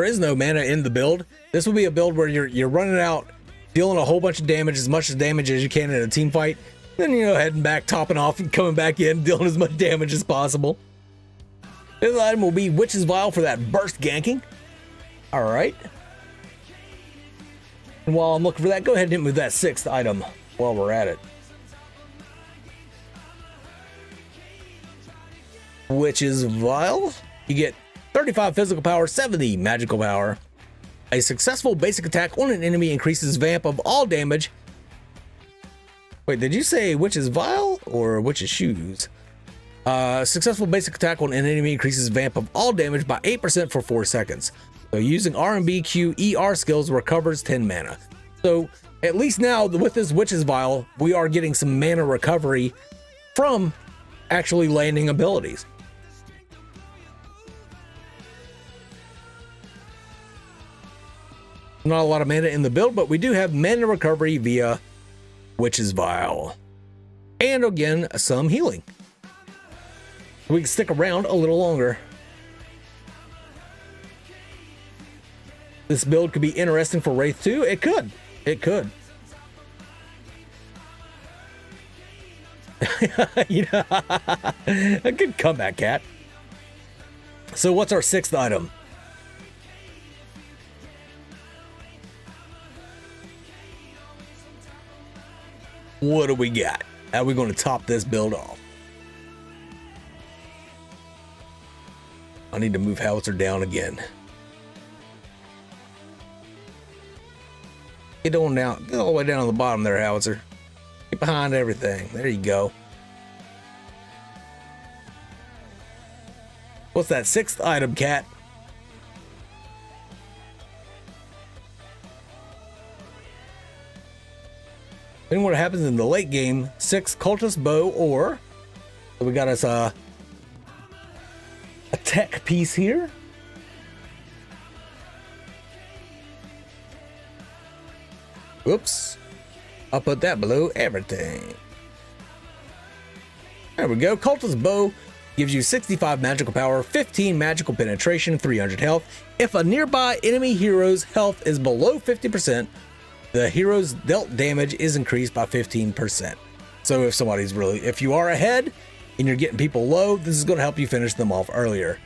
is no mana in the build. This will be a build where you're running out, dealing a whole bunch of damage, as much damage as you can in a team fight. Then, you know, heading back, topping off, and coming back in, dealing as much damage as possible. This item will be Witch's Vial for that burst ganking. All right. And while I'm looking for that, go ahead and hit me with that sixth item while we're at it. Witch's Vial. You get 35 physical power, 70 magical power. A successful basic attack on an enemy increases vamp of all damage. Wait, did you say Witch's Vial or Witch's Shoes? Successful basic attack on an enemy increases vamp of all damage by 8% for 4 seconds. So using R&B, Q, ER skills recovers 10 mana. So at least now with this Witch's Vial, we are getting some mana recovery from actually landing abilities. Not a lot of mana in the build, but we do have mana recovery via Witch's Vial. And again, some healing. We can stick around a little longer. This build could be interesting for Wraith 2. It could. It could. You know, a good comeback, Cat. So what's our sixth item? What do we got? How are we going to top this build off? I need to move Howitzer down again. Get on down. Get all the way down to the bottom there, Howitzer. Get behind everything. There you go. What's that sixth item, Cat? Then what happens in the late game, 6 Cultist Bow, or so we got us a tech piece here. Oops. I'll put that below everything. There we go. Cultist Bow gives you 65 magical power, 15 magical penetration, 300 health. If a nearby enemy hero's health is below 50%, the hero's dealt damage is increased by 15%. So if you are ahead and you're getting people low, this is going to help you finish them off earlier.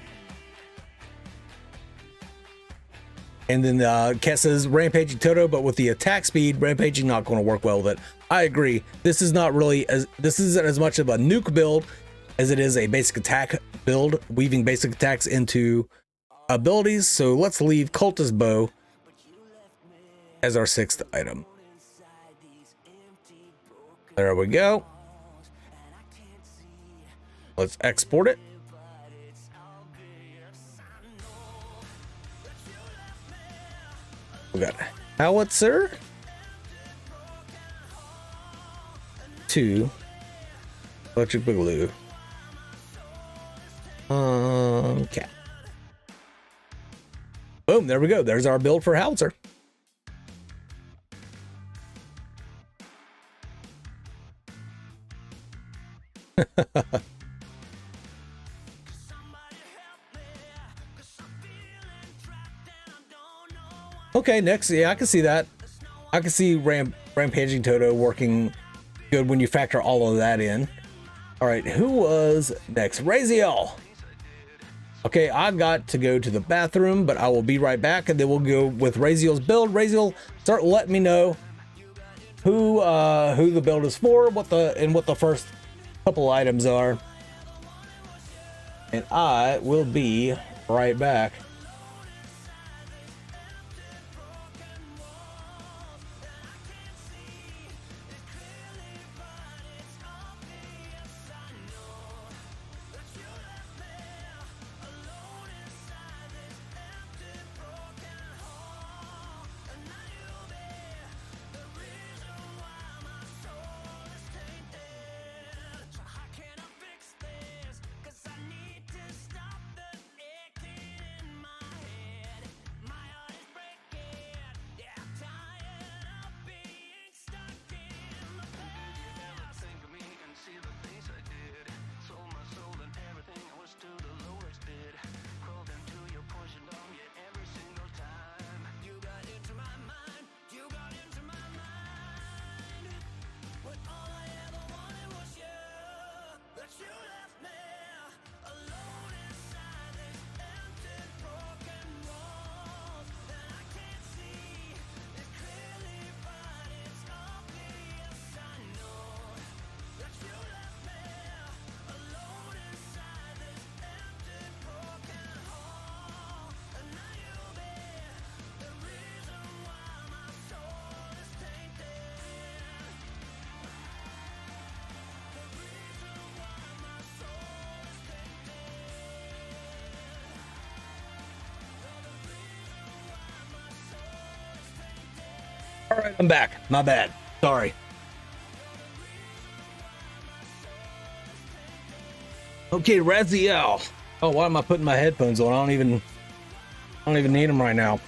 And then Cat says Rampaging Toto, but with the attack speed, Rampaging not going to work well with it. I agree. This is not really this isn't as much of a nuke build as it is a basic attack build, weaving basic attacks into abilities. So let's leave Cultist Bow as our 6th item. There we go. Let's export it. We got Howitzer, 2 Electric Boogaloo. Okay. Boom, there we go. There's our build for Howitzer. Okay, next, yeah, I can see that. I can see Rampaging Toto working good when you factor all of that in. All right, who was next? Raziel. Okay, I got to go to the bathroom, but I will be right back, and then we'll go with Raziel's build. Raziel, start letting me know who the build is for, what the first couple items are, and I will be right back. All right, I'm back. My bad. Sorry. Okay, Raziel. Oh, why am I putting my headphones on? I don't even need them right now.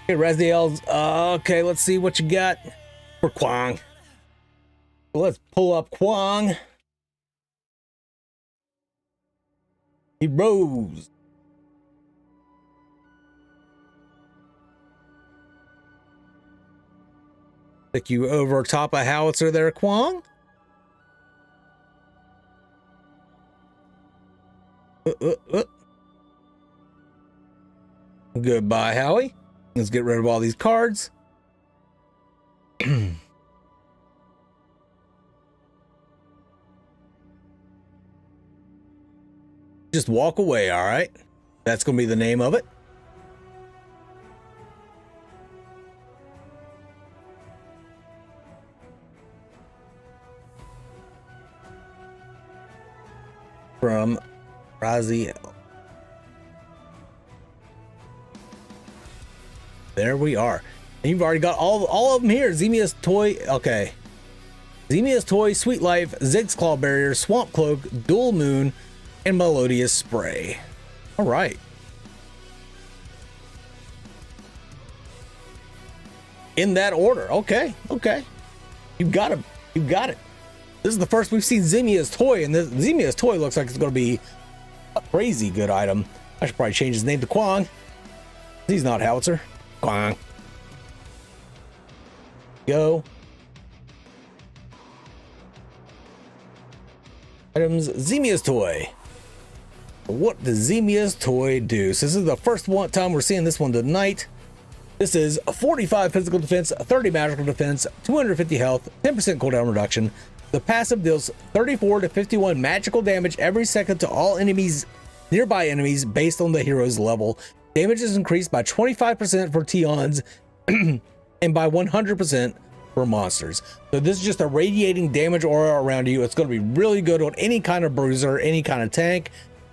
Okay, Raziel's. Okay, let's see what you got for Kwang. So let's pull up Kwang. He rose. Take you over top of Howitzer there, Kwang. Goodbye, Howie. Let's get rid of all these cards. Just walk away, all right? That's going to be the name of it. From Raziel. There we are. And you've already got all of them here. Zemia's Toy. Okay. Zemia's Toy, Sweet Life, Zig's Claw Barrier, Swamp Cloak, Dual Moon, and Melodious Spray. All right. In that order. Okay. Okay. You got it. You got it. This is the first we've seen Zemia's Toy, and this Zemia's Toy looks like it's going to be a crazy good item. I should probably change his name to Kwang. He's not Howitzer. Kwang. Go. Items, Zemia's Toy. What does Zemia's Toy do? So this is the first time we're seeing this one tonight. This is a 45 physical defense, 30 magical defense, 250 health, 10% cooldown reduction. The passive deals 34 to 51 magical damage every second to all enemies, nearby enemies, based on the hero's level. Damage is increased by 25% for Tions and by 100% for monsters. So this is just a radiating damage aura around you. It's going to be really good on any kind of bruiser, any kind of tank.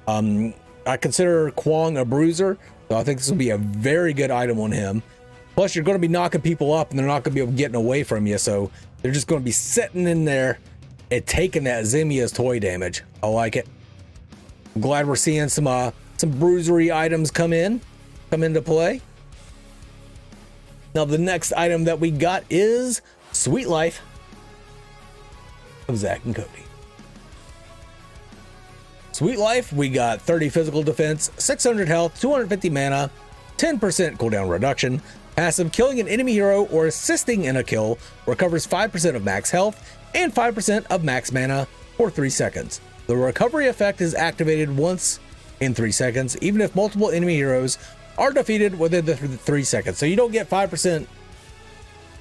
I consider Kwong a bruiser, so I think this will be a very good item on him. Plus, you're going to be knocking people up, and they're not going to be able to get away from you, so they're just going to be sitting in there and taking that Xemia's toy damage. I like it. I'm glad we're seeing some bruisery items come into play. Now, the next item that we got is Sweet Life of Zack and Cody. Sweet Life, we got 30 physical defense, 600 health, 250 mana, 10% cooldown reduction. Passive, killing an enemy hero or assisting in a kill recovers 5% of max health and 5% of max mana for 3 seconds. The recovery effect is activated once in 3 seconds, even if multiple enemy heroes are defeated within the 3 seconds. So you don't get 5%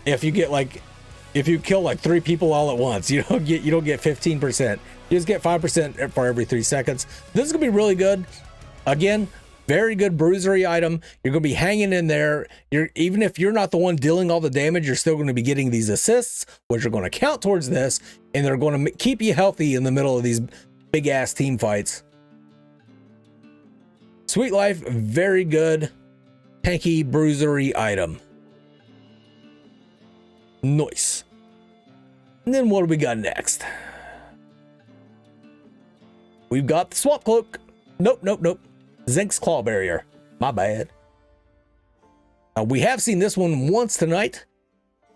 if you kill like 3 people all at once. You don't get 15%. You just get 5% for every 3 seconds. This is gonna be really good. Again, very good bruisery item. You're going to be hanging in there. Even if you're not the one dealing all the damage, you're still going to be getting these assists, which are going to count towards this, and they're going to keep you healthy in the middle of these big ass team fights. Sweet Life, very good tanky bruisery item. Nice. And then what do we got next? We've got the Swamp Cloak. Nope. Zink's Claw Barrier. My bad. We have seen this one once tonight.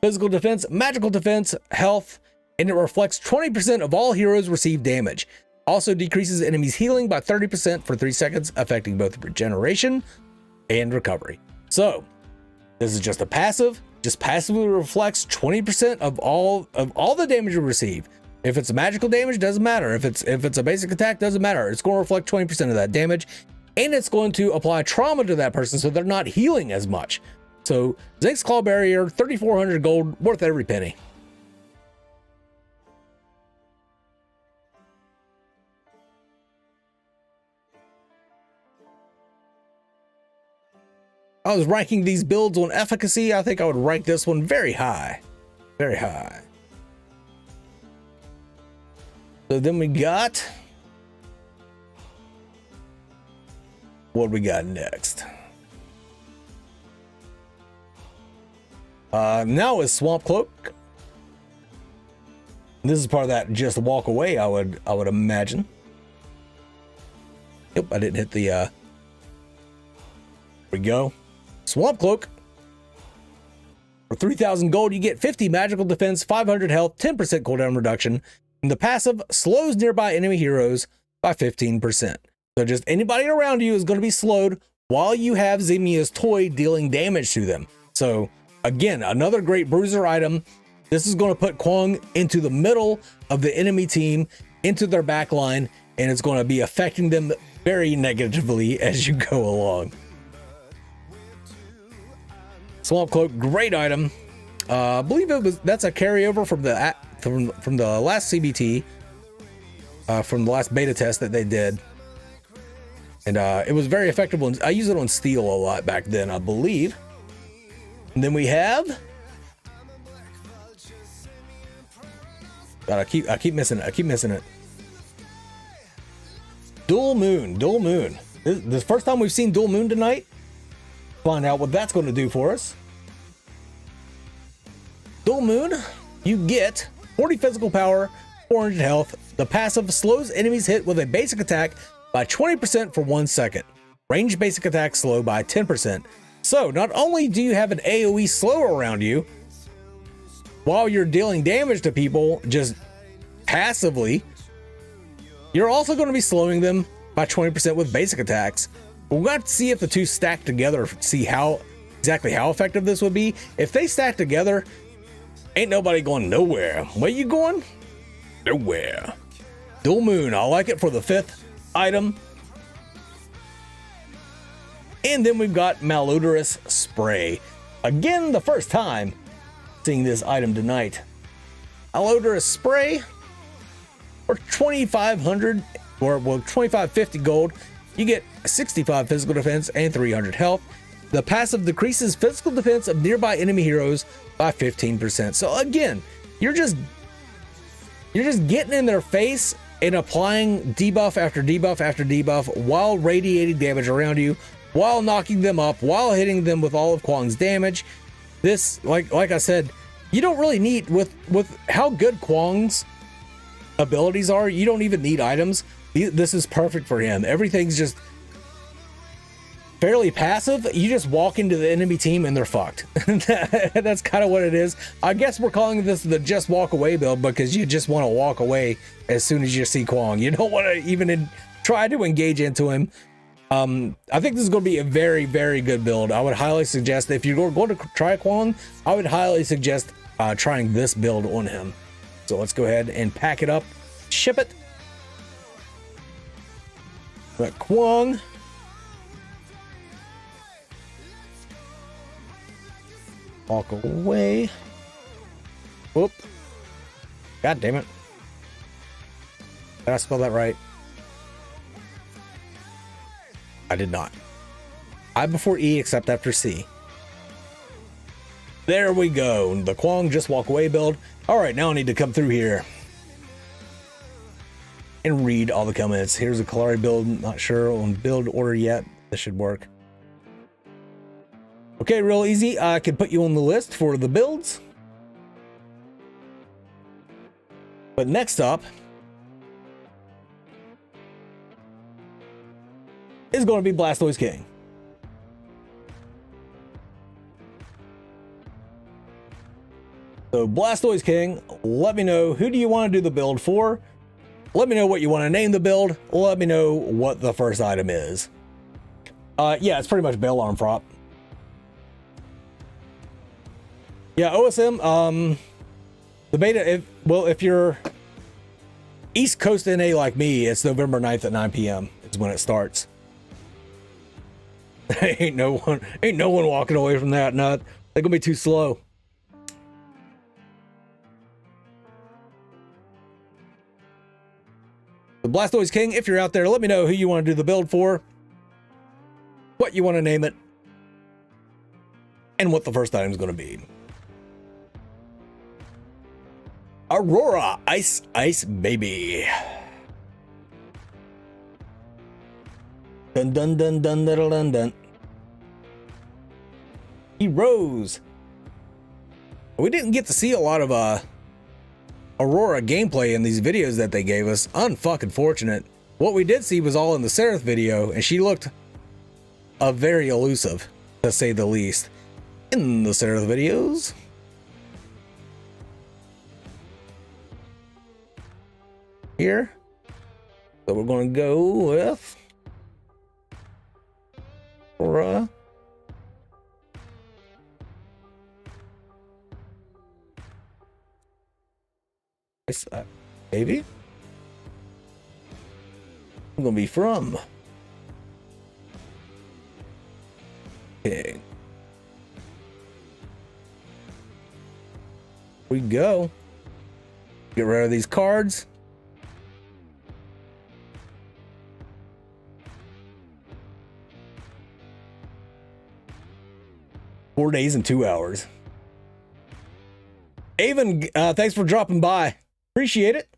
Physical defense, magical defense, health, and it reflects 20% of all heroes receive damage. Also decreases enemies' healing by 30% for 3 seconds, affecting both regeneration and recovery. So, this is just a passive. Just passively reflects 20% of all the damage you receive. If it's a magical damage, doesn't matter. If it's a basic attack, doesn't matter. It's going to reflect 20% of that damage. And it's going to apply trauma to that person so they're not healing as much. So Zink's Claw Barrier, 3,400 gold, worth every penny. I was ranking these builds on efficacy. I think I would rank this one very high. Very high. So then we got... what we got next? Now is Swamp Cloak. This is part of that just walk away, I would imagine. Yep, I didn't hit the there we go. Swamp Cloak. For 3,000 gold, you get 50 magical defense, 500 health, 10% cooldown reduction, and the passive slows nearby enemy heroes by 15%. So just anybody around you is going to be slowed while you have Xemia's toy dealing damage to them. So again, another great bruiser item. This is going to put Kwong into the middle of the enemy team, into their back line, and it's going to be affecting them very negatively as you go along. Swamp Cloak, great item. I believe that's a carryover from the last CBT, from the last beta test that they did. And it was very effective. I use it on steel a lot back then, I believe. And then we have... God, I keep missing it. Dual Moon. This is the first time we've seen Dual Moon tonight. Find out what that's going to do for us. Dual Moon, you get 40 physical power, 400 health. The passive slows enemies hit with a basic attack by 20% for 1 second. Range basic attack slow by 10%. So not only do you have an AoE slow around you while you're dealing damage to people just passively, you're also going to be slowing them by 20% with basic attacks. We'll have to see if the two stack together, see exactly how effective this would be. If they stack together, ain't nobody going nowhere. Where you going? Nowhere. Dual Moon, I like it for the 5th item. And then we've got Malodorous Spray. Again, the first time seeing this item tonight. I'll order a spray for 2,500 or well 2,550 gold. You get 65 physical defense and 300 health. The passive decreases physical defense of nearby enemy heroes by 15%. So again, you're just getting in their face and applying debuff after debuff after debuff while radiating damage around you, while knocking them up, while hitting them with all of Kwang's damage. This, like I said, you don't really need, with how good Kwang's abilities are, you don't even need items. This is perfect for him. Everything's just fairly passive. You just walk into the enemy team and they're fucked. That's kind of what it is. I guess we're calling this the just walk away build because you just want to walk away as soon as you see Kwang. You don't want to even try to engage into him. I think this is going to be a very, very good build. I would highly suggest, if you're going to try Kwang, I would highly suggest trying this build on him. So let's go ahead and pack it up, ship it. Got Kwang. Walk away. Whoop. God damn it. Did I spell that right? I did not. I before E except after C. There we go. The Kwang just walk away build. All right, now I need to come through here and read all the comments. Here's a Kalari build. Not sure on build order yet. This should work. Okay, real easy. I can put you on the list for the builds. But next up is going to be Blastoise King. So Blastoise King, let me know, who do you want to do the build for? Let me know what you want to name the build. Let me know what the first item is. Yeah, it's pretty much Bell Arm Prop. Yeah, OSM, the beta, if you're East Coast NA like me, it's November 9th at 9 p.m. is when it starts. ain't no one walking away from that nut. They're gonna be too slow. The Blastoise King, if you're out there, let me know who you want to do the build for, what you want to name it, and what the first item is going to be. Aurora, Ice Baby. Dun dun dun dun dun dun dun. He rose. We didn't get to see a lot of Aurora gameplay in these videos that they gave us. Unfucking fortunate. What we did see was all in the Seraph video, and she looked very elusive, to say the least, in the Seraph videos. Here. So we're going to go with Aurora. Maybe I'm gonna be from. Okay. We go. Get rid of these cards. Four days and 2 hours. Avon, thanks for dropping by. Appreciate it.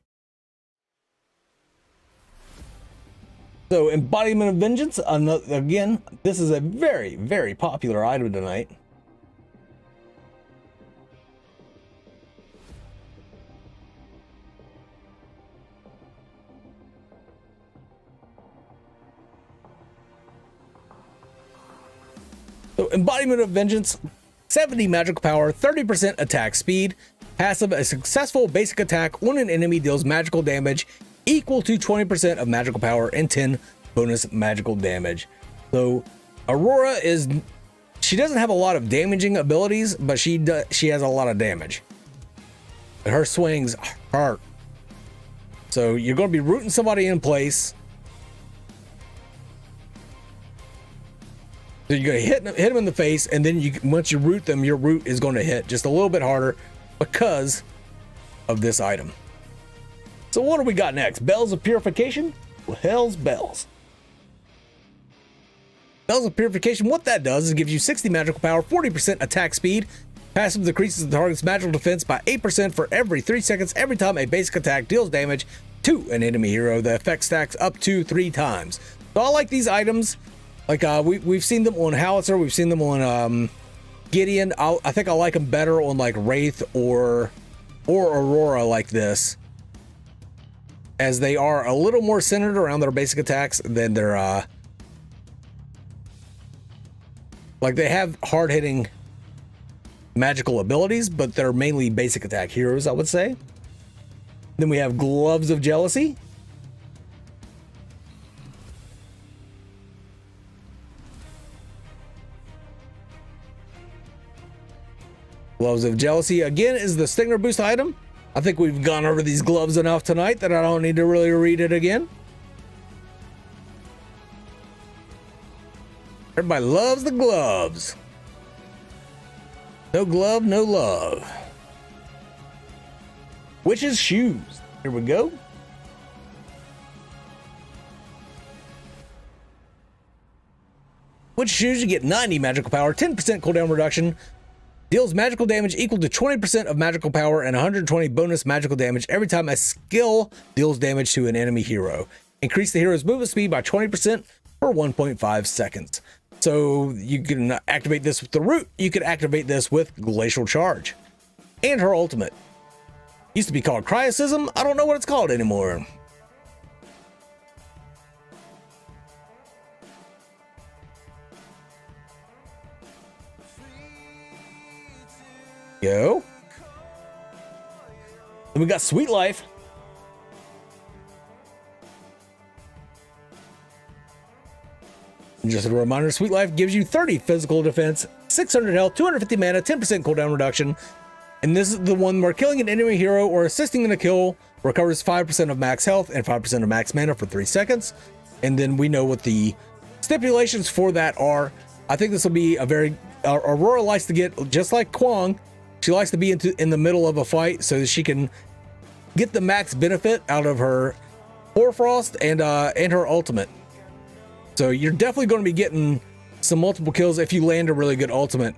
So, Embodiment of Vengeance. Again, this is a very, very popular item tonight. So, Embodiment of Vengeance, 70 magical power, 30% attack speed. Passive, a successful basic attack on an enemy deals magical damage equal to 20% of magical power and 10 bonus magical damage. So Aurora she doesn't have a lot of damaging abilities, but she has a lot of damage. Her swings hurt. So you're going to be rooting somebody in place. So you're going to hit them in the face, and then once you root them, your root is going to hit just a little bit harder because of this item. So what do we got next? Bells of Purification? Well, hell's bells. Bells of Purification, what that does is gives you 60 magical power, 40% attack speed. Passive decreases the target's magical defense by 8% for every 3 seconds every time a basic attack deals damage to an enemy hero. The effect stacks up to 3 times. So I like these items. Like we've seen them on Howitzer, we've seen them on Gideon. I think I like them better on like Wraith or Aurora like this, as they are a little more centered around their basic attacks than their like they have hard-hitting magical abilities, but they're mainly basic attack heroes, I would say. Then we have Gloves of Jealousy. Gloves of Jealousy, again, is the Stinger Boost item. I think we've gone over these gloves enough tonight that I don't need to really read it again. Everybody loves the gloves. No glove, no love. Witch's Shoes. Here we go. Witch's Shoes, you get 90 magical power, 10% cooldown reduction. Deals magical damage equal to 20% of magical power and 120 bonus magical damage every time a skill deals damage to an enemy hero. Increase the hero's movement speed by 20% for 1.5 seconds. So you can activate this with the root. You could activate this with Glacial Charge. And her ultimate. Used to be called Cryocism. I don't know what it's called anymore. Go. Then we got Sweet Life. And just a reminder, Sweet Life gives you 30 physical defense, 600 health, 250 mana, 10% cooldown reduction. And this is the one where killing an enemy hero or assisting in a kill recovers 5% of max health and 5% of max mana for 3 seconds. And then we know what the stipulations for that are. I think this will be a very... Aurora likes to get, just like Kwang, she likes to be in the middle of a fight so that she can get the max benefit out of her Hoarfrost and her ultimate. So you're definitely going to be getting some multiple kills if you land a really good ultimate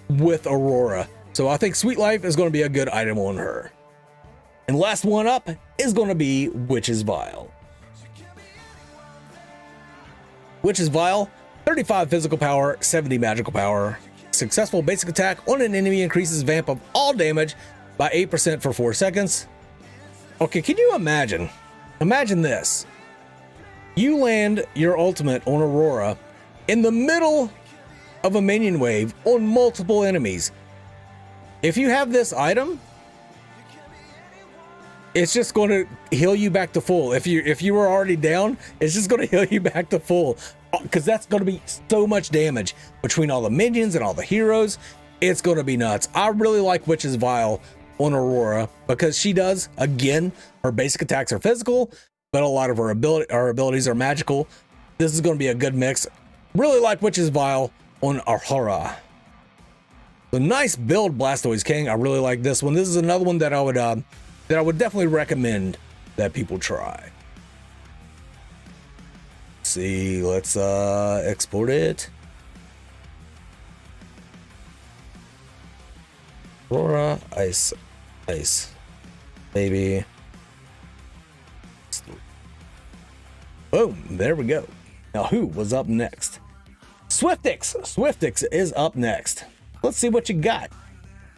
with Aurora. So I think Sweet Life is going to be a good item on her. And last one up is going to be Witch's Vial. Witch's Vial, 35 physical power, 70 magical power. Successful basic attack on an enemy increases vamp of all damage by 8% for 4 seconds. Okay, can you imagine? Imagine this. You land your ultimate on Aurora in the middle of a minion wave on multiple enemies. If you have this item, it's just going to heal you back to full. If you were already down, it's just going to heal you back to full, because that's going to be so much damage between all the minions and all the heroes. It's going to be nuts. I really like Witch's Vial on Aurora because she does, again, her basic attacks are physical, but a lot of her abilities are magical. This is going to be a good mix. Really like Witch's Vial on Aurora. The nice build, Blastoise King. I really like this one. This is another one that I would definitely recommend that people try. Let's see, let's export it. Aurora, ice, baby. Boom, there we go. Now who was up next? Swiftix. Swiftix is up next. Let's see what you got.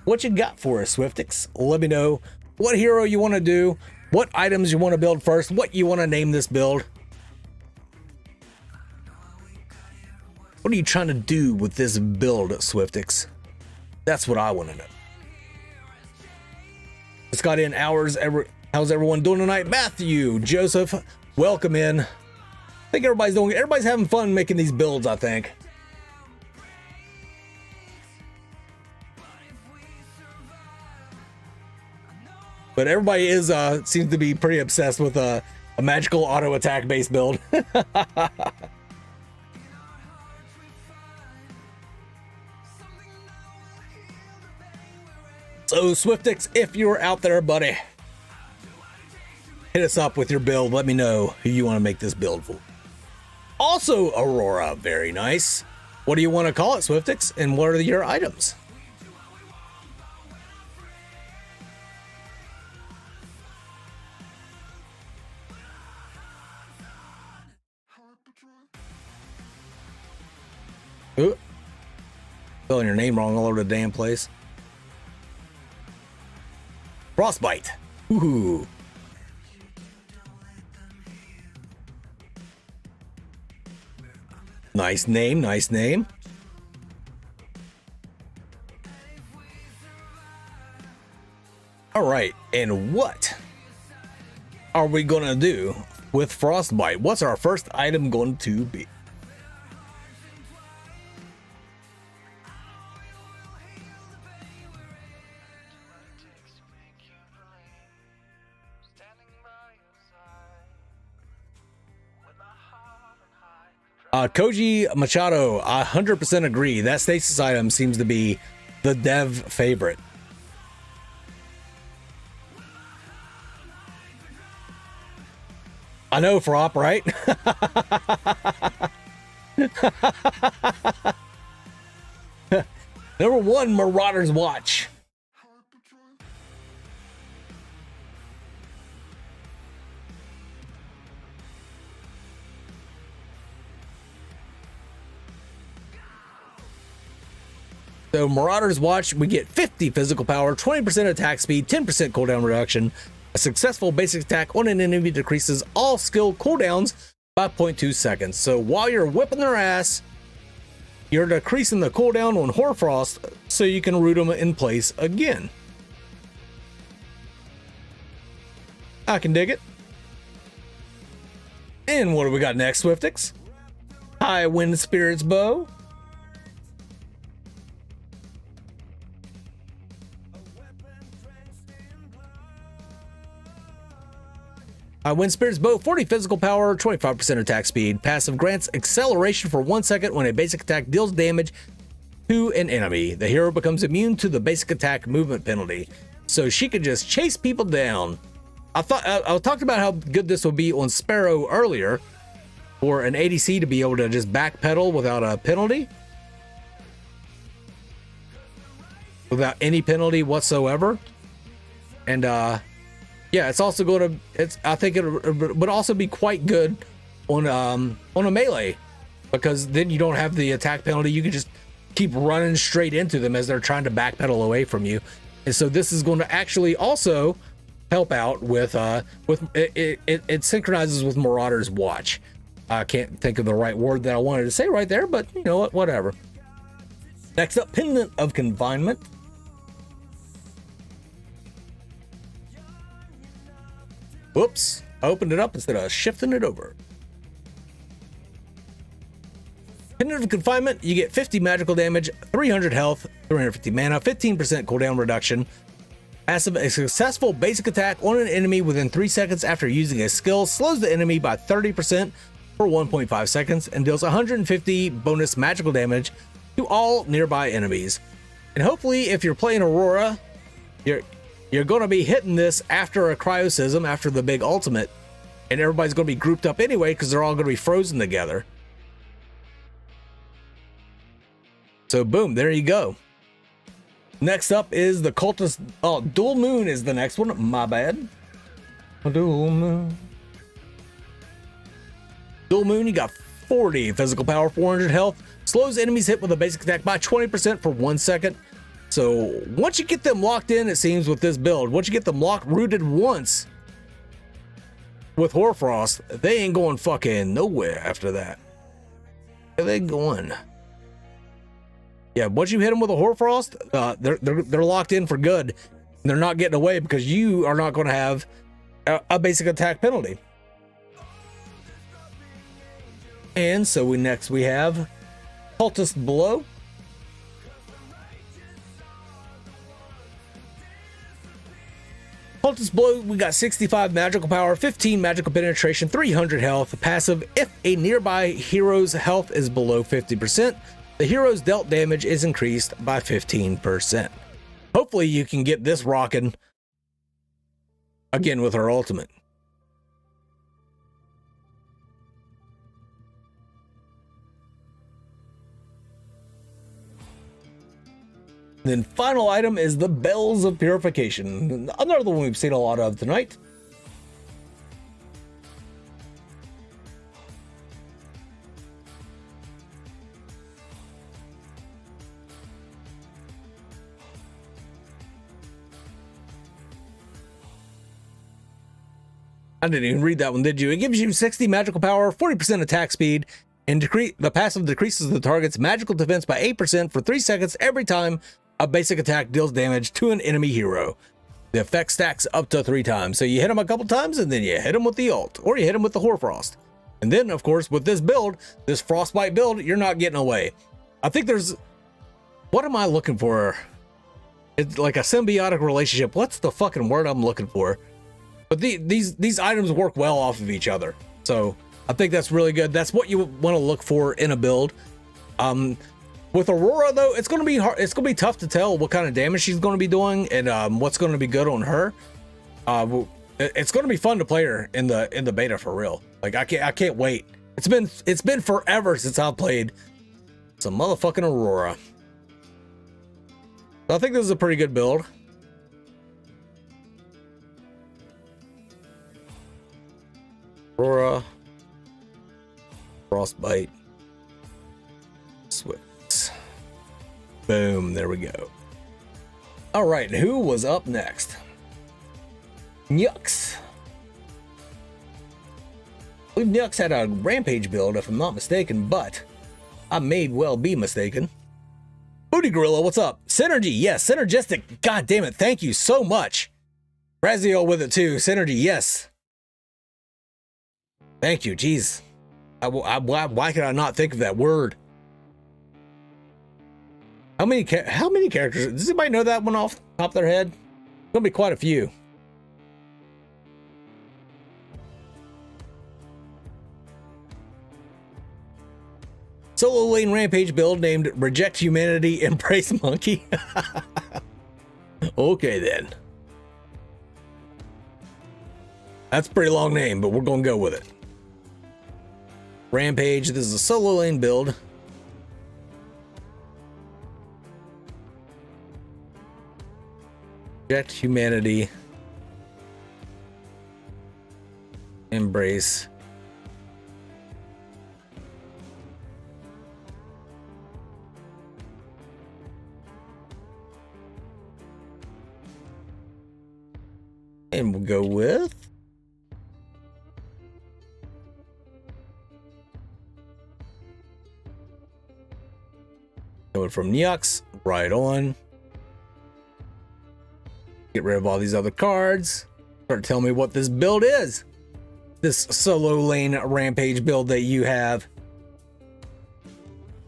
What you got for us, Swiftix? Let me know what hero you want to do, what items you want to build first, what you want to name this build. What are you trying to do with this build, Swiftix? That's what I want to know. Just got in hours. How's everyone doing tonight? Matthew, Joseph, welcome in. I think everybody's having fun making these builds, I think. But everybody is seems to be pretty obsessed with a magical auto attack based build. So Swiftix, if you're out there, buddy, hit us up with your build. Let me know who you want to make this build for. Also, Aurora, very nice. What do you want to call it, Swiftix? And what are your items? Ooh. Spelling your name wrong all over the damn place. Frostbite. Ooh. Nice name, nice name. All right, and what are we gonna do with Frostbite? What's our first item going to be? Koji Machado, I 100% agree. That stasis item seems to be the dev favorite. I know, Frop, right? Number 1, Marauder's Watch. So Marauder's Watch, we get 50 physical power, 20% attack speed, 10% cooldown reduction. A successful basic attack on an enemy decreases all skill cooldowns by 0.2 seconds. So while you're whipping their ass, you're decreasing the cooldown on Hoarfrost so you can root them in place again. I can dig it. And what do we got next, Swiftix? High Wind Spirit's Bow. Wind Spirit's Bow, 40 physical power, 25% attack speed. Passive grants acceleration for 1 second when a basic attack deals damage to an enemy. The hero becomes immune to the basic attack movement penalty, so she could just chase people down. I talked about how good this would be on Sparrow earlier, for an ADC to be able to just backpedal without a penalty, without any penalty whatsoever. And yeah, it's also going to, I think it would also be quite good on a melee, because then you don't have the attack penalty. You can just keep running straight into them as they're trying to backpedal away from you. And so this is going to actually also help out with it synchronizes with Marauder's Watch. I can't think of the right word that I wanted to say right there, but you know what, whatever. Next up, Pendant of Confinement. Whoops, I opened it up instead of shifting it over. Pendant of Confinement, you get 50 magical damage, 300 health, 350 mana, 15% cooldown reduction. Passive, a successful basic attack on an enemy within 3 seconds after using a skill slows the enemy by 30% for 1.5 seconds and deals 150 bonus magical damage to all nearby enemies. And hopefully, if you're playing Aurora, you're going to be hitting this after a Cryosism, after the big ultimate, and everybody's going to be grouped up anyway because they're all going to be frozen together. So boom, there you go. Next up is the Cultist. Oh, Dual Moon is the next one. My bad. Dual Moon. Dual Moon, you got 40 physical power, 400 health. Slows enemies hit with a basic attack by 20% for 1 second. So once you get them locked in, it seems with this build, once you get them rooted once with Hoarfrost, they ain't going fucking nowhere after that. Where they going? Yeah, once you hit them with a Hoarfrost, they're locked in for good. They're not getting away because you are not going to have a basic attack penalty. And so we have Cultist Blow. Cultist Blow, we got 65 magical power, 15 magical penetration, 300 health. Passive, if a nearby hero's health is below 50%, the hero's dealt damage is increased by 15%. hopefully you can get this rocking again with her ultimate. Then final item is the Bells of Purification. Another one we've seen a lot of tonight. I didn't even read that one, did you? It gives you 60 magical power, 40% attack speed, and the passive decreases the target's magical defense by 8% for 3 seconds every time a basic attack deals damage to an enemy hero. The effect stacks up to 3 times. So you hit him a couple times and then you hit him with the ult, or you hit him with the Hoarfrost. And then, of course, with this build, this Frostbite build, you're not getting away. I think there's... What am I looking for? It's like a symbiotic relationship. What's the fucking word I'm looking for? But these items work well off of each other. So I think that's really good. That's what you want to look for in a build. With Aurora, though, it's going to be hard. It's going to be tough to tell what kind of damage she's going to be doing and what's going to be good on her. It's going to be fun to play her in the beta for real. Like I can't wait. It's been forever since I've played some motherfucking Aurora. So I think this is a pretty good build. Aurora, Frostbite, Swift. Boom, there we go. All right, who was up next? Nyux. I believe Nyux had a Rampage build, if I'm not mistaken, but I may well be mistaken. Booty Gorilla, what's up? Synergy, yes, synergistic. God damn it, thank you so much. Razio with it too, synergy, yes. Thank you, jeez. Why could I not think of that word? How many characters? Does anybody know that one off the top of their head? Gonna be quite a few. Solo lane Rampage build named Reject Humanity, Embrace Monkey. Okay then. That's a pretty long name, but we're gonna go with it. Rampage, this is a solo lane build. Reject Humanity. Embrace. And we'll go with going from Nyux right on. Get rid of all these other cards. Start telling me what this build is. This solo lane Rampage build that you have.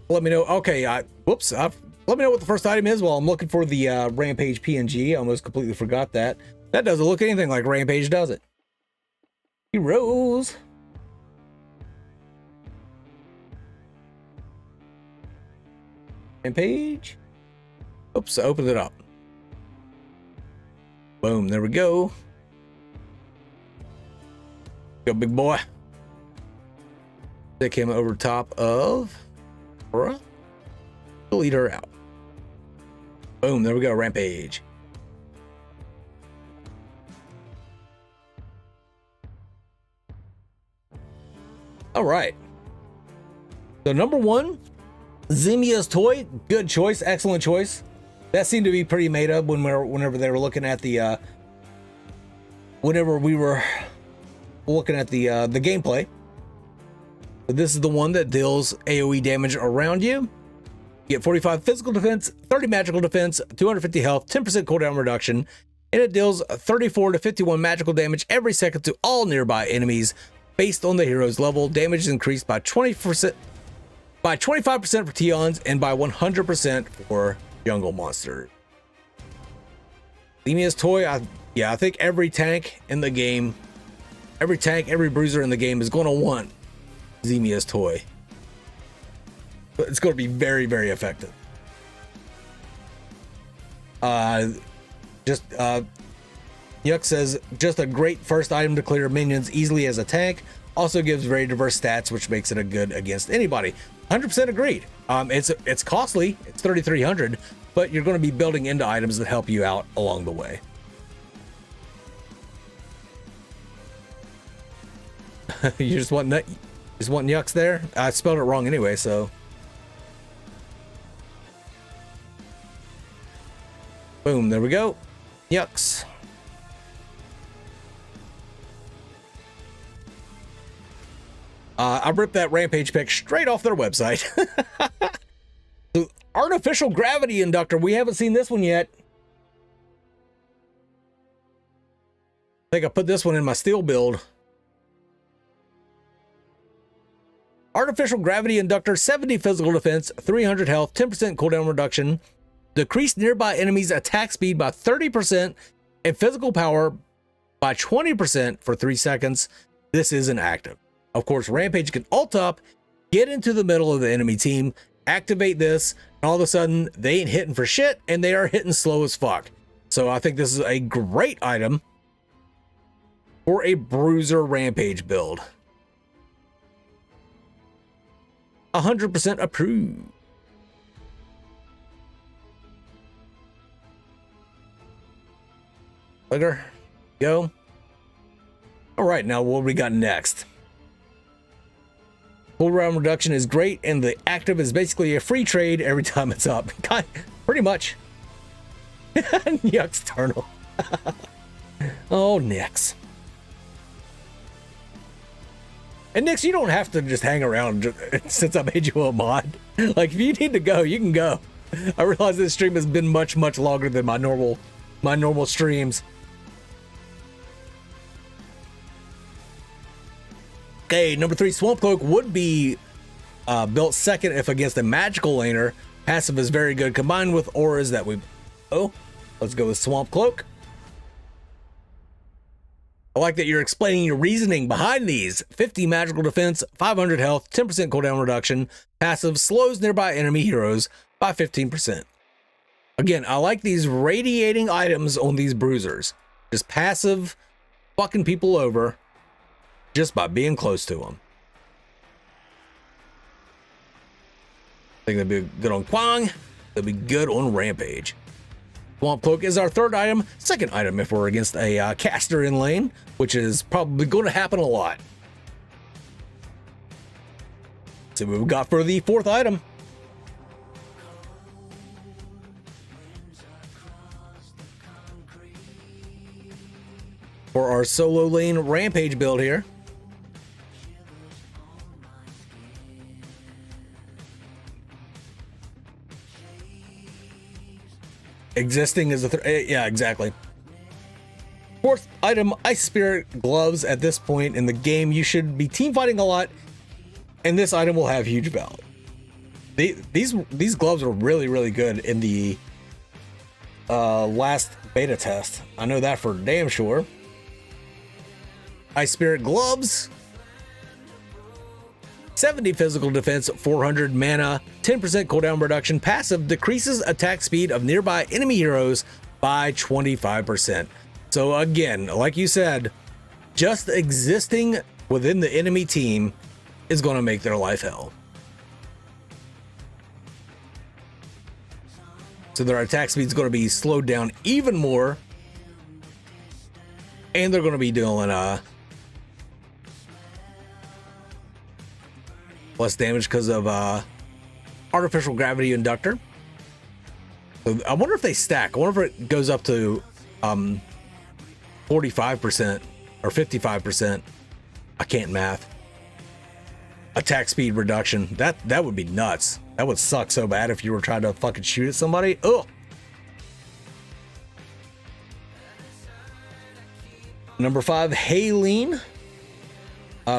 Let me know. Okay, let me know what the first item is while I'm looking for the Rampage PNG. I almost completely forgot that. That doesn't look anything like Rampage, does it? Heroes. Rampage. Oops, I opened it up. Boom, there we go. Go, big boy. Stick him over top of Aurora. Lead her out. Boom, there we go, Rampage. All right. So number 1, Zemia's Toy. Good choice, excellent choice. That seemed to be pretty made up whenever they were looking at the whenever we were looking at the gameplay. But this is the one that deals AoE damage around you. You get 45 physical defense, 30 magical defense, 250 health, 10% cooldown reduction, and it deals 34 to 51 magical damage every second to all nearby enemies. Based on the hero's level, damage is increased by 20%, by 25% for Tions, and by 100% for jungle monster. Zemia's Toy, I think every tank in the game, every bruiser in the game is going to want Zemia's Toy. But it's going to be very, very effective. Yuck says, just a great first item to clear minions easily as a tank. Also gives very diverse stats, which makes it a good against anybody. 100% agreed. It's costly. It's 3,300, but you're going to be building into items that help you out along the way. You just want Yucks there? I spelled it wrong anyway, so. Boom, there we go. Yucks. I ripped that Rampage pick straight off their website. The artificial gravity inductor. We haven't seen this one yet. I think I put this one in my steel build. Artificial gravity inductor, 70 physical defense, 300 health, 10% cooldown reduction, decrease nearby enemies' attack speed by 30% and physical power by 20% for 3 seconds. This isn't active. Of course, Rampage can ult up, get into the middle of the enemy team, activate this, and all of a sudden they ain't hitting for shit and they are hitting slow as fuck. So I think this is a great item for a bruiser Rampage build. 100% approved. Bugger, go. All right, now what we got next? Cooldown reduction is great, and the active is basically a free trade every time it's up. Pretty much. Yucks, Eternal. Oh, Nix. And Nix, you don't have to just hang around since I made you a mod. Like, if you need to go, you can go. I realize this stream has been much, much longer than my normal streams. Okay, number 3, Swamp Cloak would be built second if against a magical laner. Passive is very good, combined with auras that we... Oh, let's go with Swamp Cloak. I like that you're explaining your reasoning behind these. 50 magical defense, 500 health, 10% cooldown reduction. Passive slows nearby enemy heroes by 15%. Again, I like these radiating items on these bruisers. Just passive fucking people over just by being close to them. I think that'd be good on Kwang. That'd be good on Rampage. Swamp Cloak is our third item. Second item if we're against a caster in lane, which is probably going to happen a lot. So what we've got for the fourth item. For our solo lane Rampage build here. Existing is a yeah, exactly. Fourth item, Ice Spirit gloves. At this point in the game, you should be team fighting a lot, and this item will have huge value. These gloves were really good in the last beta test. I know that for damn sure. Ice Spirit gloves. 70 physical defense, 400 mana, 10% cooldown reduction. Passive decreases attack speed of nearby enemy heroes by 25%. So again, like you said, just existing within the enemy team is going to make their life hell. So their attack speed is going to be slowed down even more. And they're going to be doing less damage because of artificial gravity inductor. So I wonder if they stack. I wonder if it goes up to 45% or 55%. I can't math. Attack speed reduction. That would be nuts. That would suck so bad if you were trying to fucking shoot at somebody. Ugh. Number 5, Haleen.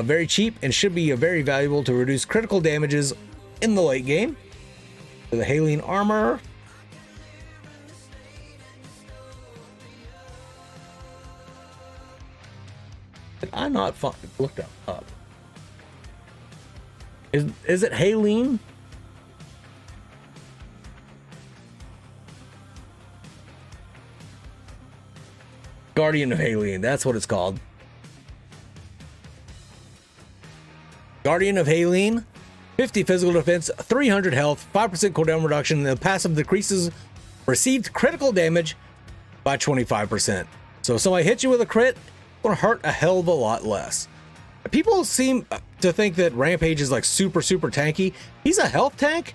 Very cheap and should be very valuable to reduce critical damages in the late game. So the Haleen armor. Did I not look that up? Is it Haleen? Guardian of Haleen, that's what it's called. Guardian of Haleen, 50 physical defense, 300 health, 5% cooldown reduction. The passive decreases received critical damage by 25%. So if somebody hits you with a crit, it's gonna hurt a hell of a lot less. People seem to think that Rampage is like super tanky. He's a health tank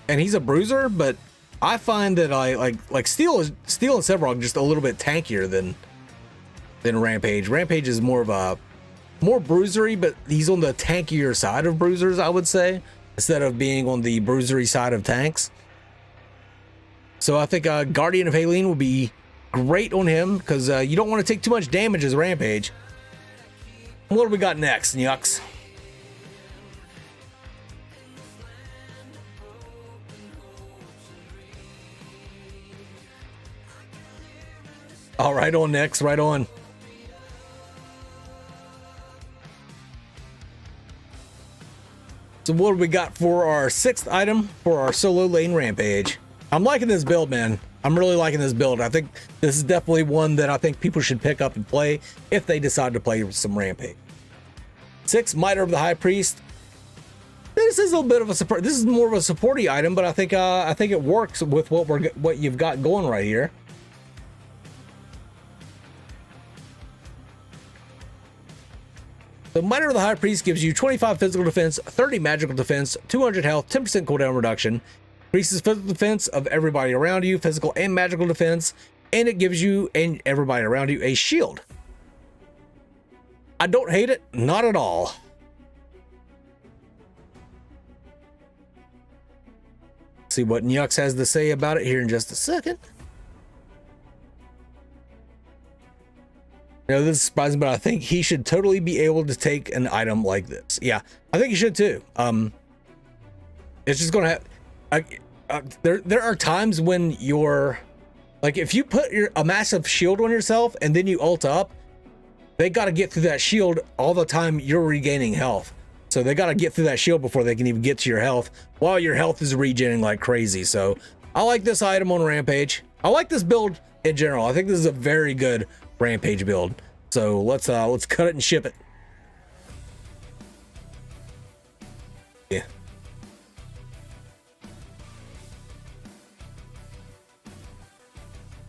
and he's a bruiser, but I find that I like Steel and Sevarog just a little bit tankier than Rampage. Rampage is more bruisery, but he's on the tankier side of bruisers, I would say, instead of being on the bruisery side of tanks. So I think Guardian of Haleen will be great on him because you don't want to take too much damage as Rampage. What do we got next, Nyux? All right, on next, right on. So what do we got for our 6th item for our solo lane Rampage? I'm liking this build, man. I'm really liking this build. I think this is definitely one that I think people should pick up and play if they decide to play some Rampage. 6, Mitre of the High Priest. This is a bit of a support. This is more of a supporty item, but I think it works with what you've got going right here. The Mitre of the High Priest gives you 25 physical defense, 30 magical defense, 200 health, 10% cooldown reduction, increases physical defense of everybody around you, physical and magical defense, and it gives you and everybody around you a shield. I don't hate it, not at all. See what Nyux has to say about it here in just a second. You know, this is surprising, but I think he should totally be able to take an item like this. Yeah, I think he should too. It's just gonna have there are times when you're like, if you put a massive shield on yourself and then you ult up, they got to get through that shield all the time you're regaining health. So they got to get through that shield before they can even get to your health while your health is regenerating like crazy. So I like this item on Rampage. I like this build in general. I think this is a very good Rampage build. So let's cut it and ship it. Yeah.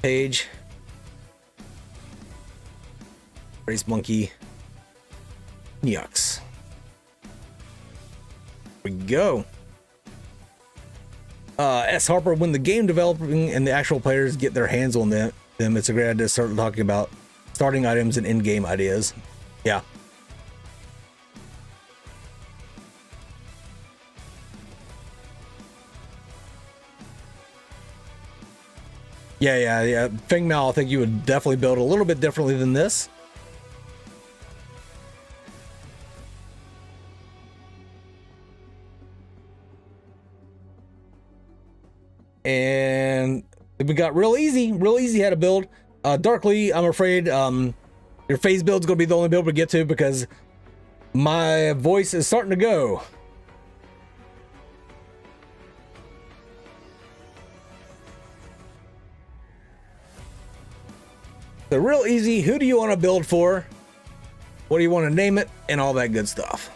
Page. Race Monkey. Nyux. Here we go. S. Harper, when the game developing and the actual players get their hands on them, it's a great idea to start talking about starting items and in-game ideas. Yeah. Yeah. Feng Mao, I think you would definitely build a little bit differently than this. And we got real easy how to build. Darkly, I'm afraid your phase build is going to be the only build we get to because my voice is starting to go. So real easy, who do you want to build for? What do you want to name it? And all that good stuff.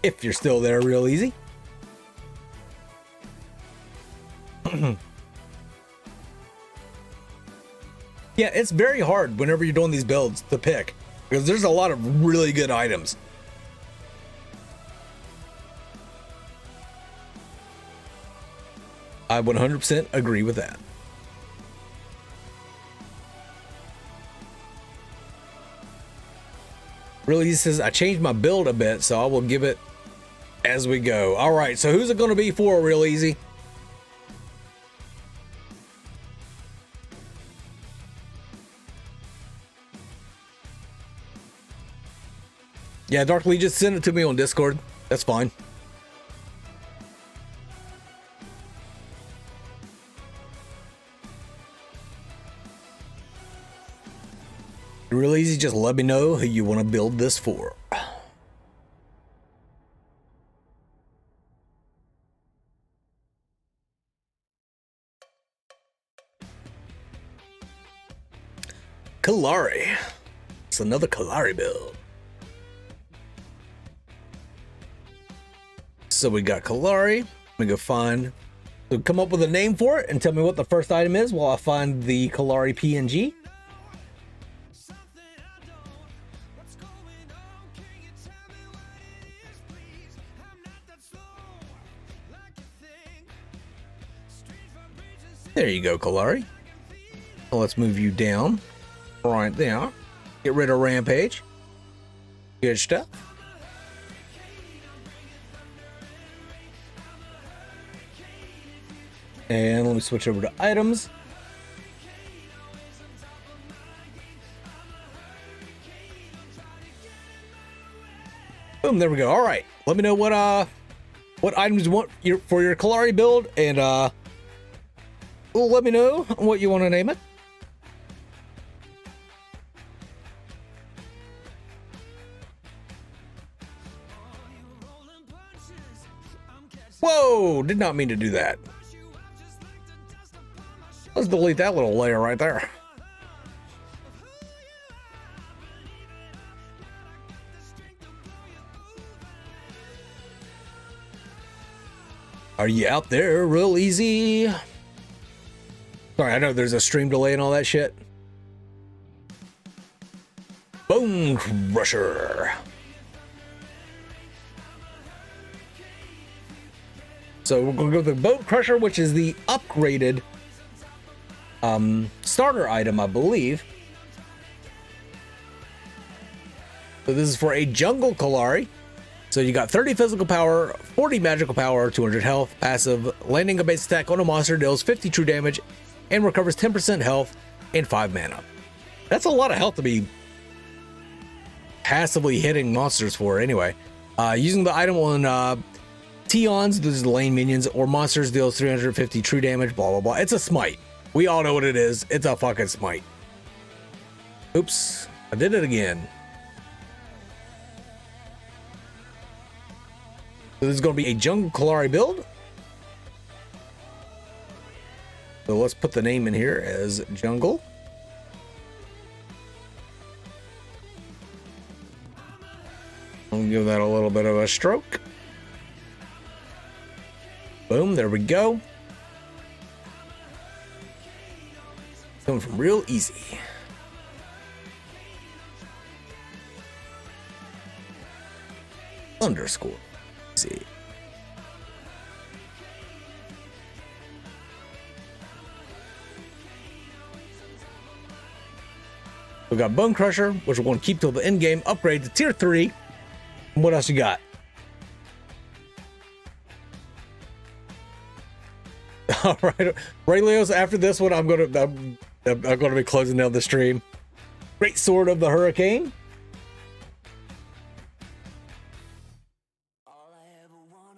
If you're still there, real easy. Yeah, it's very hard whenever you're doing these builds to pick because there's a lot of really good items. I 100% agree with that. Really says I changed my build a bit, so I will give it as we go. All right, so who's it going to be for, real easy? Yeah, Darkly, just send it to me on Discord. That's fine. Real easy, just let me know who you want to build this for. Kalari. It's another Kalari build. So we got Kalari. Let me go find, so come up with a name for it and tell me what the first item is while I find the Kalari PNG. There you go, Kalari. So let's move you down right there. Get rid of Rampage. Good stuff. And let me switch over to items. Boom, there we go. All right. Let me know what items you want for your Kalari build, and let me know what you want to name it. Whoa, did not mean to do that. Let's delete that little layer right there. Are you out there real easy? Sorry, I know there's a stream delay and all that shit. Bone Crusher. So we're gonna go with the Bone Crusher, which is the upgraded starter item, I believe. So this is for a jungle Kalari. So you got 30 physical power, 40 magical power, 200 health, passive, landing a base attack on a monster, deals 50 true damage, and recovers 10% health and 5 mana. That's a lot of health to be passively hitting monsters for anyway. Using the item on Tions, this is lane minions, or monsters, deals 350 true damage, blah, blah, blah. It's a smite. We all know what it is. It's a fucking smite. Oops, I did it again. So this is going to be a jungle Kalari build. So let's put the name in here as jungle. I'll give that a little bit of a stroke. Boom, there we go. Coming from real easy. Underscore. Let's see. We got Bone Crusher, which we're going to keep till the end game. Upgrade to tier 3. And what else you got? All right, Ray Leos. After this one, I'm gonna be closing down the stream. Great Sword of the Hurricane.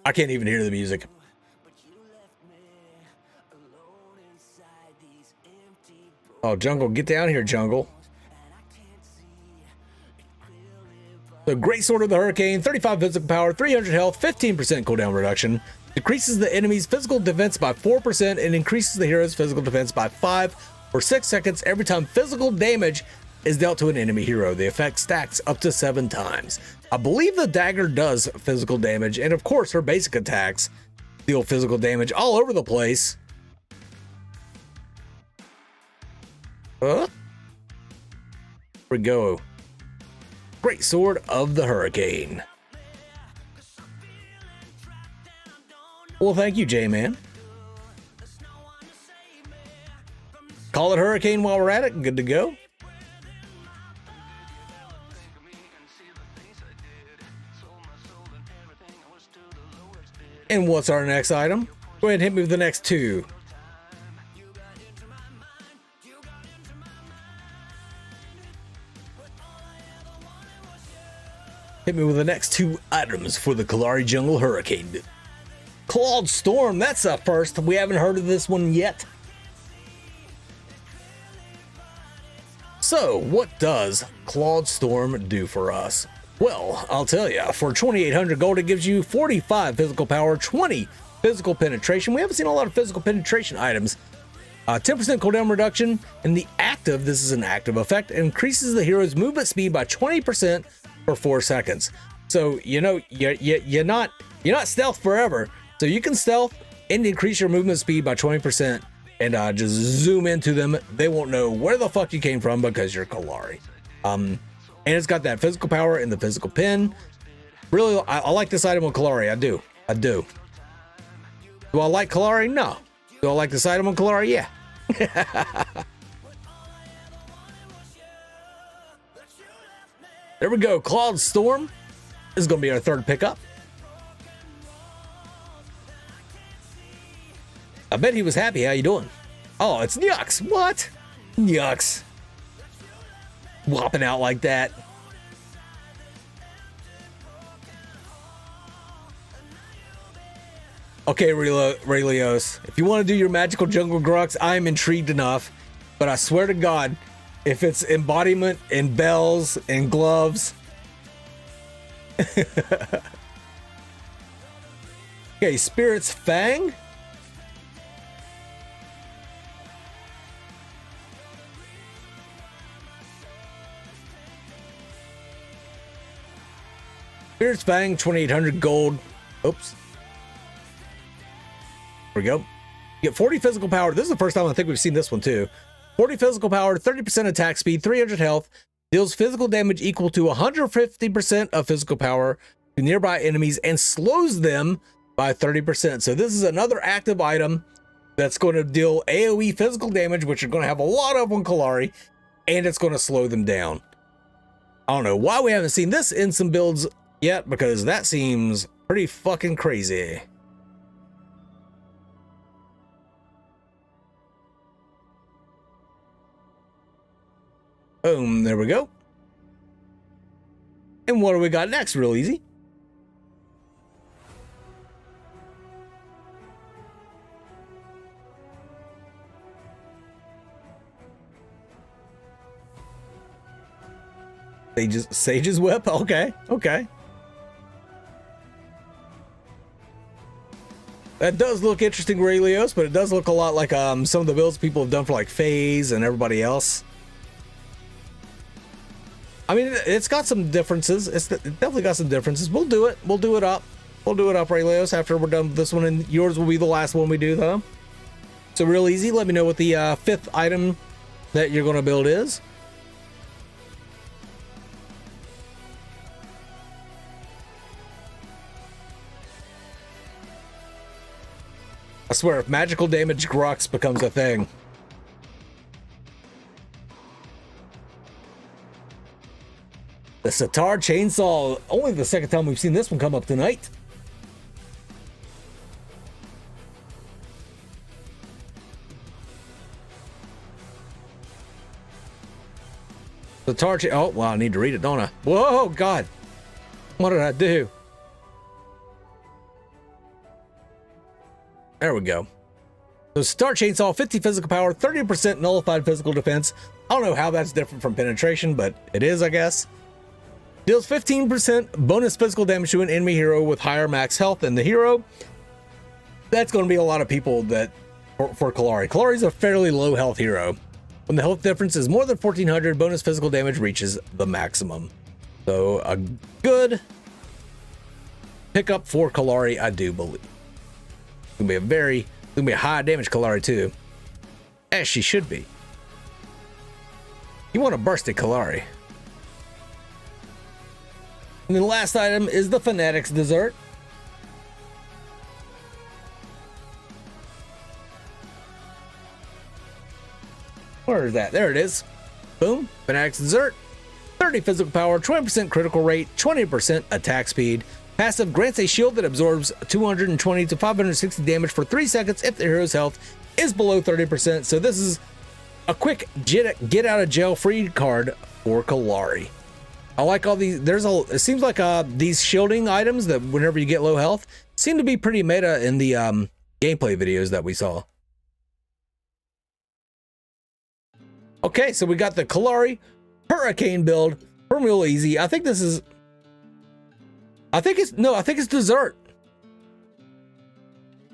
I can't even hear the music. Oh, Jungle, get down here, Jungle. The Great Sword of the Hurricane, 35 physical power, 300 health, 15% cooldown reduction. Decreases the enemy's physical defense by 4% and increases the hero's physical defense by 5 for 6 seconds every time physical damage is dealt to an enemy hero. The effect stacks up to 7 times. I believe the dagger does physical damage, and of course her basic attacks deal physical damage all over the place. Here we go. Great Sword of the Hurricane. Well, thank you, J-Man. Call it Hurricane while we're at it. Good to go. And what's our next item? Go ahead and hit me with the next 2. Hit me with the next 2 items for the Kalari Jungle Hurricane. Clawed Storm, that's a first. We haven't heard of this one yet. So, what does Clawed Storm do for us? Well, I'll tell you, for 2,800 gold, it gives you 45 physical power, 20 physical penetration. We haven't seen a lot of physical penetration items 10% cooldown reduction. In the active, this is an active effect, it increases the hero's movement speed by 20% for 4 seconds. So, you know, you're not stealth forever. So you can stealth and increase your movement speed by 20% and just zoom into them. They won't know where the fuck you came from because you're Kallari. And it's got that physical power and the physical pin. Really, I like this item on Kallari. I do. Do I like Kallari? No. Do I like this item on Kallari? Yeah. There we go. Cloud Storm. This is going to be our third pickup. I bet he was happy. How you doing? Oh, it's Nyux. What? Nyux. Whopping out like that. Okay, Rayleos, if you want to do your magical jungle grux, I am intrigued enough. But I swear to God, if it's embodiment and bells and gloves. Okay, Spirit's Fang. Spirit's Fang, 2,800 gold. Oops. There we go. You get 40 physical power. This is the first time I think we've seen this one too. 40 physical power, 30% attack speed, 300 health, deals physical damage equal to 150% of physical power to nearby enemies and slows them by 30%. So this is another active item that's going to deal AoE physical damage, which you're going to have a lot of on Kallari, and it's going to slow them down. I don't know why we haven't seen this in some builds yet, because that seems pretty fucking crazy. Boom, there we go. And what do we got next? Real easy. Sage's Whip? Okay, okay. That does look interesting, Rayleos, but it does look a lot like some of the builds people have done for like FaZe and everybody else. I mean, it's got some differences. It's definitely got some differences. We'll do it. We'll do it up. We'll do it up, Rayleos, after we're done with this one, and yours will be the last one we do, though. So real easy. Let me know what the fifth item that you're going to build is. I swear, if magical damage Grux becomes a thing. The Sitar Chainsaw, only the second time we've seen this one come up tonight. Sitar oh, well, I need to read it, don't I? Whoa, God. What did I do? There we go. So Sitar Chainsaw, 50 physical power, 30% nullified physical defense. I don't know how that's different from penetration, but it is, I guess. Deals 15% bonus physical damage to an enemy hero with higher max health than the hero. That's going to be a lot of people that for Kallari. Kallari's a fairly low health hero. When the health difference is more than 1,400, bonus physical damage reaches the maximum. So a good pickup for Kallari, I do believe. It's gonna be a high damage Kallari too, as she should be. You want to burst a Kallari. And then the last item is the Fanatic's Dessert. Where is that? There it is. Boom. Fanatic's Dessert. 30 physical power, 20% critical rate, 20% attack speed. Passive grants a shield that absorbs 220 to 560 damage for 3 seconds if the hero's health is below 30%. So this is a quick get out of jail free card for Kallari. I like all these. It seems like these shielding items that whenever you get low health seem to be pretty meta in the gameplay videos that we saw. Okay, so we got the Kallari Hurricane build from Real Easy. I think it's Dessert.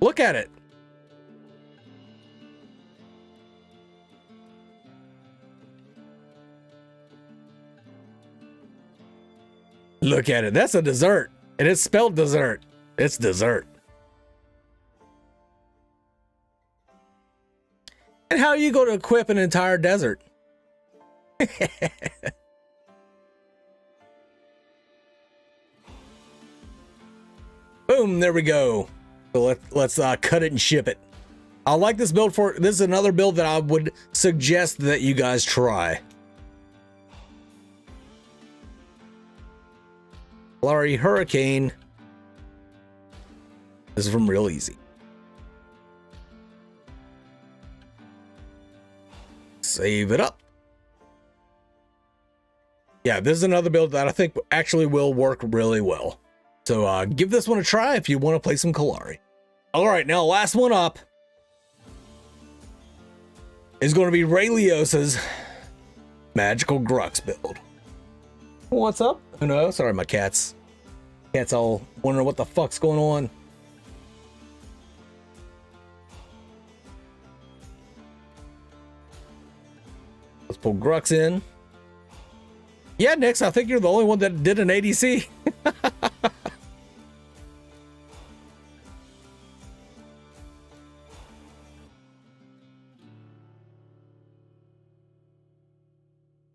Look at it. Look at it. That's a dessert. And it's spelled dessert. It's dessert. And how are you going to equip an entire desert? Boom, there we go. So let's cut it and ship it. I like this build for, this is another build that I would suggest that you guys try. Larry Hurricane. This is from Real Easy. Save it up. Yeah, this is another build that I think actually will work really well. So give this one a try if you want to play some Kalari. All right, now last one up is going to be Ray Leos's Magical Grux build. What's up? Oh no, sorry, my cat's all wondering what the fuck's going on. Let's pull Grux in. Yeah, Nix, I think you're the only one that did an ADC.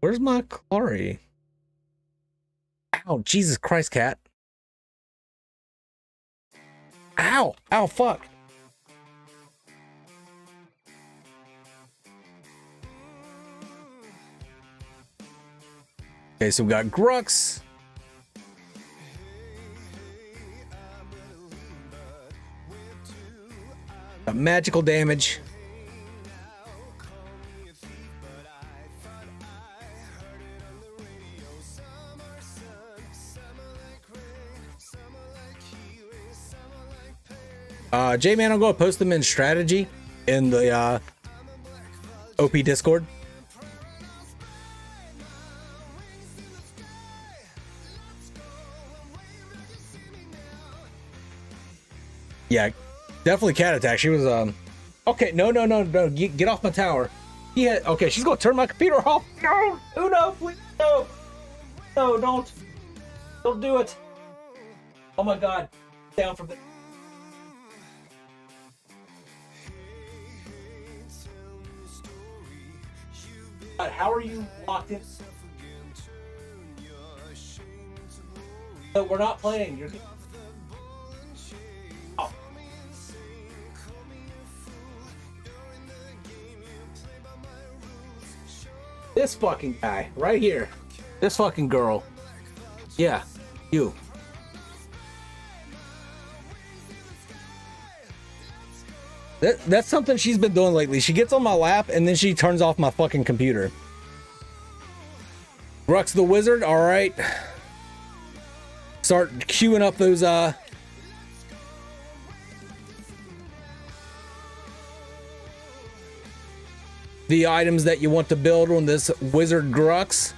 Where's my Kalari? Ow, Jesus Christ, cat. Ow, ow, fuck. Okay, so we got Grux. Got magical damage. J-Man, I'm going to post them in strategy in the OP Discord. Yeah, definitely cat attack. She was okay. No, get off my tower. Yeah, okay. She's gonna turn my computer off. No, no, please, no, don't do it. Oh my God, down from the. God, how are you locked in? No, we're not playing. You're. Oh. This fucking guy right here. This fucking girl. Yeah, you. That's something she's been doing lately. She gets on my lap and then she turns off my fucking computer. Grux the Wizard, all right. Start queuing up those the items that you want to build on this Wizard Grux.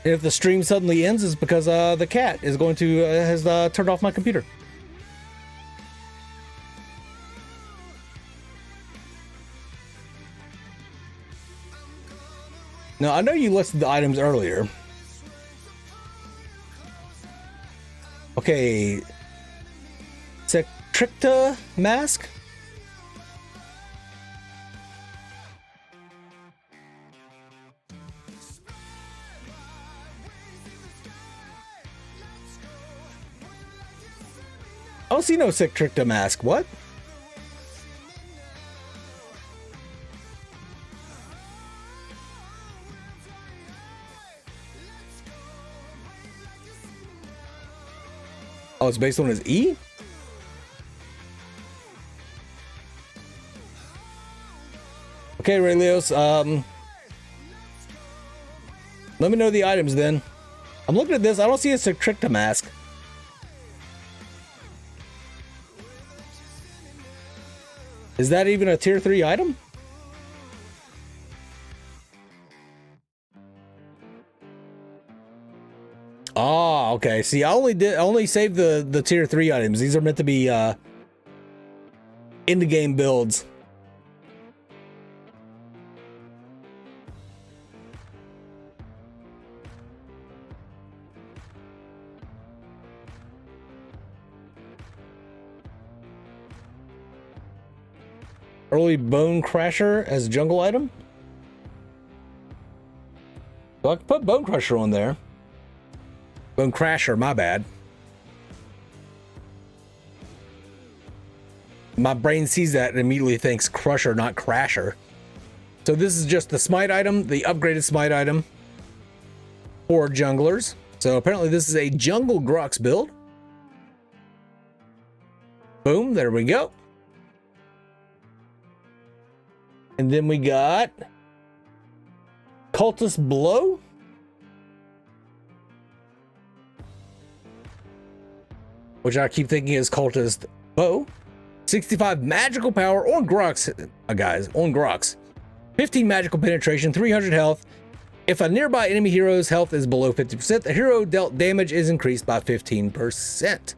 And if the stream suddenly ends, it's because the cat is going to has turned off my computer. Now I know you listed the items earlier. Okay, Sectricta mask. I don't see no Sectricta mask. What? Oh, it's based on his E? Okay, Ray Leos, let me know the items then. I'm looking at this, I don't see a Sectricta mask. Is that even a tier 3 item? Oh, okay. See, I only saved the tier 3 items. These are meant to be in the game builds. Early Bone Crusher as a jungle item. So I can put Bone Crusher on there. Bone Crusher, my bad. My brain sees that and immediately thinks Crusher, not Crasher. So this is just the Smite item, the upgraded Smite item for junglers. So apparently this is a Jungle Grux build. Boom, there we go. And then we got Cultist Blow. Which I keep thinking is Cultist Bow. 65 magical power on Grux, guys, on Grux. 15 magical penetration, 300 health. If a nearby enemy hero's health is below 50%, the hero dealt damage is increased by 15%.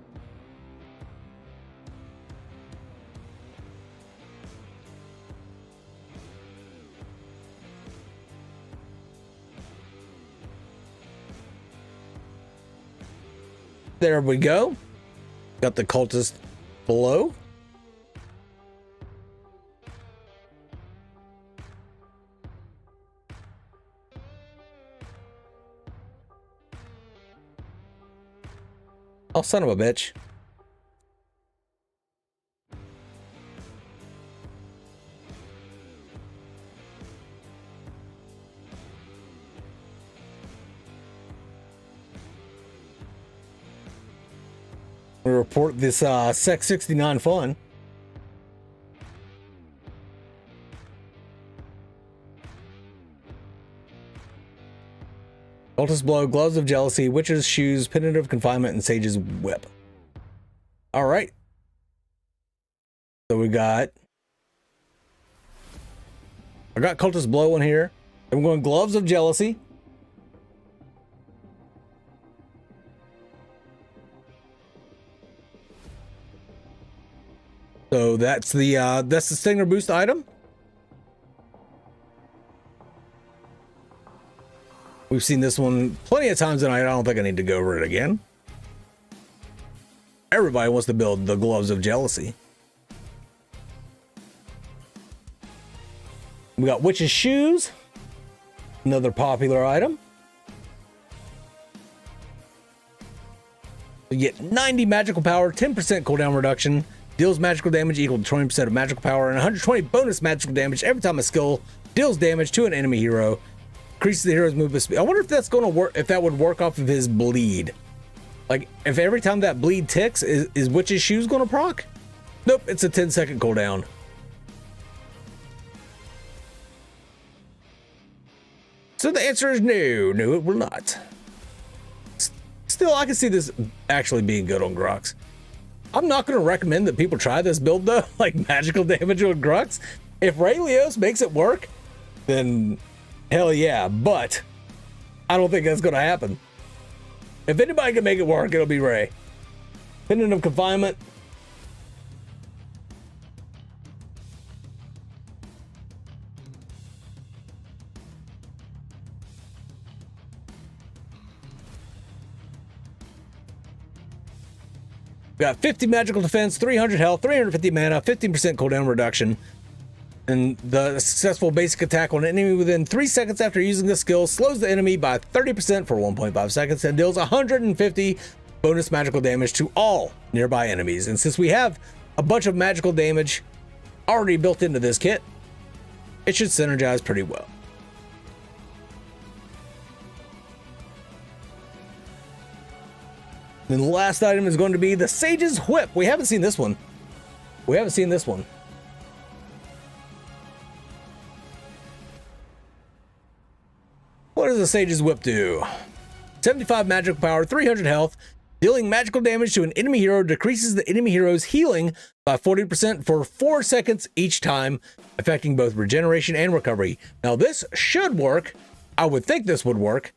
There we go. Got the Cultist Blow. Oh, son of a bitch. We report this Sec 69 fun. Cultist Blow, Gloves of Jealousy, Witch's Shoes, Pendant of Confinement, and Sage's Whip. All right. So we got... I got Cultist Blow in here. I'm going Gloves of Jealousy. So that's the Stinger Boost item. We've seen this one plenty of times tonight. I don't think I need to go over it again. Everybody wants to build the Gloves of Jealousy. We got Witch's Shoes, another popular item. We get 90 magical power, 10% cooldown reduction, deals magical damage equal to 20% of magical power, and 120 bonus magical damage every time a skill deals damage to an enemy hero. Increases the hero's movement speed. I wonder if that's going to work, if that would work off of his bleed. Like, if every time that bleed ticks, is Witch's Shoes going to proc? Nope, it's a 10-second cooldown. So the answer is no. No, it will not. Still, I can see this actually being good on Grux. I'm not going to recommend that people try this build, though, like magical damage on Grux. If Rayleos makes it work, then... hell yeah, but I don't think that's going to happen. If anybody can make it work, it'll be Ray. Pendant of Confinement. We got 50 magical defense, 300 health, 350 mana, 15% cooldown reduction. And the successful basic attack on an enemy within 3 seconds after using the skill slows the enemy by 30% for 1.5 seconds and deals 150 bonus magical damage to all nearby enemies. And since we have a bunch of magical damage already built into this kit, it should synergize pretty well. Then the last item is going to be the Sage's Whip. We haven't seen this one. What does the Sage's Whip do? 75 magical power, 300 health. Dealing magical damage to an enemy hero decreases the enemy hero's healing by 40% for 4 seconds each time, affecting both regeneration and recovery. Now this should work. I would think this would work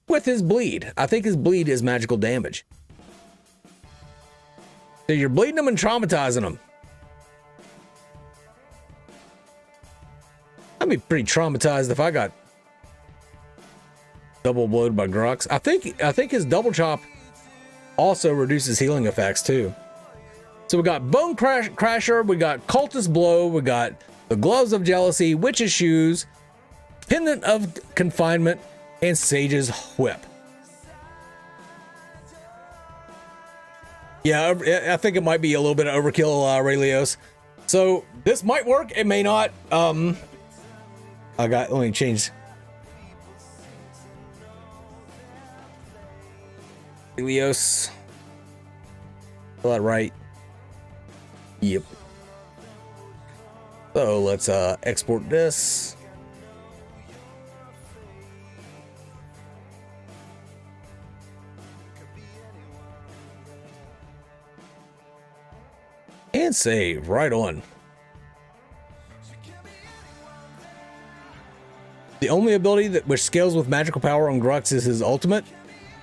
with his bleed. I think his bleed is magical damage. So you're bleeding him and traumatizing him. I'd be pretty traumatized if I got double blowed by Grux. I think his double chop also reduces healing effects too. So we got Bone Crasher, we got Cultist Blow, we got the Gloves of Jealousy, Witch's Shoes, Pendant of Confinement, and Sage's Whip. Yeah, I think it might be a little bit of overkill, Rayleos. So this might work, it may not. Let me change. Rayleos. Is that right? Yep. So let's export this. And save. Right on. The only ability which scales with magical power on Grux is his ultimate.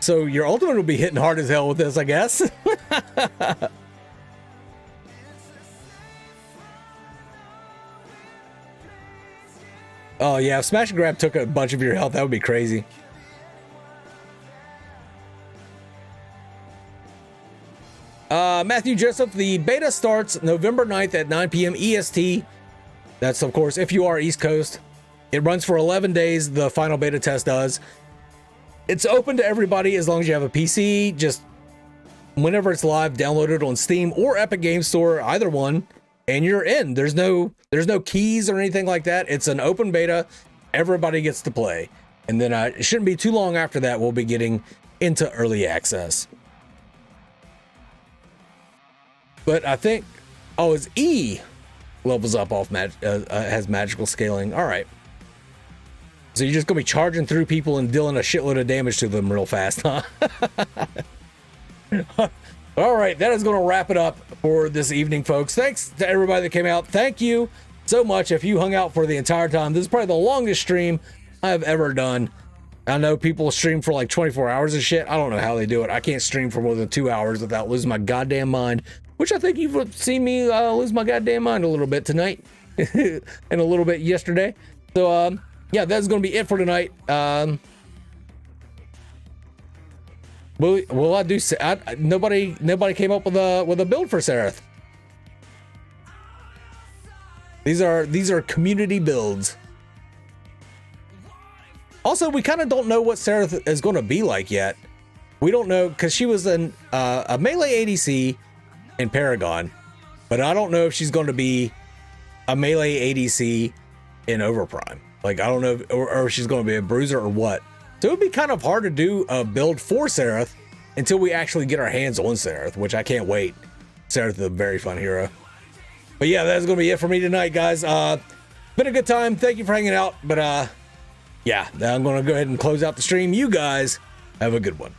So your ultimate will be hitting hard as hell with this, I guess. Oh yeah, if Smash and Grab took a bunch of your health, that would be crazy. Matthew Joseph, the beta starts November 9th at 9 p.m. EST. That's, of course, if you are East Coast. It runs for 11 days, the final beta test does. It's open to everybody as long as you have a PC. Just whenever it's live, download it on Steam or Epic Games Store, either one, and you're in. There's no keys or anything like that. It's an open beta. Everybody gets to play. And then it shouldn't be too long after that, we'll be getting into early access. But I think, it's E levels up off has magical scaling. All right. So you're just gonna be charging through people and dealing a shitload of damage to them real fast, huh? All right, that is gonna wrap it up for this evening, folks. Thanks to everybody that came out. Thank you so much if you hung out for the entire time. This is probably the longest stream I've ever done. I know people stream for like 24 hours and shit. I don't know how they do it. I can't stream for more than 2 hours without losing my goddamn mind, which I think you've seen me lose my goddamn mind a little bit tonight and a little bit yesterday. So, yeah, that's going to be it for tonight. Will I do? Nobody came up with a build for Seraph. These are community builds. Also, we kind of don't know what Seraph is going to be like yet. We don't know because she was a melee ADC in Paragon, but I don't know if she's going to be a melee ADC in Overprime. Like, I don't know or if she's going to be a bruiser or what. So it would be kind of hard to do a build for Seraph until we actually get our hands on Seraph, which I can't wait. Seraph is a very fun hero. But yeah, that's going to be it for me tonight, guys. Been a good time. Thank you for hanging out. But yeah, I'm going to go ahead and close out the stream. You guys have a good one.